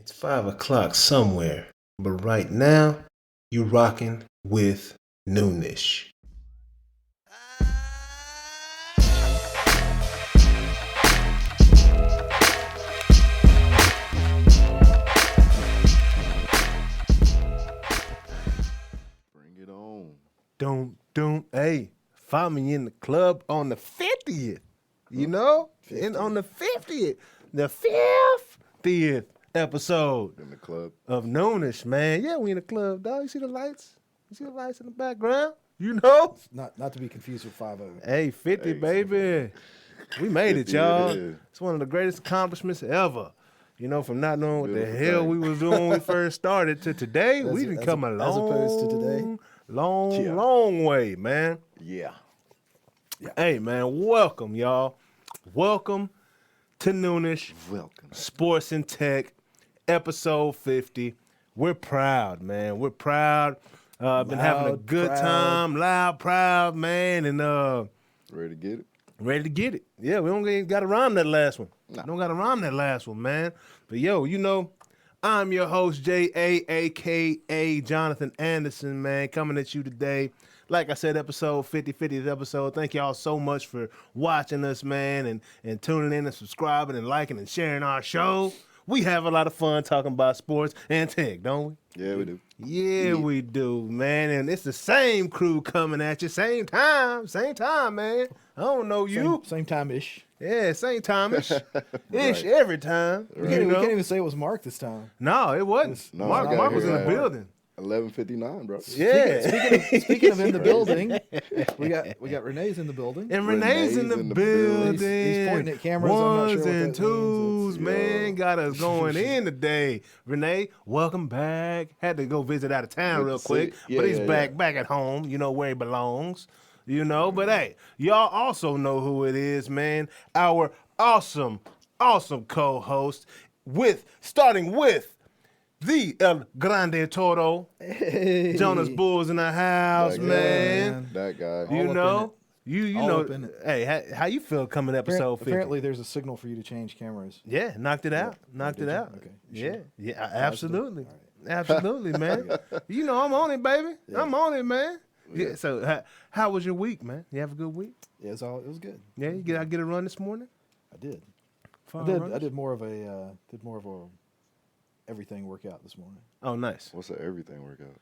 It's 5 o'clock somewhere, but right now, you rocking with Noonish. Bring it on. Hey, find me in the club on the 50th, you know? And on the 50th, the 50th episode In the club. of Noonish, man. Yeah, we in the club, dog. You see the lights? You see the lights in the background? You know? Not to be confused with 50. Hey, 50, Hey. baby. We made it, 50 y'all. it is. It's one of the greatest accomplishments ever. You know, from not knowing what the Beautiful hell thing. we was doing when we first started to today, we didn't come a as opposed to today? long way, man. Yeah. Hey, man, welcome, y'all. Welcome to Noonish Welcome. Sports and Tech, episode 50. We're proud, man. We're proud. Been having a Loud, good proud. time, loud, proud, man, and Ready to get it? ready to get it. Yeah, we don't got to rhyme that last one. Nah. Don't got to rhyme that last one, man. But yo, you know, I'm your host, JA, a.k.a. Jonathan Anderson, man, coming at you today. Like I said, episode 50th episode. Thank y'all so much for watching us, man, and tuning in and subscribing and liking and sharing our show. We have a lot of fun talking about sports and tech, don't we? Yeah, we do. Yeah, we do, man. And it's the same crew coming at you. Same time, man. I don't know you. Same time-ish. Yeah, same time-ish. Ish Right. every time. We You can't know? even say it was Mark this time. No, it wasn't. No, Mark, I got Mark was in here the at building. 11:59, bro. Yeah. Speaking of in the building, we got Renee's in the building. And Renee's in the building. He's pointing at cameras. I'm not sure Ones what that and means. twos, It's- man, Yo. got us going in today. Renee, welcome back. Had to go visit out of town Good real to see quick, you. but Yeah, he's yeah, back at home, you know, where he belongs, you know. But hey, y'all also know who it is, man. Our awesome co-host starting with the El Grande Toro, Hey. Jonas Bull's in the house, That guy. man. That guy. All You up know, you All know. up in it. Hey, how you feel coming episode 50? Apparently, there's a signal for you to change cameras. Yeah, knocked it out. Knocked did it you? out. Okay. You Yeah, sure? absolutely. All Absolutely, man. You know I'm on it, baby. I'm on it, man. Yeah. So how was your week, man? You have a good week? Yeah, it was good. Yeah, you get a run this morning? I did. Far I runs? did more of a everything workout this morning. Oh, nice. What's the everything workout?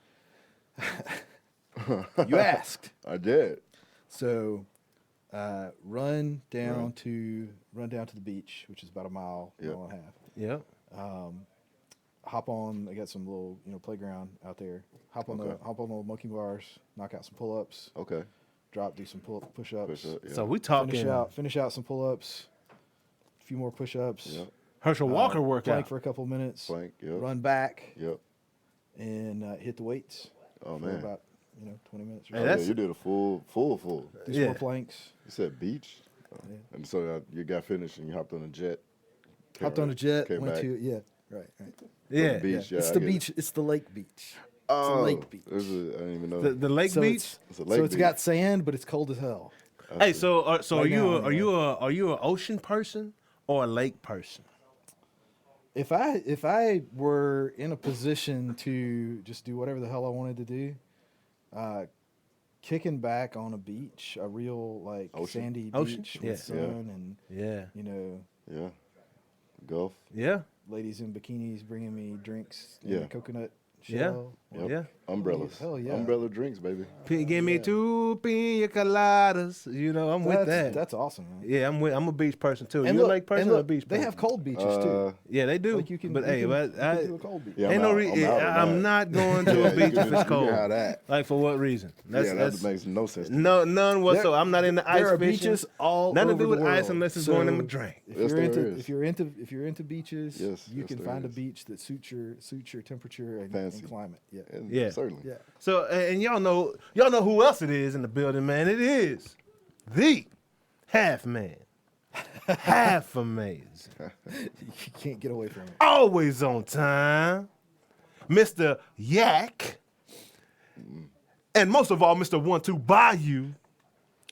You asked. I did. So, run down to the beach, which is about a mile, Yep. mile and a half. Yep. Hop on. I got some little, playground out there. Hop on Okay. the monkey bars. Knock out some pull-ups. Okay. Drop. Do some push-ups. Push up. Yeah. So we talking Finish out some pull-ups. A few more push-ups. Yep. Herschel Walker workout. Plank for a couple minutes. Plank. Yep. Run back Yep. and hit the weights. Oh for man. about 20 minutes. Or Hey, so. Yeah, that's- you did a full. Do some yeah. more planks. You said beach. Oh. Yeah. And so you got finished and you hopped on a jet. Hopped on a jet. Came Went back. to right. Yeah. Beach. Yeah, It's I the get it. beach. It's the lake beach. Oh, lake beach. I didn't even know. The lake So beach. It's a lake so it's beach. got sand, but it's cold as hell. Hey, so are Right you now, are you an ocean person or a lake person? If I were in a position to just do whatever the hell I wanted to do, kicking back on a beach, a real Ocean? sandy Ocean? beach Yeah. with sun Yeah. and Yeah. Gulf. Yeah. ladies in bikinis bringing me drinks in Yeah. a coconut Yeah. shell. Yep. Yeah. Umbrellas. Hell yeah. Umbrella drinks, baby. Give me 2 pina coladas. You know, I'm with that. That's awesome, man. Yeah, I'm a beach person too. And You look, a lake person and or a look, beach they person? have cold beaches too. Yeah, they do. Like you can, but you hey, can, but you can do a cold beach. Yeah, ain't I'm no out- reason. I'm out on I'm that. not going to a beach if it's cold. You can have that. Like for what reason? That makes no sense. to me. None whatsoever. I'm not in the ice There are fishing. beaches all Nothing to over do with the world. ice unless it's going in my So, drink. If Yes, you're there into is. if you're into beaches, Yes, you yes, can there find a is. beach that suits your temperature and Fancy. climate. Yeah. And Yeah. Certainly. Yeah. So and y'all know who else it is in the building, man. It is the half man, half amazing, You can't get away from it. always on time, Mr. Yak, and most of all, Mr. 1-2 Bayou.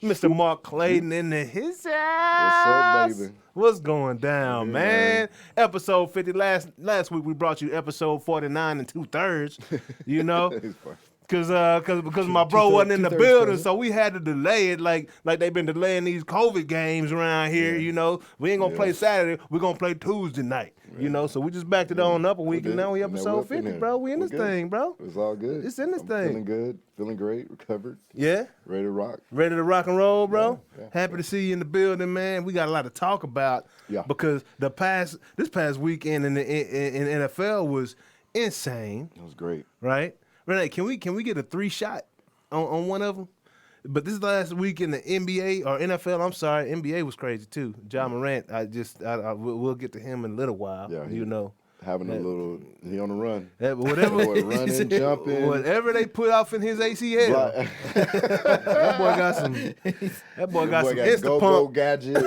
Mr. Mark Clayton in his What's house. up, baby? What's going down, Hey, man? man. Episode 50. Last week we brought you episode 49 and 2/3. You know, It's fine. because my bro wasn't in the two-thirds building, present. so we had to delay it like they've been delaying these COVID games around here. Yeah. You know, we ain't gonna play Yeah. Saturday. We're gonna play Tuesday night. You know, so we just backed it on up a week, and now we And episode we're up in 50, here. bro. We in We're this good. thing, bro. It's all good. It's in this I'm thing. Feeling good. Feeling great. Recovered. Yeah. Ready to rock. Ready to rock and roll, bro? Yeah, yeah, Happy to see you in the building, man. We got a lot to talk about. Yeah. Because this past weekend in NFL was insane, It was great. right? Renee, can we get a 3-shot on one of them? But this last week in the NBA or NFL, I'm sorry, NBA was crazy too. John Morant, we'll get to him in a little while. Yeah, you know. Having a little, he on the run. Whatever, Boy, running, jumping. whatever they put off in his ACL, Block- that boy got some. That boy got Boy some got Insta go-go pump. gadget.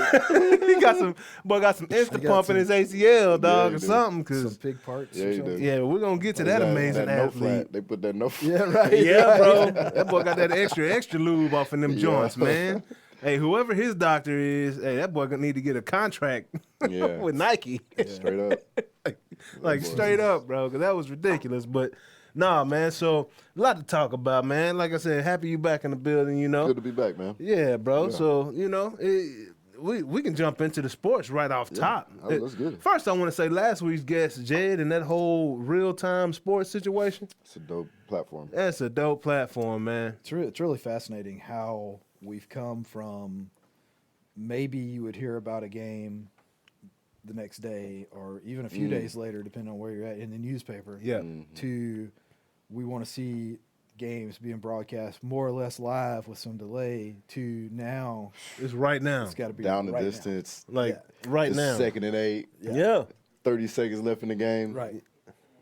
He got some Insta got pump in his some- ACL, dog, he or do. something. Some Cause big parts. Yeah, or he something. do. yeah, we're gonna get to that amazing that no athlete. flat. They put that no flat. Yeah, right. Yeah, bro. That boy got that extra lube off in them Yeah. joints, man. Hey, whoever his doctor is, hey, that boy gonna need to get a contract Yeah. with Nike. Straight up. Like boy. straight up, bro, because that was ridiculous. But nah, man. So a lot to talk about, man. Like I said, happy you back in the building. You know. Good to be back, man. Yeah, bro. Yeah. So you know, we can jump into the sports right off top. Let's get it. First, I want to say last week's guest, Jed, and that whole real time sports situation. It's a dope platform. That's a dope platform, man. It's really fascinating how we've come from maybe you would hear about a game the next day or even a few days later, depending on where you're at in the newspaper, Yeah. to we want to see games being broadcast more or less live with some delay to now It's right now. it's got to be Down the right now. distance. Like right It's now. 2nd and 8. Yeah. 30 seconds left in the game. Right.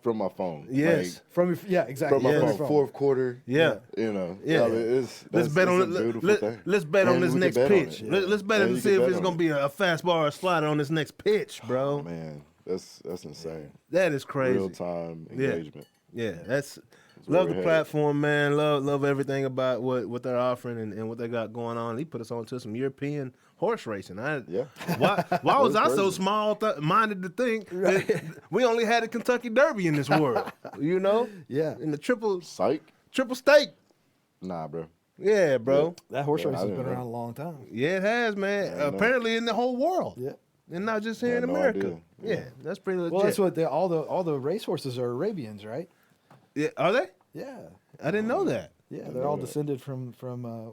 From my phone. Yes. From your, exactly. From my Yes. phone. Fourth quarter. Yeah. You know. Yeah. I mean, Let's bet on a beautiful thing. let's bet on And this we can next bet on pitch. it. Let's bet And and you see can if bet it's on gonna it. be a fastball or a slider on this next pitch, bro. Oh, man. That's insane. That is crazy. Real time Yeah. engagement. Yeah, that's where love the we're headed. platform, man. Love everything about what they're offering and what they got going on. He put us on to some European horse racing. Yeah. Why was I That's so crazy. small minded to think that we only had a Kentucky Derby in this world? You know? Yeah. In the triple Psych? stake. Nah, bro. Yeah, bro. That horse Yeah, race I has didn't been know. around a long time. Yeah, it has, man. Yeah, I know. Apparently in the whole world. Yeah. And not just here had in no America. idea. Yeah, that's pretty legit. Well, that's what all the racehorses are Arabians, right? Yeah, are they? Yeah. I didn't know that. Yeah, I they're know all that. descended from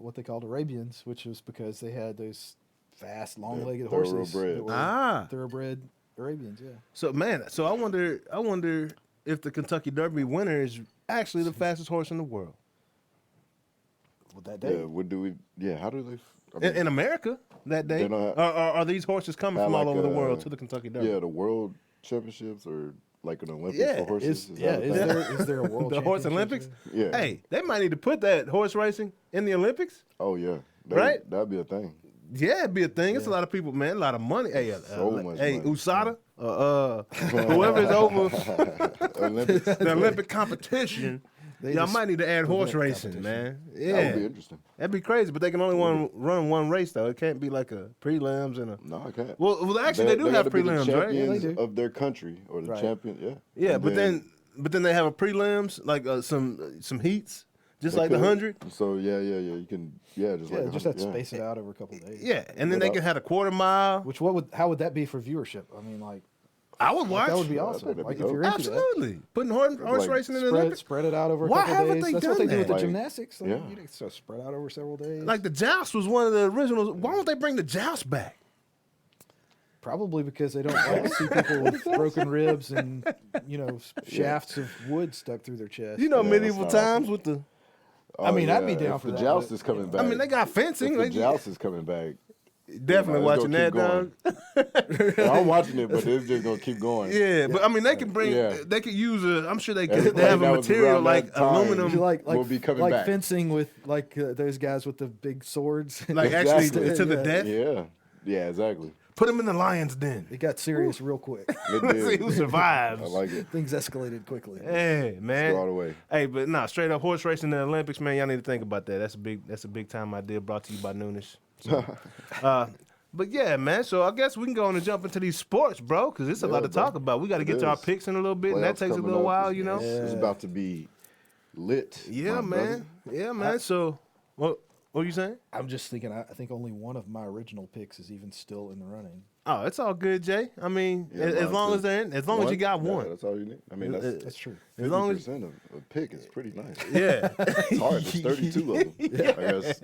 what they called Arabians, which was because they had those fast, long-legged Yeah, horses. thoroughbred. that were Ah. thoroughbred Arabians. Yeah. So man, I wonder if the Kentucky Derby winner is actually the fastest horse in the world. With that Yeah. day. What do we? Yeah. How do they? I mean, In America that day, They don't have- are these horses coming have from all like over the a- world to the Kentucky Derby? Yeah, the world championships or like an Olympics Yeah, for horses. Is that yeah? a Is thing? there a world The horse championship? Olympics? Yeah. Hey, they might need to put that horse racing in the Olympics. Oh yeah. Right? That'd be a thing. Yeah, it'd be a thing. It's a lot of people, man. A lot of money. Hey, So much hey, money. USADA, whoever is over Olympics. the Olympic competition, They y'all just might need to add horse prevent racing, competition. man. That Yeah, would be interesting. that'd be crazy. But they can only run one race though. It can't be like a prelims and a. No, I can't. Well, actually, they do have gotta be the prelims, right? Yeah, they champions do. of their country or the Right. champion. Yeah. Yeah, And but then they have a prelims like some heats, just they like the could. 100. So yeah. You can just Yeah, like just 100, have to yeah. space it out over a couple of days. Yeah, and then But they can have a quarter mile. Which how would that be for viewership? I mean, like I would watch. that would be Yeah, I awesome. think that'd Like be if you're dope. into that. Absolutely, putting horse Like, racing in the Olympics. Spread it out over a Why couple haven't days. they That's done what they do with that? the Like, gymnastics. Like, yeah. you know, so spread out over several days. Like the joust was one of the originals. Why don't they bring the joust back? Probably because they don't like to see people with broken ribs and shafts of wood stuck through their chest. You know, Yeah, medieval that's not times with the. I mean, I'd be yeah, down if for the that, joust but, is coming back. I mean, they got fencing. If the They joust is coming back. definitely it's watching that, gonna dog. keep I'm watching it, but it's just gonna keep going. Yeah, but I mean, they can bring. Yeah. They could use a. I'm sure they could. Everybody They have a that was material around like that time. aluminum. You like We'll be coming like back. fencing with like those guys with the big swords. Like Exactly. actually to the Yeah. death. Yeah, exactly. Put him in the lion's den. It got serious real quick. It See did. who survives. I like it. Things escalated quickly. Hey, man. Go all the way. Hey, but nah, straight up horse racing in the Olympics, man. Y'all need to think about that. That's a big time idea brought to you by Noonish. So, but yeah, man. So I guess we can go on and jump into these sports, bro, because it's a lot to bro. talk about. We got to get It to our is. picks in a little bit, and that Playoffs takes a coming little up. while, you know. It's about to be lit. Yeah, my man. brother. Yeah, man. So what were you saying? I'm just thinking, I think only one of my original picks is even still in the running. Oh, it's all good, Jay. I mean, Yeah, as mine long too. as they're in, as long as you got Yeah, one. that's all you need. I mean, That's true. As long as 50% of a pick is pretty nice. yeah. It's hard. There's 32 of them. I guess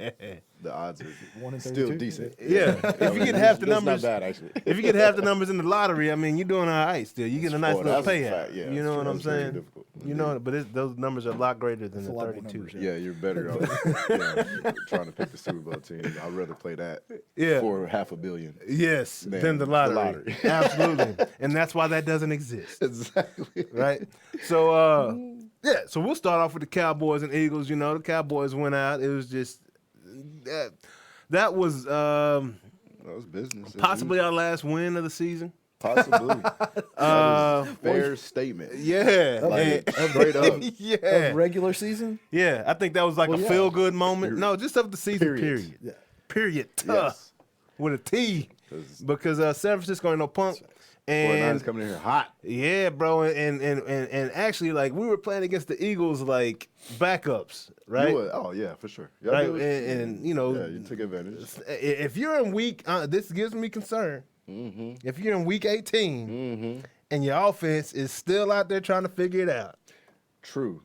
the odds are 1 in still 32? decent. Yeah. If you get half the that's numbers, not bad actually. if you get half the numbers in the lottery, I mean, you're doing all right still. You get a nice Oh, little that's a payout. fact, yeah, You know what I'm that's very saying? difficult. You know, but those numbers are a lot greater than It's the a lot more 32. numbers, Yeah, you're better trying to pick the Super Bowl team. I'd rather play that Yeah. for $500 million. Yes, Than than the the lottery. lottery. Absolutely. And that's why that doesn't exist. Exactly. Right? So yeah, so we'll start off with the Cowboys and Eagles. You know, the Cowboys went out. It was just that was That was business. possibly our last win of the season. Possibly. That is a fair statement. Yeah. Like, And- straight up. yeah. Of regular season? Yeah. I think that was like Well, a yeah. feel good moment. No, just of the season Period. period. Yeah. Period. Yes. With a T. 'Cause Because San Francisco ain't no punk. 49ers And coming in here hot. yeah, bro, and actually, like, we were playing against the Eagles like backups, right? You would- oh yeah, for sure. Y'all Right, do it. and you know, yeah, you took advantage. if you're in week, this gives me concern. Mm-hmm. If you're in week 18 and your offense is still out there trying to figure it out, True,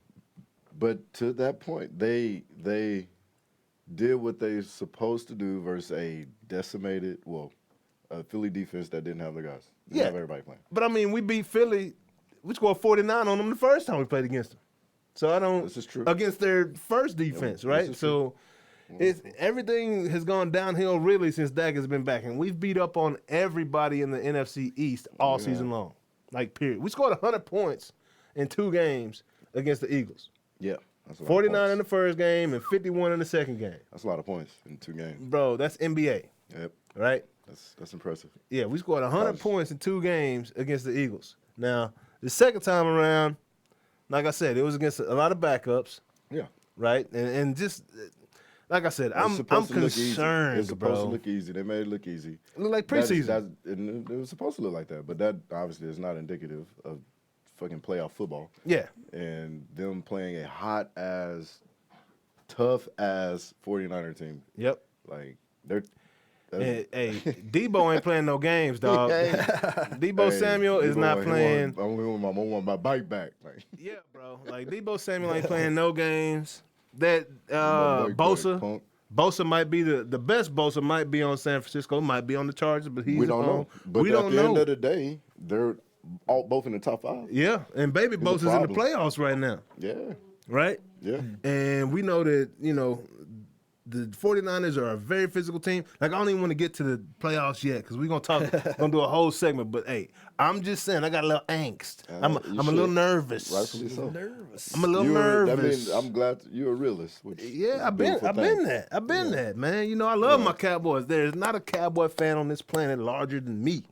but to that point, they did what they supposed to do versus a decimated, a Philly defense that didn't have the guys. Didn't Yeah. have everybody playing. but I mean, we beat Philly. We scored 49 on them the first time we played against them. So I don't. This is true. Against their first defense, this right? is So. Everything has gone downhill really since Dak has been back, and we've beat up on everybody in the NFC East all season long. Like, period. We scored 100 points in 2 games against the Eagles. Yeah, that's a lot of 49 in the points. first game and 51 in the second game. That's a lot of points in 2 games. Bro, that's NBA, Yep, right? that's impressive. Yeah, we scored 100 Nice. points in 2 games against the Eagles. Now, the second time around, like I said, it was against a lot of backups, Yeah, right? And just like I said, It's I'm supposed to look easy. concerned, It's supposed bro. to look easy. They made it look easy. It looked like That's- preseason. and it was supposed to look like that, but that obviously is not indicative of fucking playoff football. Yeah. And them playing a hot as, tough as 49er team. Yep. Like, they're. Hey, Debo ain't playing no games, dog. Hey. Debo Samuel is not playing. I want my bike back. Like, Yeah, bro. Like, Debo Samuel ain't playing no games. That my bike back, Bosa, punk. Bosa might be the best. Bosa might be on San Francisco, might be on the Chargers, but he's We don't on. know. But we at don't the end know. of the day, they're both in the top 5. Yeah, and baby He's a Bosa's in the problem. playoffs right now, Yeah. right? Yeah. And we know that, the 49ers are a very physical team. Like, I don't even want to get to the playoffs yet because we're going to do a whole segment. But, hey, I'm just saying I got a little angst. I'm a you little should. nervous. Rightfully so. Nervous. I'm a little That nervous. means I'm glad you're a realist. Which Yeah, is a I've been beautiful that. thing. I've been that, man. I love my Cowboys. There's not a Cowboy fan on this planet larger than me.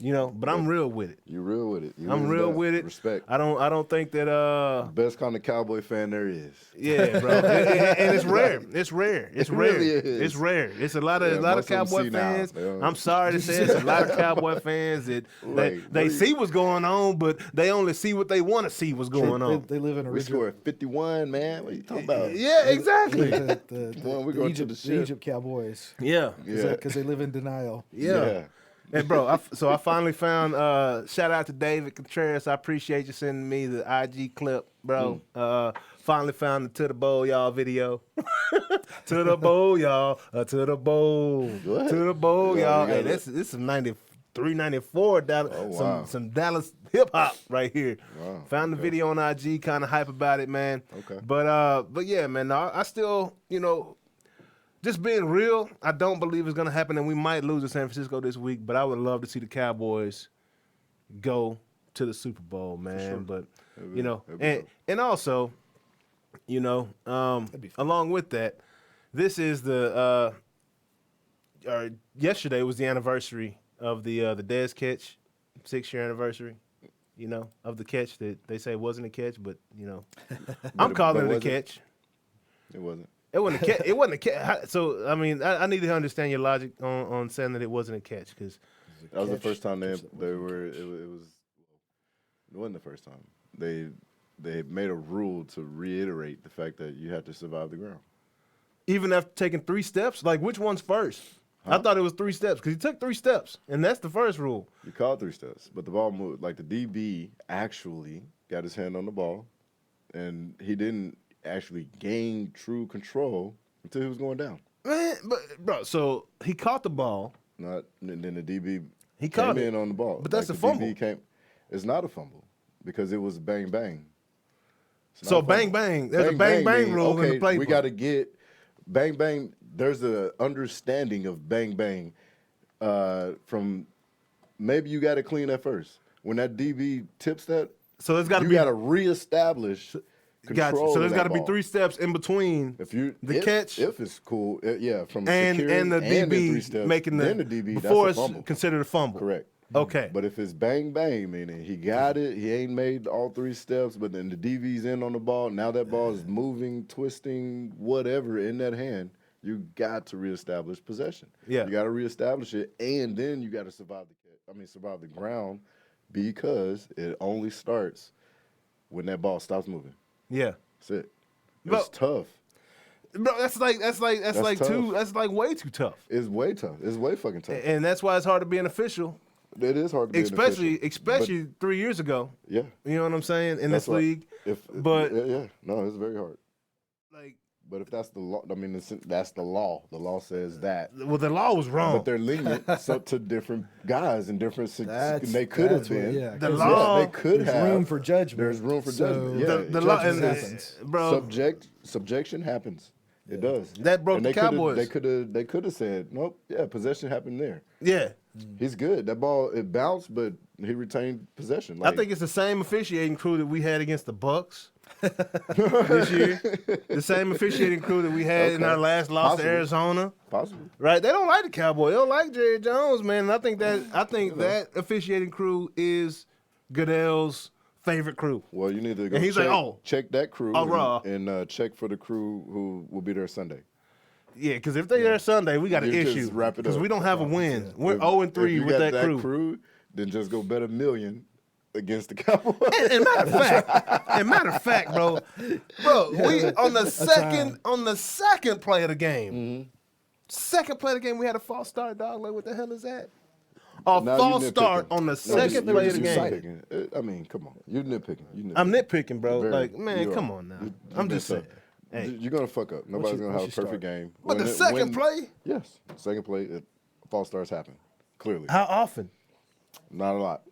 Yep. But I'm real with it. You're real with it. I'm real with it. Respect. I don't think that Best kind of Cowboy fan there is. yeah, bro. and it's rare. It's rare. It's It rare. really is. It's rare. It's a lot of Yeah, most of them Cowboy see now. fans. They don't- I'm sorry to say it's a lot of Cowboy fans that Right. they see what's going on, but they only see what they want to see what's going on. They live in a We original. scored 51, man. What are you talking about? Yeah, exactly. When we go to the ship. Egypt Cowboys. Yeah. Yeah. Because they live in denial. Yeah. And bro, I finally found shout out to David Contreras. I appreciate you sending me the IG clip, bro. Finally found the To the Bowl Y'all video. To the bowl, y'all. To the bowl. What? To the bowl, Yeah, y'all. you Hey, got this is some 93, 94 Dallas, Oh, wow. some Dallas hip hop right here. Wow, Found the okay. video on IG, kind of hype about it, man. Okay. But yeah, man, no, I still, just being real, I don't believe it's gonna happen, and we might lose to San Francisco this week. But I would love to see the Cowboys go to the Super Bowl, man. sure. But That'd be dope. and also, along with that, this is the yesterday was the anniversary of the Dez catch, 6-year anniversary. You know, of the catch that they say wasn't a catch, but you know, I'm calling it a catch. It wasn't. It wasn't a catch. It wasn't a catch. So I mean, I need to understand your logic on saying that it wasn't a catch because that was the first time they were. It wasn't the first time they made a rule to reiterate the fact that you had to survive the ground. Even after taking 3 steps, like which one's first? Huh? I thought it was 3 steps because he took 3 steps, and that's the first rule. You called 3 steps, but the ball moved. Like the DB actually got his hand on the ball, and he didn't actually gain true control until he was going down. Man, but bro, so he caught the ball. And then the DB came in on the ball. But that's a fumble. It's not a fumble because it was bang bang. So bang bang. There's a bang bang rule in the playbook. We got to get bang bang. There's an understanding of bang bang from maybe you got to clean that first. When that DB tips that, so it's got to you got to reestablish control. So there's got to be ball. 3 steps in between the catch. If it's cool, from and the DB and 3 steps, making then the DB before that's a it's fumble. considered a fumble. Correct. Okay. But if it's bang bang, meaning he got it, he ain't made all 3 steps, but then the DB's in on the ball. Now that ball is moving, twisting, whatever in that hand. You got to reestablish possession. Yeah. You got to reestablish it, and then you got to survive the ground, because it only starts when that ball stops moving. Yeah. That's it. It's tough. Bro, that's way too tough. It's way tough. It's way fucking tough. And that's why it's hard to be an official. It is hard to be an official. Especially 3 years ago. Yeah. You know what I'm saying? In this league. No, it's very hard. Like, but if that's the law, I mean, that's the law. The law says that. Well, the law was wrong. But they're lenient to different guys and different. They could have been. The law. They could have. Room for judgment. There's room for judgment. Yeah. The law happens, bro. Subjection happens. Yeah. It does. That broke the Cowboys. They could have said, nope. Yeah, possession happened there. Yeah. He's good. That ball, it bounced, but he retained possession. I think it's the same officiating crew that we had against the Bucks this year. The same officiating crew that we had in our last loss to Arizona. Possibly. Right? They don't like the Cowboys. They don't like Jerry Jones, man. And I think that officiating crew is Goodell's favorite crew. Well, you need to go and he's check that crew and check for the crew who will be there Sunday. Yeah, because if they're there Sunday, we got an issue. Because we don't have a win. We're 0-3 with that crew. Then just go bet $1 million against the Cowboys. And matter of fact, bro, we on the second play of the game. Mm-hmm. Second play of the game, we had a false start, dog. Like, what the hell is that? False start on the second play of the game. I mean, come on. You're nitpicking. I'm nitpicking, bro. Like, man, come on now. I'm just saying. Hey. You're going to fuck up. Nobody's going to have a perfect game. But the second play? Yes. Second play, false starts happen. Clearly. How often? Not a lot.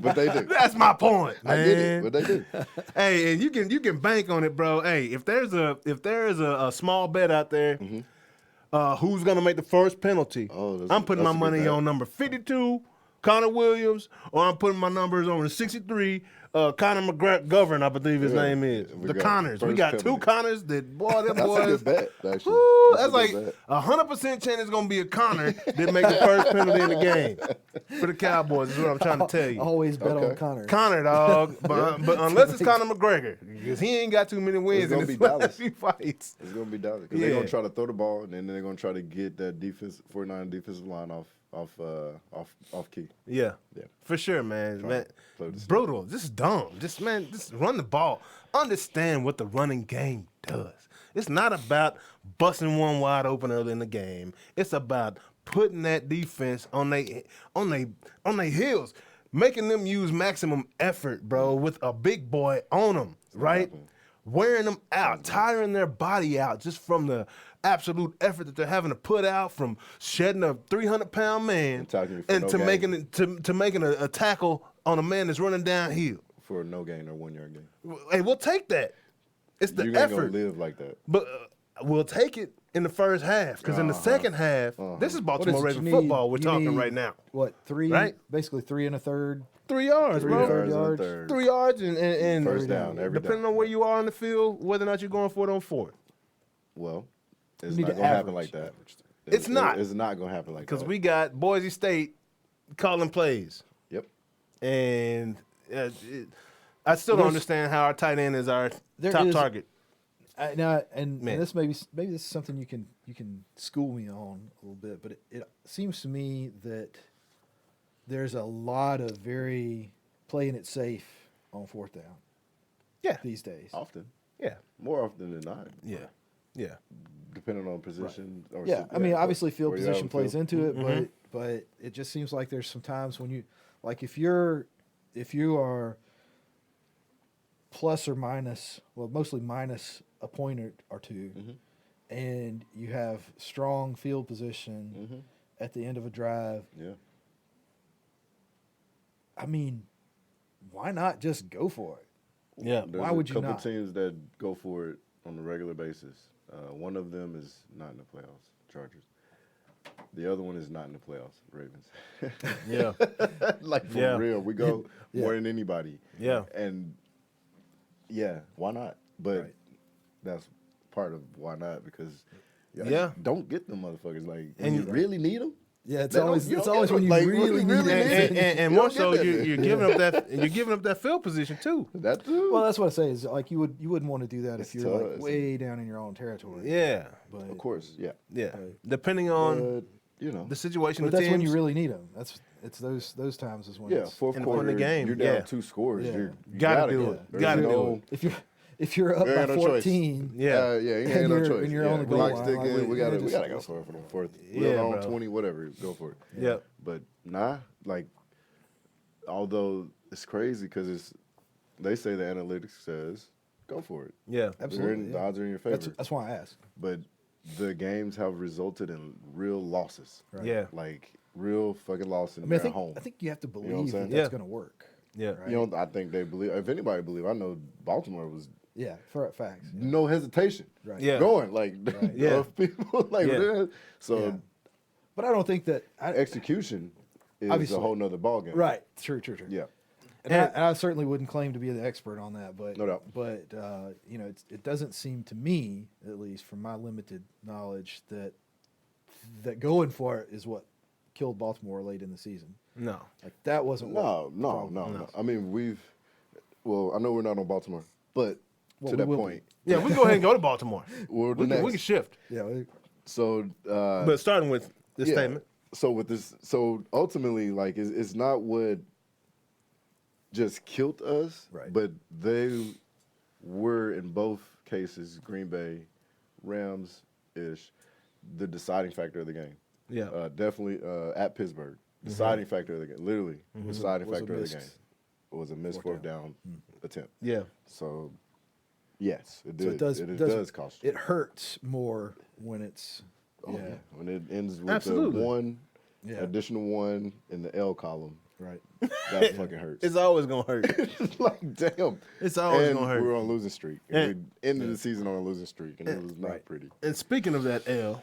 But they do. That's my point, man. I get it, but they do. Hey, and you can bank on it, bro. Hey, if there's a small bet out there, who's gonna make the first penalty? I'm putting my money on number 52, Connor Williams, or I'm putting my numbers on the 63. Connor McGovern, I believe his name is. The Connors. We got two Connors that, boy, them boys. That's a good bet, actually. Woo, that's like 100% chance it's going to be a Connor that make the first penalty in the game for the Cowboys, is what I'm trying to tell you. Always bet on Connor. Connor, dog. But unless it's Conor McGregor, because he ain't got too many wins in his last few fights. It's going to be Dallas. Because they're going to try to throw the ball, and then they're going to try to get that 49 defensive line off key. Yeah, for sure, man. Brutal. Just dumb. Just run the ball. Understand what the running game does. It's not about busting one wide open early in the game. It's about putting that defense on they heels, making them use maximum effort, bro, with a big boy on them, right? Wearing them out, tiring their body out just from the absolute effort that they're having to put out, from shedding a 300-pound man to making a tackle on a man that's running downhill for a no gain or 1 yard gain. Hey, we'll take that. It's the effort. You're gonna live like that, but we'll take it in the first half, because in the second half, this is Baltimore Ravens football we're talking right now. What, 3? Right? Basically 3 1/3. 3 yards, bro. 3 yards. 3 yards and first down, depending on where you are on the field, whether or not you're going for it on 4th. Well, It's need not to gonna happen average. like that. It's not. It's not gonna happen like that. Because we got Boise State calling plays. Yep. And I still don't understand how our tight end is our top target. And Man. this maybe this is something you can school me on a little bit, but it seems to me that there's a lot of very playing it safe on fourth down Yeah. these days. Often. Yeah. More often than not. Yeah. Yeah. Depending on position. Or Yeah, I mean, obviously field where you have position a plays field. into it, but it just seems like there's some times when you, like if you are plus or minus, well, mostly minus a point or two, and you have strong field position at the end of a drive. Yeah. I mean, why not just go for it? Yeah. There's Why would you a couple not? teams that go for it on a regular basis. One of them is not in the playoffs, Chargers. The other one is not in the playoffs, Ravens. Yeah. Like, for Yeah. real. We go more than anybody. Yeah. And, yeah, why not? But Right. that's part of why not, because Yeah. don't get them motherfuckers. Like, And when you you- really need them. Yeah, it's They don't- always you it's don't always get when you them. Like, really need really it. need And You more don't so, get that. you're giving up that field position too. That too. Well, that's what I say is like you wouldn't want to do that It's if you're like tough. way down in your own territory. Yeah. But Of course, yeah. Yeah. Right. Depending on But, you know. the situation, but the that's when you teams. really need them. It's those times is when Yeah, it's, fourth in quarter, the game, you're down yeah. 2 scores. Yeah. You Gotta do get it. There's Gotta do no- it. if you're up We by ain't no choice. 14, Yeah. yeah, you And ain't no you're- choice. and you're yeah. on the goal Clock line, ticking, like, we gotta just- go for it for the fourth. Yeah, We're on bro. 20, whatever, go for it. Yeah. But nah, like, although it's crazy because they say the analytics says go for it. Yeah. absolutely. The yeah. odds are in your favor. That's why I asked. But the games have resulted in real losses. Right. Yeah. Like real fucking losses I mean, at home. I think you have to what I'm believe saying? that that's Yeah. going to work. Yeah. Right. You know, I think they believe. If anybody believe, I know Baltimore was Yeah, for facts. no hesitation. Right. Yeah. Going like Yeah. of people like Yeah. so Yeah. But I don't think that execution is Obviously. a whole nother ballgame. right. True. Yeah. And I certainly wouldn't claim to be the expert on that, but No doubt. But you know, it doesn't seem to me, at least from my limited knowledge, that going for it is what killed Baltimore late in the season. No. Like that wasn't what the problem was. I mean, I know we're not on Baltimore, but Well, to we that will be. point, Yeah, we can go ahead and go to Baltimore. we're the We next. can shift. Yeah, So, But starting with this yeah. statement. So with this, so ultimately, like, it's not what just killed us, Right. but they were in both cases, Green Bay, Rams ish, the deciding factor of the game. Yeah. Definitely at Pittsburgh, deciding factor of the game. Literally, deciding Was a factor of the missed- game. It was a missed fourth down attempt. Yeah. So, yes, it So did. it does- It does- does cost you. it hurts more when it's Oh, yeah. When it ends with Absolutely. the one, Yeah. additional one in the L column, right. that fucking hurts. It's always gonna hurt. It's like, damn. It's always and gonna hurt. we were on a losing streak. And we ended the season on a losing streak, and it was not pretty. And speaking of that L,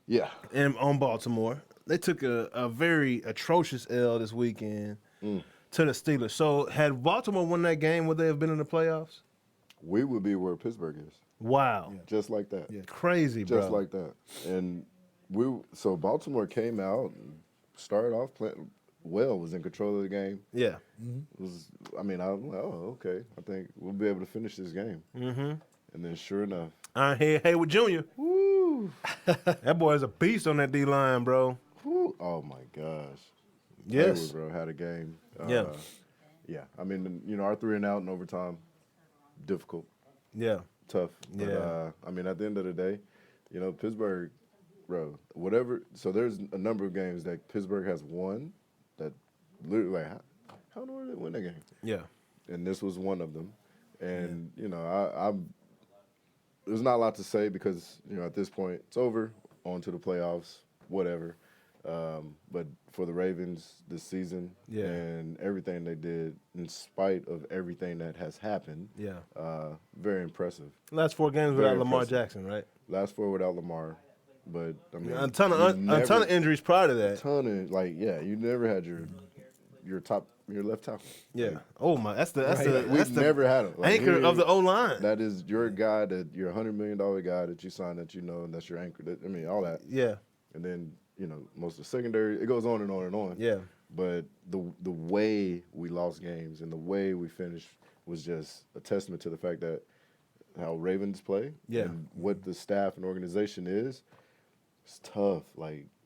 Yeah. and on Baltimore, they took a very atrocious L this weekend to the Steelers. So had Baltimore won that game, would they have been in the playoffs? We would be where Pittsburgh is. Wow. Just like that. Yeah. Crazy, bro. Just like that. And so Baltimore came out and started off playing well, was in control of the game. Yeah. Was I mean, I was like, oh, okay. I think we'll be able to finish this game. Mm-hmm. And then sure enough, Haywood Jr. Woo. That boy is a beast on that D-line, bro. whew, oh my gosh. Yes. Hayward, bro, had a game. Yeah. Yeah. I mean, our 3 and out in overtime, difficult, Yeah. tough. But, Yeah. I mean, at the end of the day, Pittsburgh, bro, whatever. So there's a number of games that Pittsburgh has won that literally, like, how in the world did they win that game? Yeah. And this was one of them. And, there's not a lot to say because, at this point, it's over, on to the playoffs, whatever. But for the Ravens this season Yeah. and everything they did, in spite of everything that has happened, Yeah. very impressive. Last 4 games Very without Lamar impressive. Jackson, right? Last 4 without Lamar, but I mean, A ton you of never- injuries prior to that. you never had your left tackle. Yeah. Like, Oh my, that's the we've never had him. Like, anchor of the O line. That is your guy, that your $100 million guy that you signed, that and that's your anchor. I mean, all that. Yeah. And then most of the secondary. It goes on and on and on. Yeah. But the way we lost games and the way we finished was just a testament to the fact that how Ravens play and what the staff and organization is. It's tough,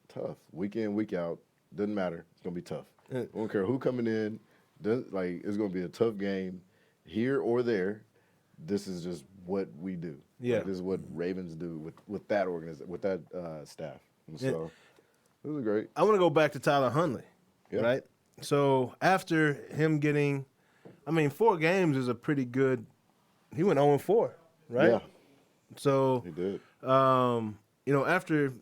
tough. Week in, week out, doesn't matter. It's gonna be tough. I don't care who coming in. It's gonna be a tough game, here or there. This is just what we do. Yeah, this is what Ravens do with that staff. And so it was great. I want to go back to Tyler Huntley, right? So after him getting, 4 games is a pretty good. He went 0-4, right? Yeah. So he did. After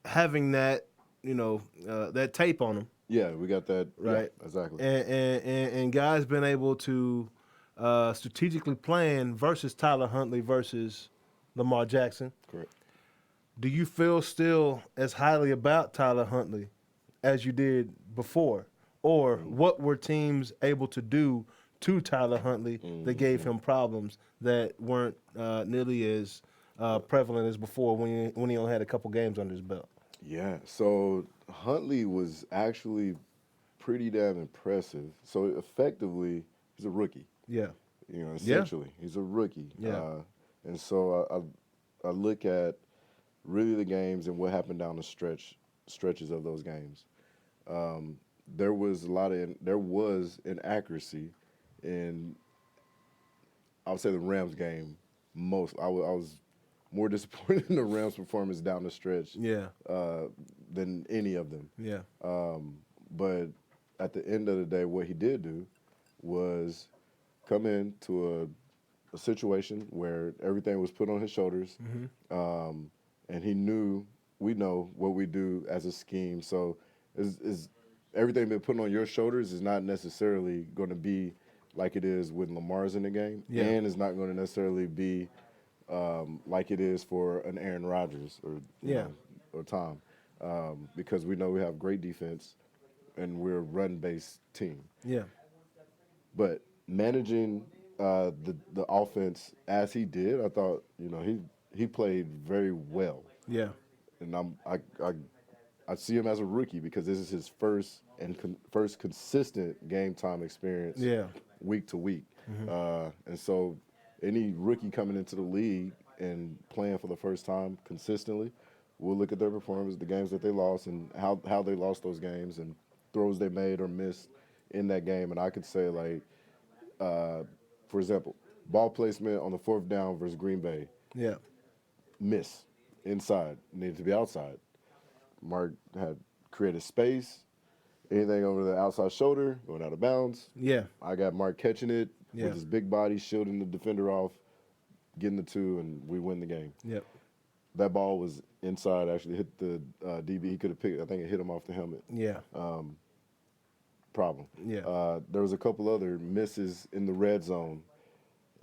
having that, that tape on him. Yeah, we got that. Right. Yeah, exactly. And guys been able to strategically plan versus Tyler Huntley versus Lamar Jackson. Correct. Do you feel still as highly about Tyler Huntley as you did before? Or what were teams able to do to Tyler Huntley that gave him problems that weren't nearly as prevalent as before when he only had a couple games under his belt? Yeah, so Huntley was actually pretty damn impressive. So effectively, he's a rookie. Yeah. Essentially, he's a rookie. Yeah. And so I look at really the games and what happened down the stretches of those games. There was inaccuracy in, I would say, the Rams game. I was more disappointed in the Rams' performance down the stretch than any of them. Yeah. But at the end of the day, what he did do was come into a situation where everything was put on his shoulders, and we know what we do as a scheme. So is everything been put on your shoulders is not necessarily going to be like it is when Lamar's in the game, and it's not going to necessarily be like it is for an Aaron Rodgers or Tom, because we know we have great defense and we're a run-based team. Yeah. But managing the offense as he did, I thought he played very well. Yeah. And I see him as a rookie because this is his first consistent game time experience. Yeah. Week to week, and so any rookie coming into the league and playing for the first time consistently, we'll look at their performance, the games that they lost, and how they lost those games, and throws they made or missed in that game. And I could say, for example, ball placement on the 4th down versus Green Bay. Yeah. Miss inside, needed to be outside. Mark had created space. Anything over the outside shoulder, going out of bounds. Yeah. I got Mark catching it with his big body, shielding the defender off, getting the 2, and we win the game. Yep. That ball was inside, actually hit the DB. He could have picked it. I think it hit him off the helmet. Yeah. Problem. Yeah. There was a couple other misses in the red zone.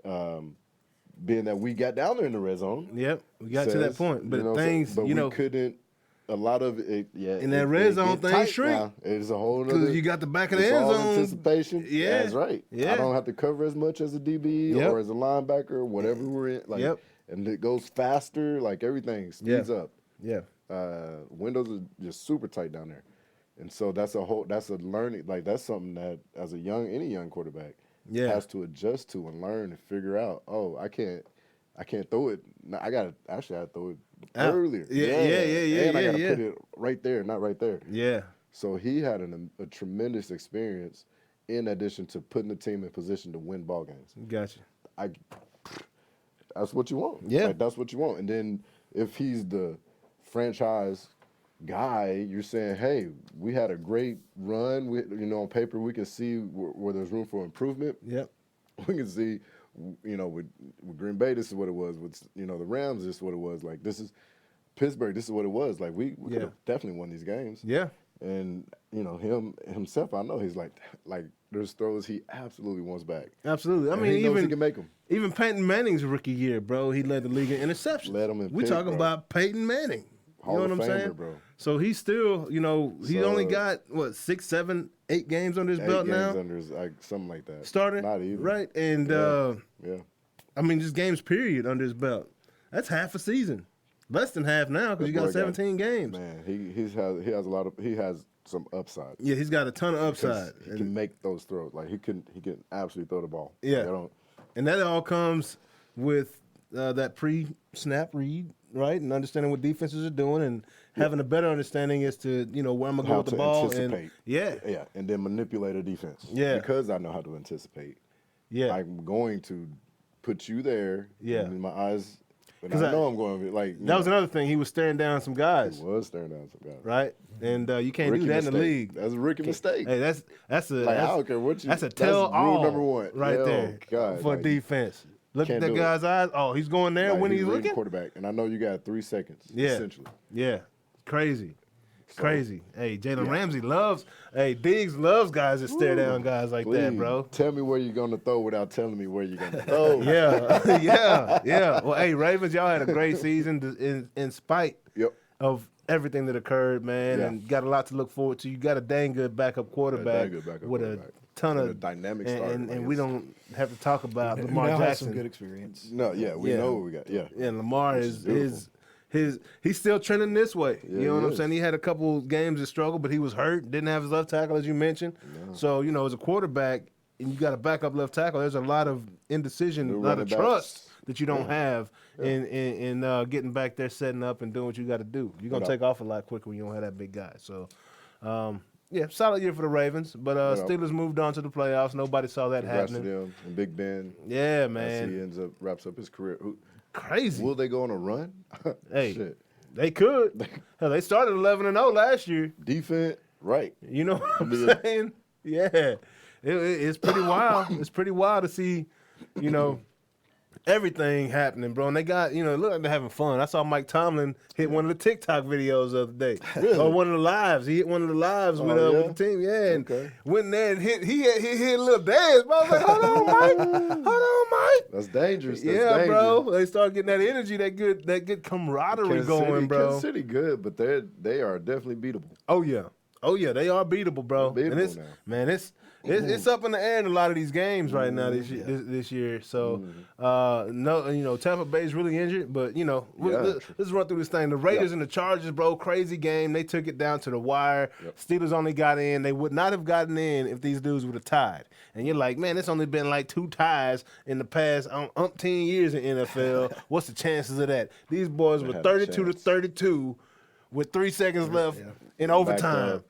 Being that we got down there in the red zone. Yep. We got to that point. But we couldn't. A lot of it, in that red zone thing shrink. It's a whole because you got the back of the end zone. Anticipation. Yeah, that's right. Yeah. I don't have to cover as much as a DB or as a linebacker, whatever we're in. And it goes faster. Everything speeds up. Yeah. Windows are just super tight down there, and so that's a learning. That's something that as any young quarterback has to adjust to and learn and figure out. Oh, I can't throw it. I gotta throw it earlier. Yeah. And I gotta put it right there, not right there. Yeah. So he had a tremendous experience in addition to putting the team in position to win ball games. Gotcha. That's what you want. Yeah. That's what you want. And then if he's the franchise guy, you're saying, hey, we had a great run. On paper, we can see where there's room for improvement. Yep. We can see, with Green Bay, this is what it was. With, the Rams, this is what it was. This is Pittsburgh, this is what it was. We could have definitely won these games. Yeah. And, himself, I know he's like there's throws he absolutely wants back. Absolutely. He knows he can make them. Even Peyton Manning's rookie year, bro, he led the league in interceptions. Led him in We're talking about Peyton Manning. Hall you know of what I'm Famer, saying? bro. So he's still, he So, only got, 6, 7, 8 games under his 8 belt games now? under his, something like that. Starting? Not even. Right? And, Yeah. I mean, just games period under his belt. That's half a season. Less than half now because you That got boy 17 games. Man, he has some upside. Yeah, he's got a ton of 'Cause upside. He can make those throws. Like he can absolutely throw the ball. Yeah. Like, I don't. And that all comes with that pre-snap read, right? And understanding what defenses are doing and having a better understanding as to, where I'm going to go How with the to ball. anticipate. And, yeah. Yeah, and then manipulate a defense. Yeah. Because I know how to anticipate. Yeah. I'm going to put you there. Yeah. In my eyes. And I 'Cause know I'm going to be like. That was another thing. He was staring down some guys. He was staring down some guys. Right? And you can't Rookie do that in the mistake. league. That's a rookie mistake. Hey, that's a Like, I don't care what you. that's a That's tell-all rule number one right Yeah, there God, for like, defense. Look at can't that do it. guy's eyes. Oh, he's going there like, when he's reading looking. quarterback, and I know you got 3 seconds. Yeah. Essentially. Yeah, crazy. So, Crazy. Hey, Jalen yeah. Ramsey Diggs loves guys that stare down guys like that, Please, bro. Tell me where you're going to throw without telling me where you're going to throw. Yeah, yeah. Well, hey, Ravens, y'all had a great season in spite Yep. of everything that occurred, man, Yeah. and got a lot to look forward to. You got a dang good backup quarterback, good backup with quarterback. a ton And of a dynamic and, starter, and, like and we it's- don't have to talk about Who Lamar now has Jackson. some good experience. No, yeah, we Yeah. know what we got. Yeah. And Lamar Which is is he's still trending this way. Yeah, you know he what I'm is. saying? He had a couple games of struggle, but he was hurt, didn't have his left tackle as you mentioned. So, as a quarterback and you got a backup left tackle, there's a lot of indecision, New a lot of running backs. trust that you don't have in getting back there, setting up and doing what you got to do. You're going to take off a lot quicker when you don't have that big guy. So, solid year for the Ravens, but Steelers moved on to the playoffs. Nobody saw that Congrats to happening. them and Big Ben. Yeah, As man. he wraps up his career. Crazy. Will they go on a run? Hey. Shit. They could. Hell, they started 11-0 last year. Defense, right. You know what I'm Yeah. saying? Yeah. It's pretty wild. It's pretty wild to see, everything happening, bro. And they got, it looked like they're having fun. I saw Mike Tomlin hit one of the TikTok videos the other day. Really? Or one of the lives. He hit one of the lives with yeah? the team. Yeah. And Okay. went in there and he hit a little dance, bro. I was like, hold on, Mike. Hold on, Mike. That's dangerous. That's Yeah, dangerous. bro. They start getting that energy, that good camaraderie Kansas going, City, bro. Kansas City good, but they are definitely beatable. Oh yeah, they are beatable, bro. They're And beatable now. it's up in the air in a lot of these games right now this year. So Tampa Bay's really injured, but let's run through this thing. The Raiders and the Chargers, bro, crazy game. They took it down to the wire. Yep. Steelers only got in. They would not have gotten in if these dudes would have tied. And you're like, man, it's only been like 2 ties in the past umpteen years in NFL. What's the chances of that? These boys were had a 32-32 with 3 seconds left in overtime.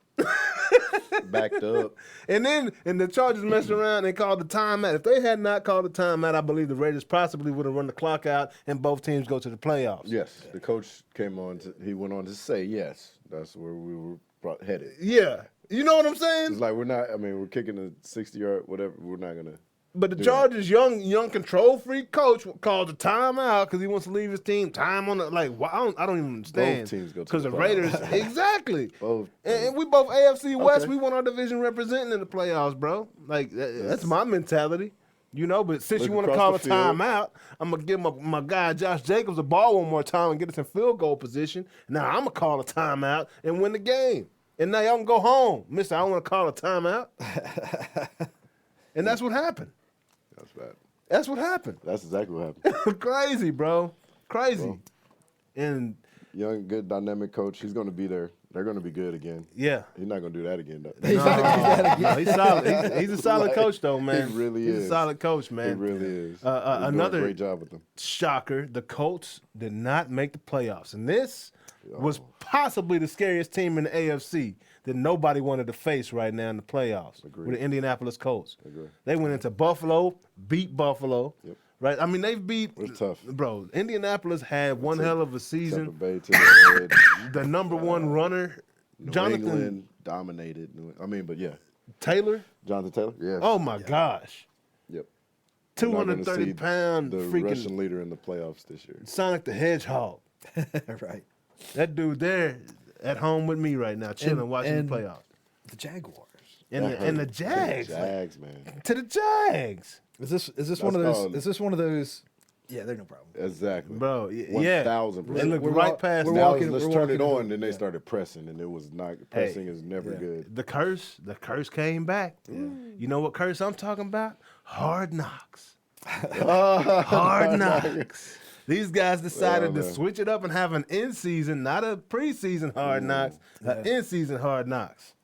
Backed up. And the Chargers messed around and called the timeout. If they had not called the timeout, I believe the Raiders possibly would have run the clock out and both teams go to the playoffs. Yes, the coach he went on to say, yes, that's where we were headed. Yeah. You know what I'm saying? It's like we're kicking a 60-yard, whatever. We're not going to. But the Chargers' young control freak coach called the timeout because he wants to leave his team time on the I don't even understand. Both teams go to because the the Raiders playoffs. Exactly. Both. And we both AFC West. Okay. We want our division representing in the playoffs, bro. Like that's my mentality. But since you Look want to across call a the field. timeout, I'm going to give my guy Josh Jacobs the ball one more time and get us in field goal position. Now I'm going to call a timeout and win the game. And now y'all can go home. Mister, I don't want to call a timeout. And that's what happened. That's bad. That's what happened. That's exactly what happened. Crazy, bro. Crazy. Well. And Young, good, dynamic coach. He's going to be there. They're going to be good again. yeah. He's not going to do that again, though. No, he's solid. He's a solid coach, though, man. He really He's is. a solid coach, He man. really is. He's another- doing a great job with them. Shocker, the Colts did not make the playoffs. And this was possibly the scariest team in the AFC that nobody wanted to face right now in the playoffs Agreed. with the Indianapolis Colts. Agreed. They went into Buffalo, beat Buffalo. Yep. Right? I mean, they've beat. It's tough. Bro, Indianapolis had one hell of a Tampa season. Bay to the edge. The number one runner, New Jonathan England dominated. But yeah. Taylor. Jonathan Taylor? Yeah. Oh, my gosh. Yep. We're not gonna 230 see pound the freaking Russian leader in the playoffs this year. Sonic the Hedgehog. Right. That dude there at home with me right now, chilling, watching and the playoffs. The Jaguars. And That the hurt. Jags. Jags, man. To the Jags. Is this That's one of those? called- Is this one of those Yeah, they're no problem. Exactly. Bro, 1,000%. They looked We're right wa- past we're that. Now walking- let's we're turn walking it the on. hood, Then they yeah. started pressing, and it was not pressing is never Yeah. good. The curse came back. You know what curse I'm talking about? Hard knocks. Hard knocks. These guys decided to man. switch it up and have an in-season, not a preseason hard knocks, an in-season hard knocks.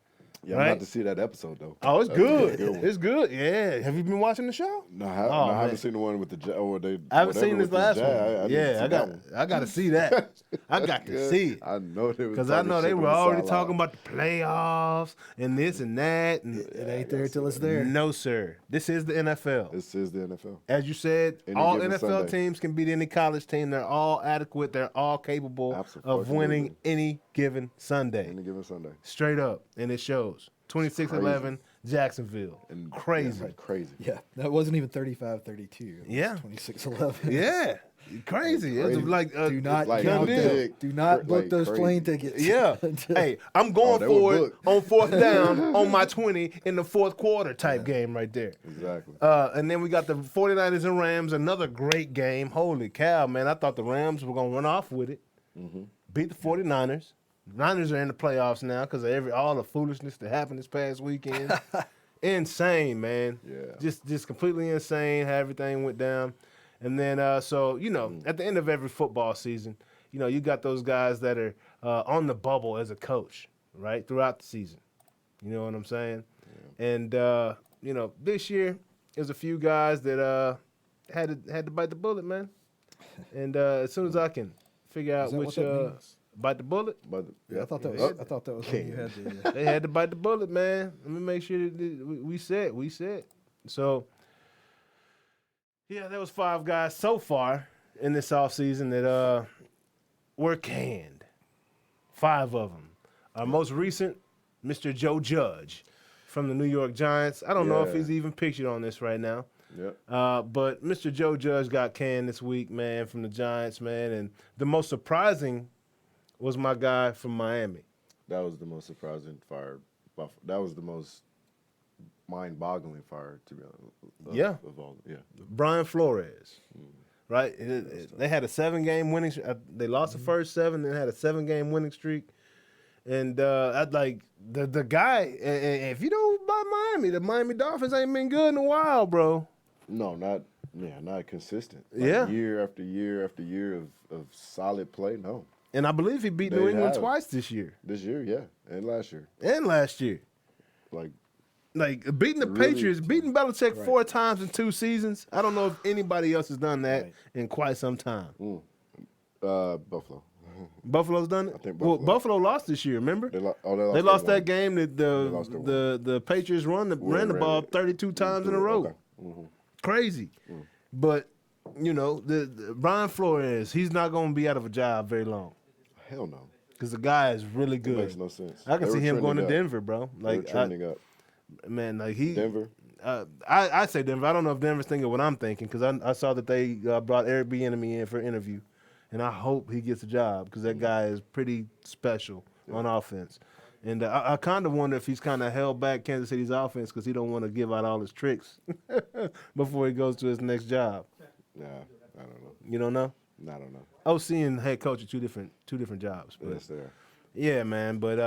Yeah, Right? I'm about to see that episode though. Oh, it's That's gonna be a good. one. It's good. Yeah. Have you been watching the show? No, I man. haven't seen the one with the or they. I haven't whatever seen this with the last Jag. one. I need to Yeah, see that one. I got to see that. I got to see it. I know they was Because I talking know shit they on were the already sideline. talking about the playoffs and this and that. And It ain't there till it's there. no, sir. This is the NFL. This is the NFL. As you said, Any all given NFL Sunday. teams can beat any college team. They're all adequate. They're all capable of Absolutely. winning any given Sunday. Any given Sunday. Straight up. And it shows. 26-11, Jacksonville. And Crazy. Yeah, crazy. Yeah, that wasn't even 35-32. It was Yeah. 26-11. Yeah. Crazy. It's Crazy. like Do not like count done them. deal. Do not book like those crazy. plane tickets. Yeah. Hey, I'm going they for were it booked. on fourth down on my 20 in the fourth quarter type game right there. Exactly. And then we got the 49ers and Rams, another great game. Holy cow, man. I thought the Rams were going to run off with it. Beat the 49ers. Niners are in the playoffs now because of all the foolishness that happened this past weekend. Insane, man. Yeah. Just completely insane how everything went down. And then, at the end of every football season, you got those guys that are on the bubble as a coach, right, throughout the season. You know what I'm saying? Yeah. And, this year, there's a few guys that had to bite the bullet, man. And as soon as I can figure out Is that which what that means? bite the bullet, But Yeah, I thought that was. Yeah. I thought that was when you had the. they had to bite the bullet, man. Let me make sure that we set. So, yeah, there was 5 guys so far in this offseason that were canned. 5 of them. Our most recent, Mr. Joe Judge from the New York Giants. I don't know if Yeah. he's even pictured on this right now. Yep. But Mr. Joe Judge got canned this week, man, from the Giants, man. And the most surprising was my guy from Miami. That was the most surprising fire. That was the most mind-boggling fire, to be honest. Yeah. Of all, yeah. Brian Flores, right? They had a 7-game winning. They lost the first 7, then had a 7-game winning streak. And I'd like the guy. If you don't buy Miami, the Miami Dolphins ain't been good in a while, bro. No, not consistent. Yeah. Year after year after year of solid play. No. And I believe he beat They New England have. twice this year This year, yeah, and last year, and last year. like Like beating the Really? Patriots, beating Belichick 4 times in 2 seasons. I don't know if anybody else has done that in quite some time. Buffalo. Buffalo's done it. I think Well, Buffalo. Buffalo lost this year. Remember? They lost They lost that game. game that lost that the Patriots ran the ball 32 times in a row. Okay. Crazy. But the Brian Flores, he's not going to be out of a job very long Hell no. because the guy is really It good. makes no sense. I can They see were him going to trending up. Denver, bro. They were Like trending up. man, like he Denver. I say Denver. I don't know if Denver's thinking what I'm thinking because I saw that they brought Eric Bieniemy in for an interview, and I hope he gets a job because that guy is pretty special on offense. And I kind of wonder if he's kind of held back Kansas City's offense because he don't want to give out all his tricks before he goes to his next job. Nah, I don't know. You don't know? I don't know. OC and head coach are two different jobs. But Yes, there. yeah, man. But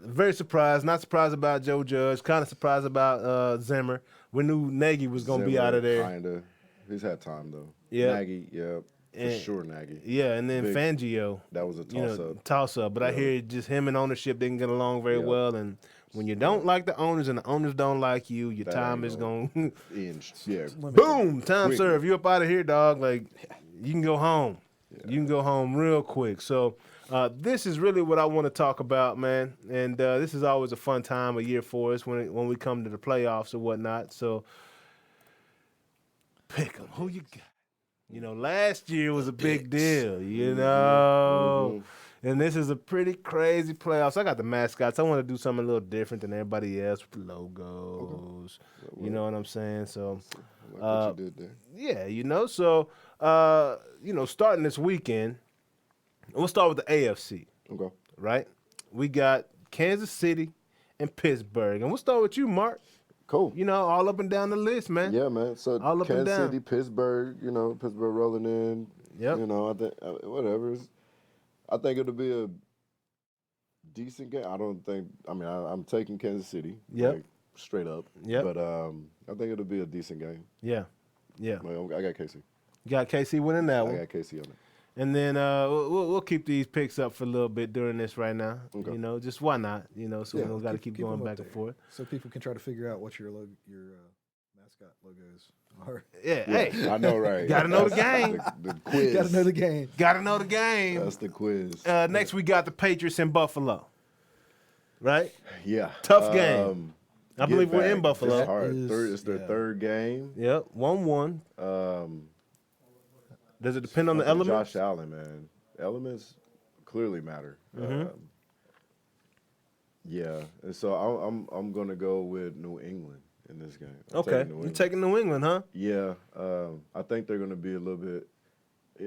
very surprised. Not surprised about Joe Judge. Kind of surprised about Zimmer. We knew Nagy was gonna be out of there. Kinda. He's had time though. Yeah. Nagy. Yeah. For And- sure, Nagy. Yeah, and then Big- Fangio. That was a toss-up. Toss up. But I Yeah. hear just him and ownership didn't get along very Yeah. well. And when you don't like the owners and the owners don't like you, your That time ain't is gonna- going. Yeah. Boom! Time Quick. served. You up out of here, dog. Like you can go home. You can go home real quick. So this is really what I want to talk about, man. And this is always a fun time of year for us when we come to the playoffs or whatnot. So pick 'em. Who you got? Last year was a big deal. And this is a pretty crazy playoffs. I got the mascots. I want to do something a little different than everybody else with the logos. You know what I'm saying? So. I like what you did there. Yeah, so, starting this weekend, we'll start with the AFC, Okay. right? We got Kansas City and Pittsburgh. And we'll start with you, Mark. Cool. You know, all up and down the list, man. Yeah, man. So All up and Kansas down. City, Pittsburgh, Pittsburgh rolling in. Yep. You know, I think whatever. I think it'll be a decent game. I'm taking Kansas City. Yep. Like, straight up. Yep. But I think it'll be a decent game. Yeah. Yeah. Well, I got KC. You got KC winning that I one. got KC on it. And then we'll keep these picks up for a little bit during this right now. Okay. You know, just why not? You know, so we don't got to keep going them back up and there, forth. so people can try to figure out what your mascot logos are. Yeah, hey. I know, right? Gotta know the game. The quiz. Got to know the game. Got to know the game. That's the quiz. Next, we got the Patriots in Buffalo. Right? Yeah. Tough game. I get believe we're back. in Buffalo. It's hard. Is- It's their yeah. third game. Yep, 1-1. Does it depend on the Fucking elements? Josh Allen, man. Elements clearly matter. Yeah, and so I'm gonna go with New England in this game. I'm Okay, taking New you're England. taking New England, huh? Yeah, I think they're gonna be a little bit,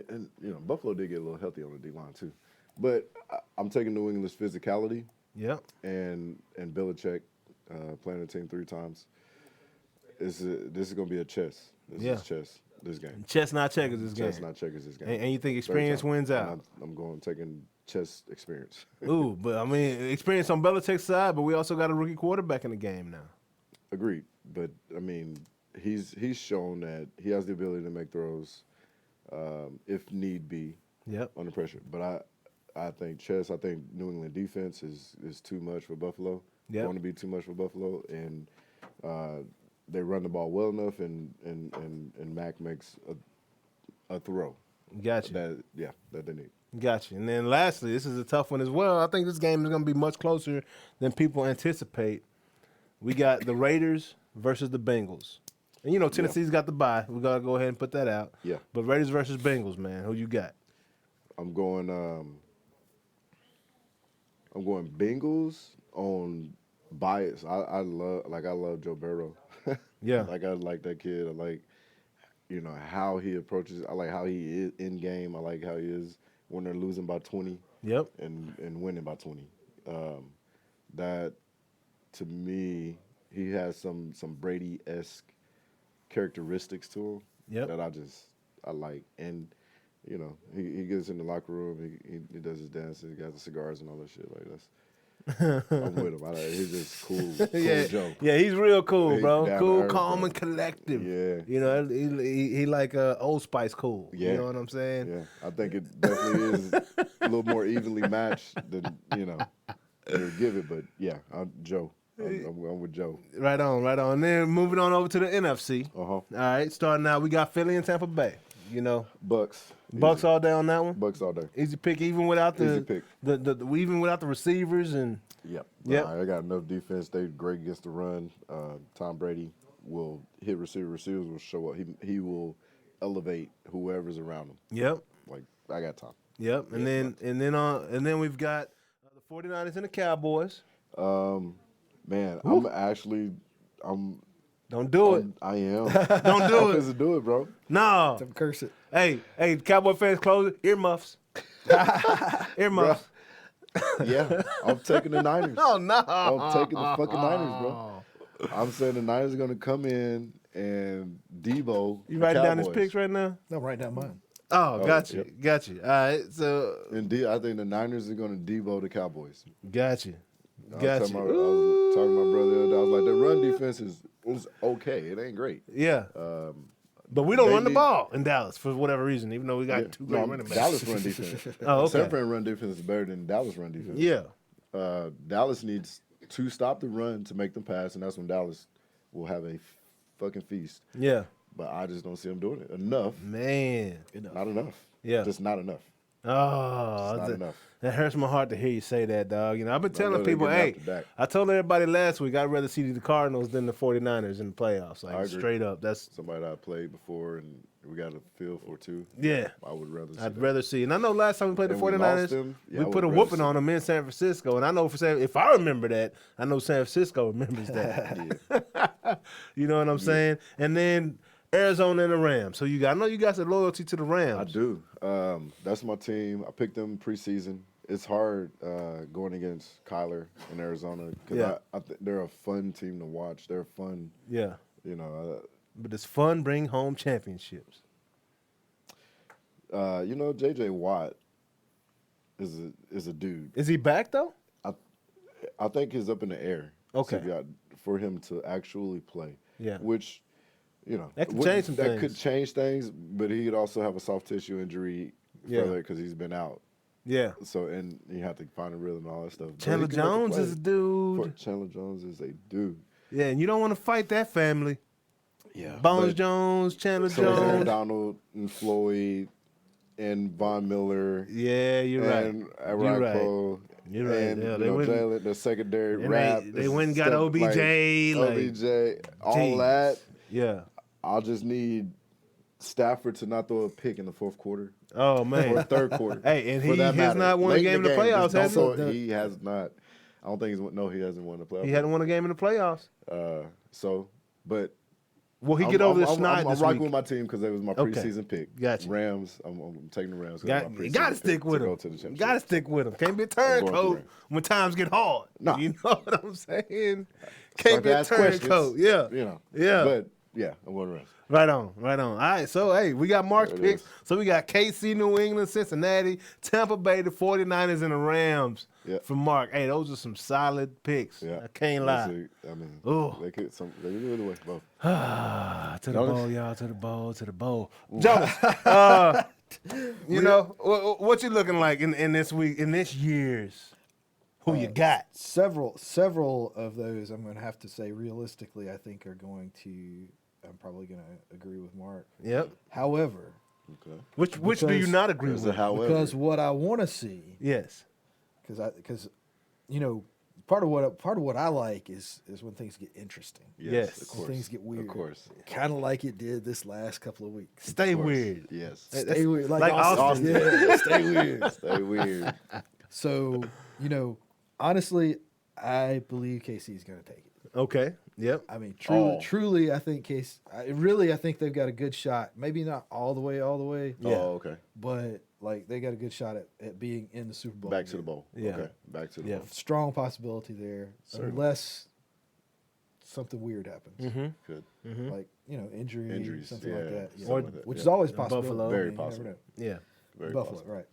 and Buffalo did get a little healthy on the D line too, but I'm taking New England's physicality Yep. and Belichick playing the team 3 times. This is gonna be a chess. This Yeah. is chess. This game. Chess not checkers this game. Chess, not checkers. This game. And you think Third experience time. wins out? I'm going taking chess experience. Ooh, but I mean, experience on Belichick's side, but we also got a rookie quarterback in the game now. Agreed, but I mean, he's shown that he has the ability to make throws if need be Yep. under pressure. But I think New England defense is too much for Buffalo. Yep. Going to be too much for Buffalo, and they run the ball well enough, and Mac makes a throw Gotcha. that they need. Gotcha. And then lastly, this is a tough one as well. I think this game is going to be much closer than people anticipate. We got the Raiders versus the Bengals. And, Tennessee's got the bye. We got to go ahead and put that out. Yeah. But Raiders versus Bengals, man. Who you got? I'm going Bengals on bias. I love Joe Burrow. Yeah. I like that kid. I like how he approaches. I like how he is in game. I like how he is when they're losing by 20 Yep. and winning by 20. That to me, he has some Brady-esque characteristics to him Yep. that I like. And he gets in the locker room. He does his dance. He got the cigars and all that shit. Like that's. I'm with him. He's just cool Joe. Yeah, he's real cool, bro. down to Cool, earth, calm, bro. and collective. Yeah. He like Old Spice cool. Yeah. You know what I'm saying? Yeah, I think it definitely is a little more evenly matched than they give it. But yeah, Joe. I'm with Joe. Right on, right on. And then moving on over to the NFC. All right, starting out, we got Philly and Tampa Bay. Bucks. Bucks Easy. all day on that one. Bucks all day. Easy pick, even without Easy pick. even without the receivers and. Yep. Yep. They got enough defense. They're great against the run. Tom Brady will hit receiver. Receivers will show up. He will elevate whoever's around him. Yep. Like I got time. Yep. And then we've got the 49ers and the Cowboys. Man, Don't do it. I am. Don't do it. To do it, bro. No. Don't curse it. Hey, Cowboy fans, close it. Earmuffs. Earmuffs. Yeah, I'm taking the Niners. Oh no. I'm taking the fucking Niners, bro. I'm saying the Niners are gonna come in and Debo. You the writing down his Cowboys. picks right now? No, write down mine. Oh, got you. yep. Got you. All right, so And I think the Niners are gonna Debo the Cowboys. got you. I Got was you. talking to my brother the other day. I was like, the run defense is okay. It ain't great. Yeah. But we don't they run the need- ball in Dallas for whatever reason, even though we got two great running backs. Dallas run defense. Oh, okay. San Fran run defense is better than Dallas run defense. Yeah. Dallas needs to stop the run to make them pass, and that's when Dallas will have a fucking feast. Yeah. But I just don't see them doing it enough. Man. Not enough. Yeah. Just not enough. Oh, Not enough. that hurts my heart to hear you say that, dog. I've been telling know they're people, getting hey, after Dak. I told everybody last week I'd rather see the Cardinals than the 49ers in the playoffs. I Like, agree. straight up. That's, Somebody that I played before, and we got a feel for too. yeah. I would rather see I'd that. rather see. And I know last time we played the And we 49ers, lost them. Yeah, we I put a would whooping rather on them in San Francisco. And I know if I remember that, I know San Francisco remembers that. Yeah. You know what I'm saying? And then Arizona and the Rams. So I know you got some loyalty to the Rams. I do. That's my team. I picked them preseason. it's hard going against Kyler in Arizona because Yeah. I think they're a fun team to watch. They're fun, Yeah. you know. But it's fun bring home championships. You know, J.J. Watt is a dude. Is he back though? I think he's up in the air. Okay. For him to actually play. Yeah. Which, you know, That could change some that things. could change things, but he could also have a soft tissue injury Yeah. because he's been out. Yeah. So, and you have to find a rhythm and all that stuff. But Chandler he can make Jones play. is a dude. Chandler Jones is a dude. Yeah, and you don't want to fight that family. Yeah. Bones Jones, Chandler So Aaron Jones. Donald and Floyd and Von Miller Yeah, you're right. and You're right. Arakpo You're right. and Yeah, you they know, went- Jalen, the secondary and rap. they is went and got stuff OBJ, like, OBJ, all jeez. that. Yeah. I'll just need Stafford to not throw a pick in the fourth quarter Oh or man. third quarter. Hey, and for he that has matter. not won a Late game in the just playoffs, don't has throw he? it. He has not. I don't think he's no. He hasn't won the playoffs. He hadn't won a game in the playoffs. But Will he get over the schneid I'm this rocking week? with my team because they was my Okay. preseason pick. Gotcha. Rams. I'm taking the Rams. 'cause Got, they're my you preseason got to pick stick with to him. go to the championship. Got to stick with him. Can't be a going with the turncoat Rams. when times get hard. Nah. You know what I'm saying? Start Can't be to a ask questions, turncoat. Yeah. You know. Yeah. But yeah, I'm going to Rams. Right on, right on. All right, so, hey, we got Mark's There it picks. is. So we got KC, New England, Cincinnati, Tampa Bay, the 49ers, and the Rams Yeah. for Mark. Hey, those are some solid picks. Yeah. I can't lie. I mean, Ooh. they could do either way. Both. To the Jonas? bowl, y'all, to the bowl, to the bowl. Jonas, you know, what you looking like in this week, in this year's? Who you got? Several of those, I'm going to have to say, realistically, I think are going to. I'm probably going to agree with Mark. Yep. However, Okay. Which do you Because- not agree There's with? a however. because what I want to see, Yes. because you know, part of what I like is when things get interesting, Yes. Of when course. things get weird. Of course. Kind of like it did this last couple of weeks. Stay Of course. weird. Yes. Stay weird, like Austin. Yeah, stay weird. Stay weird. So you know, honestly, I believe KC is going to take it. Okay. Yep. I mean, Oh. truly, I think I think they've got a good shot. Maybe not all the way, Yeah. Oh, okay. but like they got a good shot at being in the Super Bowl. Back to the again. bowl. Yeah. Okay. Back to the Yeah. bowl. Strong possibility there, Certainly. unless something weird happens, Mm-hmm. Good. like Injuries, something yeah, like that, something Or- like that, which yeah. is always In possible. Buffalo. Very You never possible. know. Yeah. Very Buffalo, possible. right?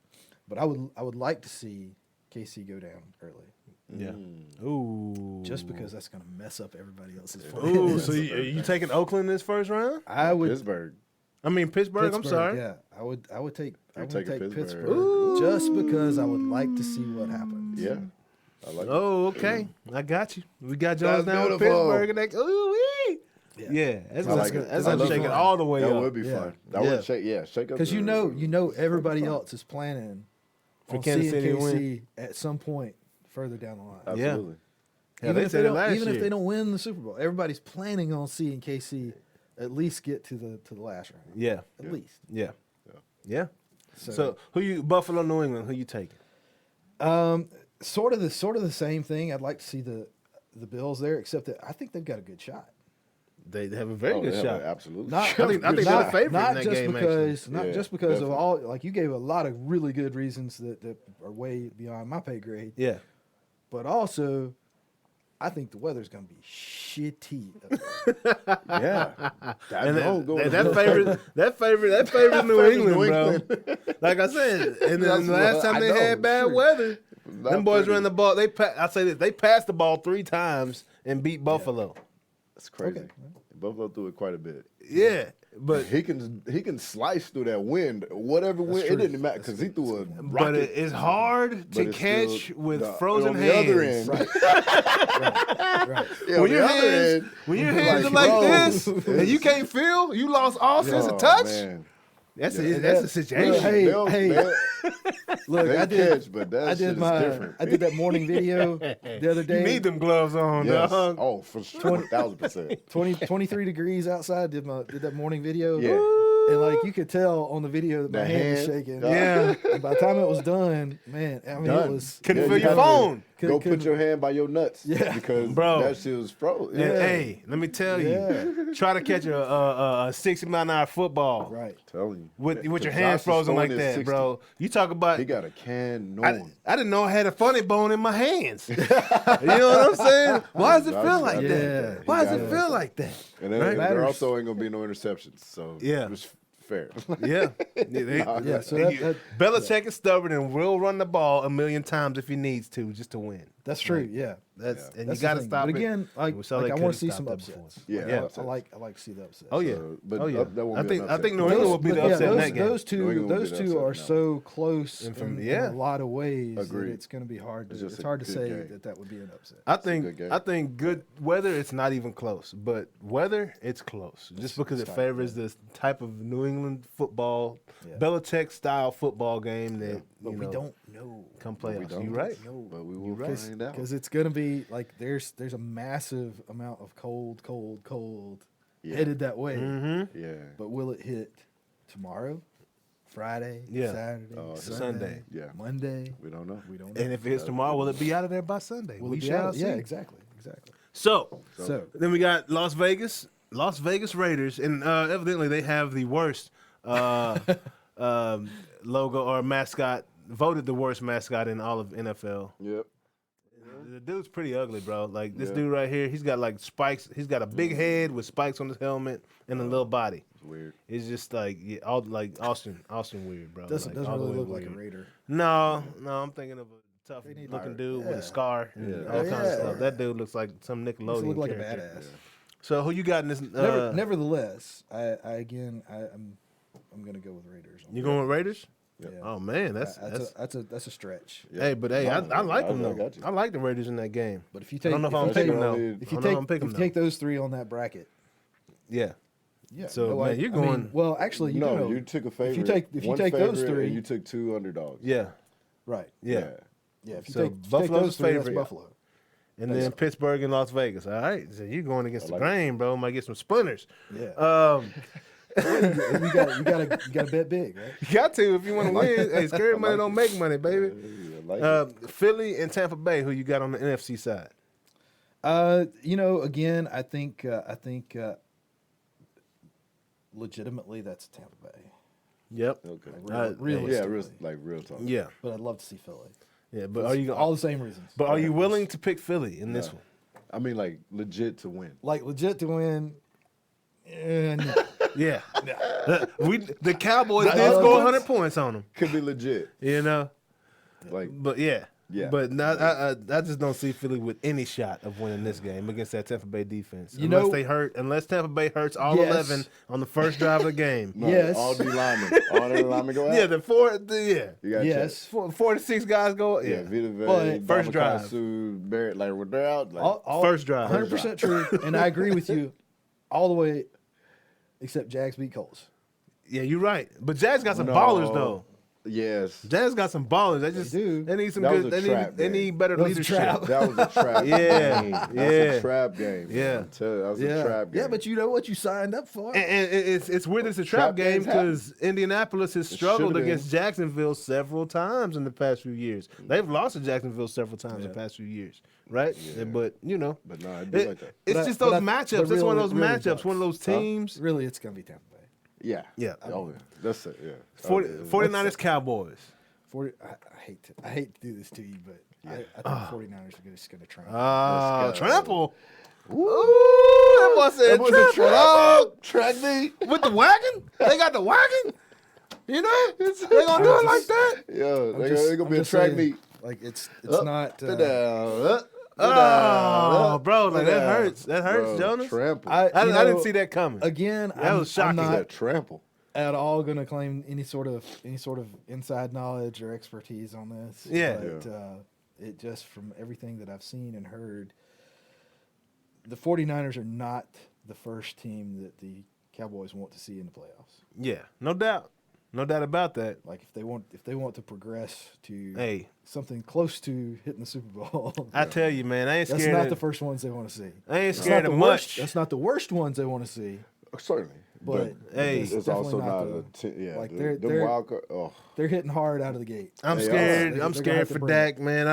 But I would like to see KC go down early, Yeah. Mm. Ooh. just because that's going to mess up everybody else's Yeah. plans. Ooh. So you taking Oakland this first round? I would Pittsburgh. I mean Pittsburgh. I'm sorry. Yeah, I would take You're take taking Pittsburgh, Pittsburgh. just because I would like to see what happens. Yeah. I like it. Oh, okay. I got you. We got Jones That's down with beautiful. Pittsburgh. And they, ooh, wee. Yeah, that's I like gonna it. that's I gonna love shake it. it all the way That up. would be Yeah. fun. That Yeah. would shake up. Because you know everybody else is planning For on Kansas seeing City to KC at some point further down the line. Absolutely. Yeah, they said it last even if year. they don't win the Super Bowl, everybody's planning on seeing KC at least get to the last round. Yeah, At Yeah. least. yeah, Yeah. yeah. So, So who you Buffalo, New England? Who you taking? sort of the same thing. I'd like to see the Bills there, except that I think they've got a good shot. They have a very good yeah, shot. Absolutely. Not, I think they're not, the favorite in not that just game, because actually. not Yeah, just because of definitely. all, like you gave a lot of really good reasons that are way beyond my pay grade, Yeah, but also I think the weather's gonna be shitty. up there. Yeah. and Don't go to that the- favorite New favorite England, New bro. England. Like I said, and then That's the last what time I they know, had bad sure. weather, Not them boys pretty. ran the ball. I say this, they passed the ball 3 times and beat Buffalo. That's crazy. Okay. Buffalo threw it quite a bit. Yeah, but He can slice through that wind, whatever wind. It true. didn't matter because he threw a but rocket. it's hard to it's catch still with the- frozen on the hands. other end. Right. Right. Yeah, on When the your other hands, end, when your hands are like, like bro, this and you can't feel, you lost all sense of oh, touch. man. That's Yeah. that's a situation. Well, hey, They'll- hey. they'll- Look, they I did. catch, but that I shit did is different. I did that morning video the other day. You need them gloves on, Yes. dog. Oh, for sure. 1,000%. 23 degrees outside. Did that morning video. Yeah. And like you could tell on the video that my The hand was hand. shaking. Yeah. And by the time it was done, man, I mean it Done. was. Couldn't Yeah, feel you your have to- phone. Go put your hand by your nuts. Yeah. Because Bro. that shit was frozen. And, Yeah. hey, let me tell you, try to catch a 60-mile-an-hour football Right. Telling you. with your Josh hands is frozen like throwing his that, 60. bro. You talk about He got a can I knowing. didn't know I had a funny bone in my hands. You know what I'm saying? Why does it feel like Yeah. that? Why does He it got feel it. like that? And then Right? there also ain't gonna be no interceptions. So Yeah. it was fair. Yeah. Yeah, so that- Belichick is stubborn and will run the ball a million times if he needs to just to win. That's true. Yeah. That's and That's you got to the thing. stop But it. again, like We saw I they want couldn't to see stop some that upsets. before. Yeah, Like, upsets. I like to see the upsets. Oh yeah. But Oh yeah. that won't I be think an I think upset. New England will be the yeah, upset in that game. those New England will be the two upset are in that so close And from- in yeah. a lot of ways Agreed. that it's going to be hard. It's To, just it's a hard to good say game. that would be an upset. I good think game. I think good weather. It's not even close, but weather it's close. Just because it tight, favors this type of New England football, Yeah. Belichick style football game that But you we know don't know. come We playoffs. don't. You right? But we will right. find out. Because it's going to be like there's a massive amount of cold Yeah. headed that way. Mm-hmm. Yeah. But will it hit tomorrow, Friday, Yeah. Saturday, Sunday. Yeah. Monday? We don't know. We don't know. And if it hits tomorrow, will it be out of there by Sunday? Will we it be shall out? see. Yeah, exactly. So So then we got Las Vegas Raiders, and evidently they have the worst logo or mascot. Voted the worst mascot in all of NFL. Yep. The dude's pretty ugly, bro. Like this Yeah. dude right here, he's got like spikes. He's got a big head with spikes on his helmet and a little body. It's weird. It's just like all like Austin weird, bro. doesn't like, all the really way look like a weird. Raider. No, I'm thinking of a tough need looking like- dude with yeah. a scar and Yeah. all kinds of Yeah. stuff. That dude looks like some Doesn't Nickelodeon look like a character. badass. So who you got in this? Nevertheless, I'm gonna go with Raiders. You going with Raiders? Yeah. Oh man, that's That's a stretch. Yeah. hey, but hey, I like them I though. got you. I like the Raiders in that game. But if you I take don't know if if I'm you take, picking though. if if you I don't know take if I'm picking if you though. take those three on that bracket, Yeah. yeah. So, no, man, you're going- well, actually, you No, know, you took a favorite. if you one take those favorite, three- and you took two underdogs. Yeah. right. Yeah. Yeah. If you So take Buffalo's those three, that's favorite. Buffalo. And then Pittsburgh and Las Vegas. All right. So you're going against the like grain, bro. Might get some splinters. Yeah. you gotta bet big, right? You got to if you want to win. Hey, scary money don't make money, baby. Yeah, I like it. Philly and Tampa Bay, who you got on the NFC side? Again, I think legitimately that's Tampa Bay. Yep. Okay. Realistically. Real talk. Yeah. But I'd love to see Philly. Yeah. But are you all the same reasons? But are you willing to pick Philly in this No. one? I mean, like legit to win. Like legit to win? No. Yeah. The Cowboys The did score offense? 100 points on them. Could be legit. You know. Like But yeah. Yeah. But not, I just don't see Philly with any shot of winning this game against that Tampa Bay defense. You unless know- unless Tampa Bay hurts all Yes. 11 on the first drive of the game. no, Yes. all D linemen. All the linemen go out. Yeah, yeah. You got Yes. 4 to 6 guys go. Yeah, Yeah. Vita Vea, But- First drive. Barrett, Barrett, like when they're out, like First drive. 100% true, and I agree with you all the way, except Jags beat Colts. Yeah, you're right. But Jags got some No. ballers though. yes, Jags got some ballers. They just do. they need some That was good. a trap They game. need better That was a leadership. trap. that was a trap. Yeah, game. That was yeah. a trap game. Yeah. I'm telling you, that was a trap game. Yeah, but you know what you signed up for. And it's weird it's a trap Trap game games happen. because Indianapolis has It struggled should've been. against Jacksonville several times in the past few years. They've lost to Jacksonville several times in the past few years, right? Yeah. But you know, But no, I do like that. it's But just but those I- matchups. but It's one of those really matchups, does. one of those teams. Really, it's gonna be Tampa Bay. Yeah, Yeah. Oh, yeah. That's it. Yeah. 49ers Cowboys. 40. I hate to do this to you, but I think 49ers are just gonna try. Ah, Let's go. trample. Ooh, that boy said That was a trample. trap. Track me. With the wagon? They got the wagon? You know? They gonna do it like that? Yo, I'm they're gonna be a just track saying, meet. Like it's Up, not. Down, up, Oh, down, bro, like that down. hurts. That hurts, Bro, Jonas. Trample. I you didn't know, see that coming. Again, That was shocking. I'm That not trample. at all going to claim any sort of inside knowledge or expertise on this. Yeah. But it just from everything that I've seen and heard, the 49ers are not the first team that the Cowboys want to see in the playoffs. Yeah, no doubt. No doubt about that. Like if they want to progress to Hey, something close to hitting the Super Bowl, I tell you, man, I ain't that's scared not of the first ones they want to see. I ain't That's scared not of the much. worst. That's not the worst ones they want to see. Certainly. But hey, it's it's definitely also not not the, like the wild card. Oh, they're hitting hard out of the gate. I'm They scared. are. I'm They're gonna have scared to for bring it. Dak, man.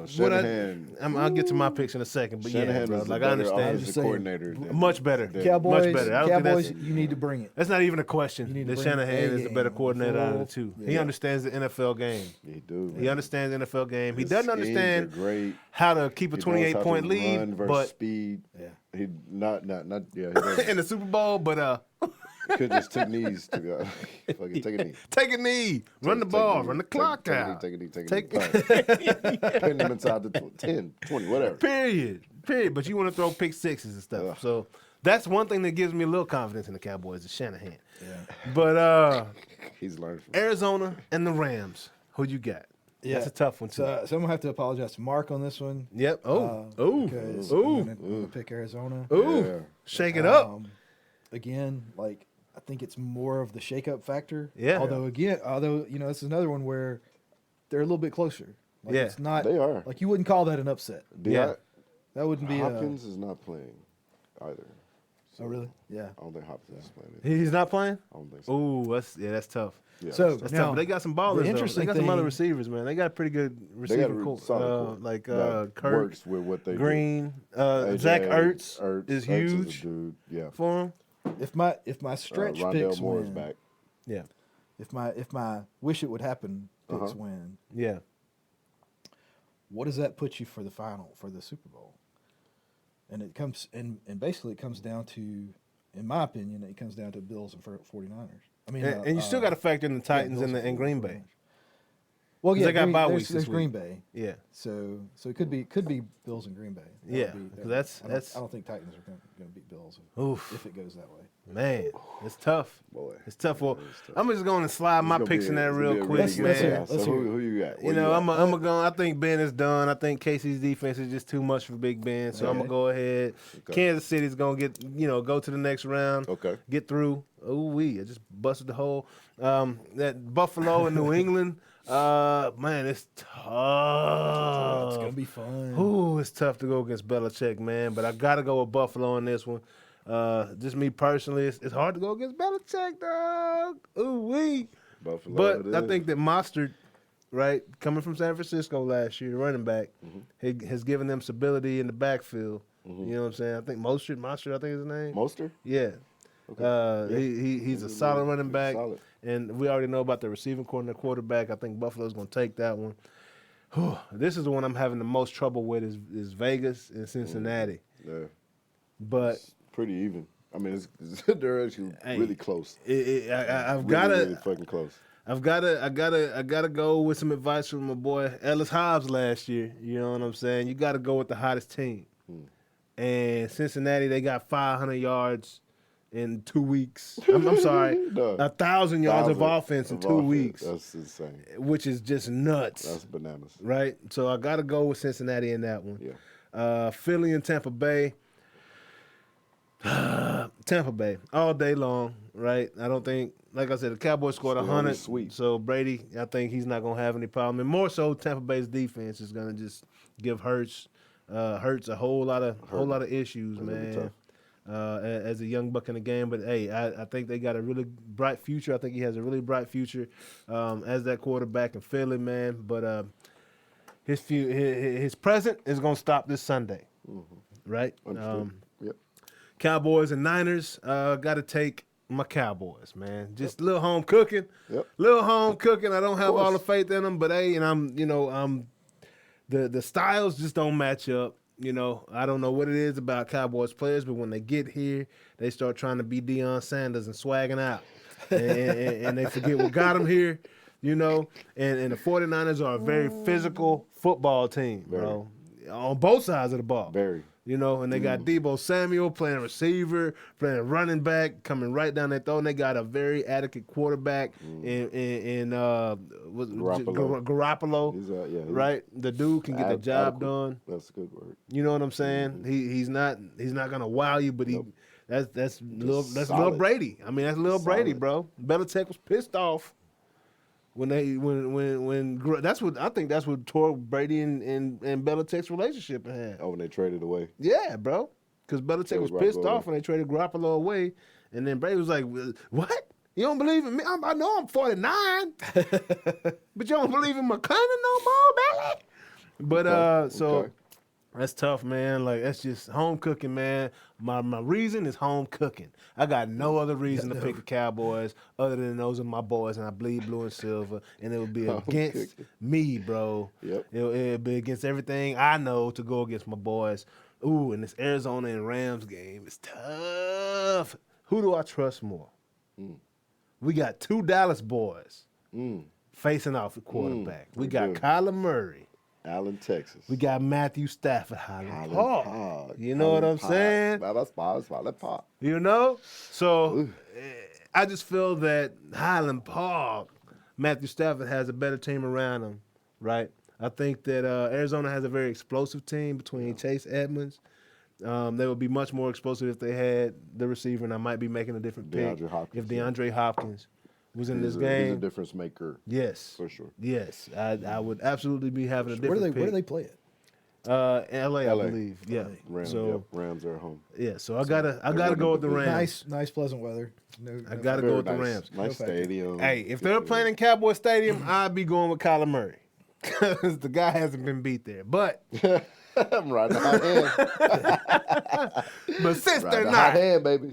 Shanahan. I'll get to my picks in a second, but Shanahan yeah, bro. is a Like I better understand, offensive saying, coordinator. much better. than- Cowboys, Much better. I don't think Cowboys, that's- you need to bring it. that's not even a You question. need to That bring Shanahan A is a better game, coordinator out of the full- two. He yeah. understands the NFL game. He do. He understands the NFL game. He His doesn't schemes understand are great. how to keep a He knows how to 28-point run lead, versus but speed. Yeah. He not yeah. He doesn't. in the Super Bowl, but Could just take knees to go. Fucking take a knee. take a knee, run the Take a ball, knee. run the Take- clock take a out. knee, take a Take- knee. Pin him inside the 10, 20, whatever. Period. But you want to throw pick sixes and stuff. Ugh. So that's one thing that gives me a little confidence in the Cowboys is Shanahan. Yeah. But He's learned from Arizona and the Rams, who you got? Yeah. That's a tough one too. So I'm gonna have to apologize to Mark on this one. Yep. Because Ooh. I'm gonna pick Arizona. Ooh. Yeah. Shake it up. Again, like I think it's more of the shakeup factor. Yeah. Although this is another one where they're a little bit closer. Like, Yeah. It's not. They are. Like you wouldn't call that an upset. Yeah. That wouldn't be. Hopkins is not playing either. Oh really? Yeah. I don't think Hopkins is playing. Either. He's not playing? I don't think so. Ooh, that's tough. Yeah, So That's now tough. But they got some ballers, though. interesting They got some other thing- receivers, man. They got pretty good they got receiver a solid core like that Kirk, works with what they Green, do. Zach AJ, Ertz is Ertz a huge dude. Yeah. for him. If my stretch Rondale picks Moore's win, back. Yeah. if my wish it would happen picks Uh-huh. win, Yeah. what does that put you for the final for the Super Bowl? And it comes and basically it comes down to, in my opinion, it comes down to Bills and 49ers. I mean, And you still got to factor in the Titans Bills and Green Bay. 49ers. Well, 'Cause yeah, they got bye weeks there's this Green week. Bay, Yeah. so it could be Bills and Green Bay. That Yeah, would be- 'cause that's- I don't think Titans are going to beat Bills Oof. if it goes that way. Man, it's tough. Boy. It's tough. Well, It's tough. I'm just going to slide my picks in there real quick, Let's man. hear it. So who you got? You know, I'm a go. I think Ben is done. I think Casey's defense is just too much for Big Ben. So I'm Okay. gonna go ahead. Okay. Kansas City's gonna go to the next round. Okay. Get through. I just busted the hole. That Buffalo and New England. Man, it's tough. It's going to be fun. Ooh, it's tough to go against Belichick, man. But I gotta go with Buffalo on this one. Just me personally, it's hard to go against Belichick, dog. Ooh wee. Buffalo. But it I is. think that Mostert, right, coming from San Francisco last year, running back, has given them stability in the backfield. You know what I'm saying? I think Mostert, I think is his name. Moster. Yeah. He's a solid running back, Solid. and we already know about the receiving core and the quarterback. I think Buffalo's going to take that one. This is the one I'm having the most trouble with is Vegas and Cincinnati. Yeah. But It's pretty even. I mean, they're actually Hey, really close. I've Really, got to. really fucking close. I gotta go with some advice from my boy Ellis Hobbs last year. You know what I'm saying? You gotta go with the hottest team. And Cincinnati, they got 500 yards in 2 weeks. I'm sorry, No. 1,000 yards of 1,000 offense in of 2 offense. weeks, That's insane. which is just nuts, That's bananas. right? So I gotta go with Cincinnati in that one. Yeah. Philly and Tampa Bay. Tampa Bay all day long, right? I don't think, like I said, the Cowboys scored Still 100. sweet. So Brady, I think he's not gonna have any problem. And more so, Tampa Bay's defense is gonna just give Hurts a whole lot of issues, It's gonna be man. As a young buck in the game, but hey, I think they got a really bright future. I think he has a really bright future as that quarterback in Philly, man. But his present is gonna stop this Sunday, right? Understood. Yep. Cowboys and Niners, got to take my Cowboys, man. Just little home cooking. Yep. Little home cooking. I don't have all the course. faith in them, but hey, and I'm the styles just don't match up. You know, I don't know what it is about Cowboys players, but when they get here, they start trying to be Deion Sanders and swagging out. And they forget what got them here, you know. And the 49ers are a very physical football team, bro. On both sides of the ball. Very. You know, and they got Debo Samuel playing receiver, playing running back, coming right down their throat. And they got a very adequate quarterback in Garoppolo. He's he's Right, the dude can get the job adequate. done. That's a good word. You know what I'm saying? He's not gonna wow you, but Nope. that's little solid. Brady. I mean, that's little Brady, Solid. bro. Belichick was pissed off when that's what I think that's what tore Brady and Belichick's relationship in half. Oh, when they traded away. Yeah, bro. because Belichick Traded was pissed Garoppolo off when they traded Garoppolo away, and then Brady was like, "What? You don't believe in me? I know I'm 49, but you don't believe in McConnell no more, Billy." But so Okay. that's tough, man. Like that's just home cooking, man. My reason is home cooking. I got no other reason to pick the Cowboys other than those are my boys, and I bleed blue and silver, and it would be Home against cooking. me, bro. Yep. It'll be against everything I know to go against my boys. Ooh, and this Arizona and Rams game is tough. Who do I trust more? We got two Dallas boys facing off at quarterback. We got do. Kyler Murray. Allen, Texas. We got Matthew Stafford, Highland Highland Park. Park. You know what I'm saying? That's Highland Park. You know? So Ooh. I just feel that Highland Park, Matthew Stafford has a better team around him, right? I think that Arizona has a very explosive team between Chase Edmonds. They would be much more explosive if they had the receiver, and I might be making a different pick DeAndre Hopkins, if DeAndre Hopkins was in this He's a game. difference maker. Yes. For sure. Yes. I would absolutely be having a different Where pick. do they play it? LA, I LA. believe. Yeah. Rams, So Rams are at home. yeah, so I gotta go with the Rams. Nice, pleasant weather. I gotta go with the Very Rams. Nice No factor. stadium. Hey, if they're playing in Cowboy Stadium, I'd be going with Kyler Murray because the guy hasn't been beat there. But I'm riding the hot hand. since Riding they're the hot not, hand, baby.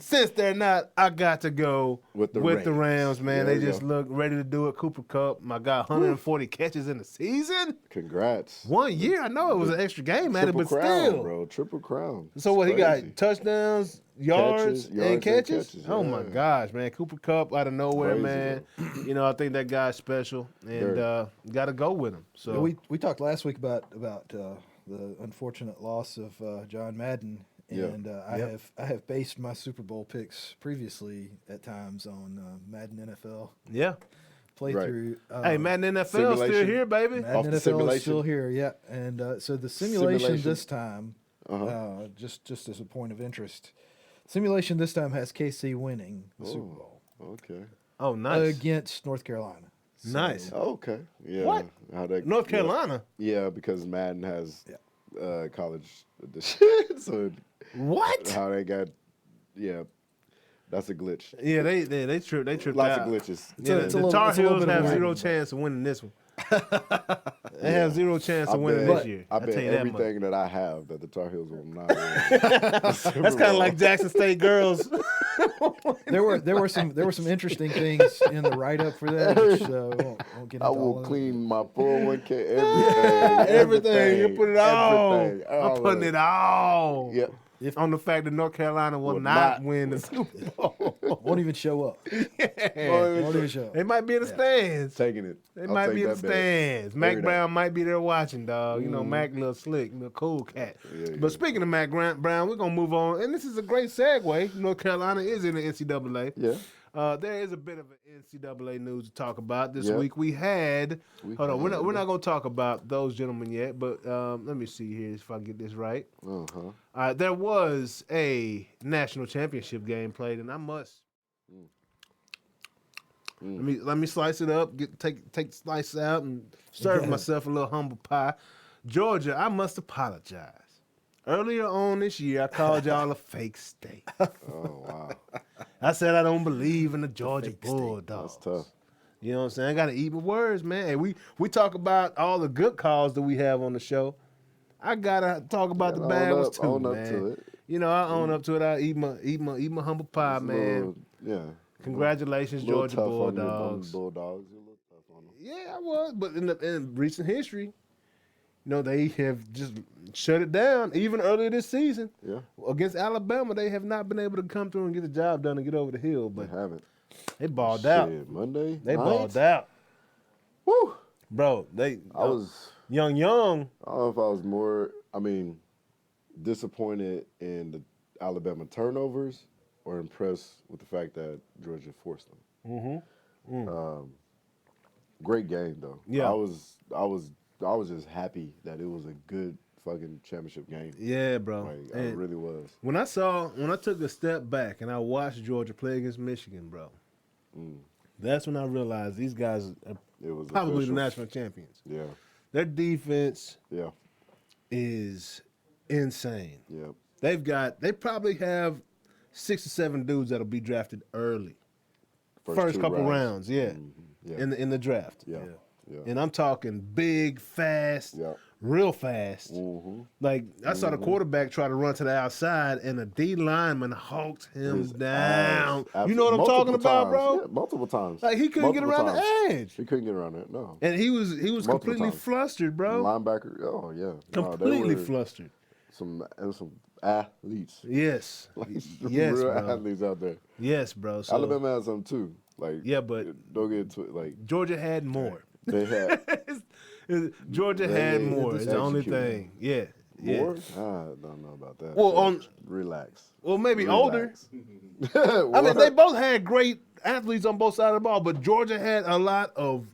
I got to go With the Rams, Rams. man. There They you just go. look ready to do it. Cooper Kupp, my guy, 140 catches in the season. Congrats. 1 year. I know it was an extra game at it, Triple but crown, still. bro. Triple crown. So It's what, he crazy. got touchdowns, yards, and and catches? catches, Oh, my yeah. gosh, man. Cooper Kupp out of nowhere, Crazy, man. You know, I think that guy's special, and got to go with him. So We talked last week about the unfortunate loss of John Madden, Yeah. and I have based my Super Bowl picks previously at times on Madden NFL yeah. playthrough. Hey, Madden NFL still Simulation. here, baby. Madden Off the NFL is simulation. still here, yeah. And so the simulation Simulation. this time, Uh-huh. just as a point of interest, simulation this time has KC winning the Super Bowl Okay. Oh, nice. against North Carolina. So- Nice. Okay. Yeah. What? How they, North Carolina? Yeah, because Madden has college edition. So What? how they got, that's a glitch. Yeah, they tripped Lots out. of glitches. Yeah, It's a the little- Tar it's a little Heels bit of have a zero win. chance of winning this one. They have zero chance of winning this year. I I'll bet tell you that much. everything that I have that the Tar Heels will not win. That's kind of like Jackson State girls. There were some interesting things in the write up for that, which won't get into I all will of it. clean my 401k, everything. Everything. You put it all. Everything. I'm All putting of it all. Yep. On the fact that North Carolina will Will not not win the Super Bowl. Won't even show up. Yeah. Won't even show up. They might be in the stands. Taking it. They I'll might take be in the that bet. stands. Mac Every day. Brown might be there watching, dog. You know, Mac little slick, little cool cat. Yeah, But yeah. speaking of Mac Brown, we're going to move on. And this is a great segue. North Carolina is in the NCAA. Yeah. There is a bit of an NCAA news to talk about this Yeah. week. We had, hold on, we're had- not going to talk about those gentlemen yet, but let me see here if I get this right. Uh-huh. There was a national championship game played, and I must let me slice it up, take the slice out, and serve myself a little humble pie. Georgia, I must apologize. Earlier on this year, I called y'all a fake state. Oh, wow. I said I don't believe in the Georgia Bulldogs. That's tough. You know what I'm saying? I got to eat my words, man. Hey, we talk about all the good calls that we have on the show. I gotta talk about the Gotta bad own ones up- too, own man. up to it. You know, I own up to it. I eat my humble pie, It's a man. little- Congratulations, little Georgia tough on the Bulldogs. Bulldogs. You're a little tough on them. Yeah, I was, but in recent history, they have just shut it down. Even earlier this season, Yeah. against Alabama, they have not been able to come through and get the job done and get over the hill. They But haven't. they balled out. Shit, Monday They night? balled out, Woo! bro. I was. young. I don't know if I was more. Disappointed in the Alabama turnovers, or impressed with the fact that Georgia forced them. Great game though. Yeah. I was just happy that it was a good fucking championship game. Yeah, bro. Like, I And really was. when I took a step back and I watched Georgia play against Michigan, bro, that's when I realized these guys are It was probably official. the national champions. Yeah. Their defense Yeah. is insane. Yeah. They probably have 6 or 7 dudes that'll be drafted early. First 2 couple rounds, yeah. Yeah. In the draft. Yeah. And I'm talking big, fast, Yeah. real fast. Like I saw the quarterback try to run to the outside, and a D lineman hawked him His down. ass. You know what I'm talking Multiple about, times. bro? Yeah, multiple times. Like he couldn't get Multiple around times. the edge, He couldn't get around it. No. and he was Multiple completely times. flustered, bro. Linebacker. Oh yeah. No, Completely they were flustered. some athletes. Yes, Like, yes, real bro. athletes out there. Yes, bro. So, Alabama has some too. Like Yeah, but- don't get into it. Like Georgia had more. they had Georgia had They more. It's the only executed. thing. Yeah. Yeah. more. I don't know about that. Well, So, on- relax. Well, maybe older. Relax. I mean, they both had great athletes on both sides of the ball, but Georgia had a lot of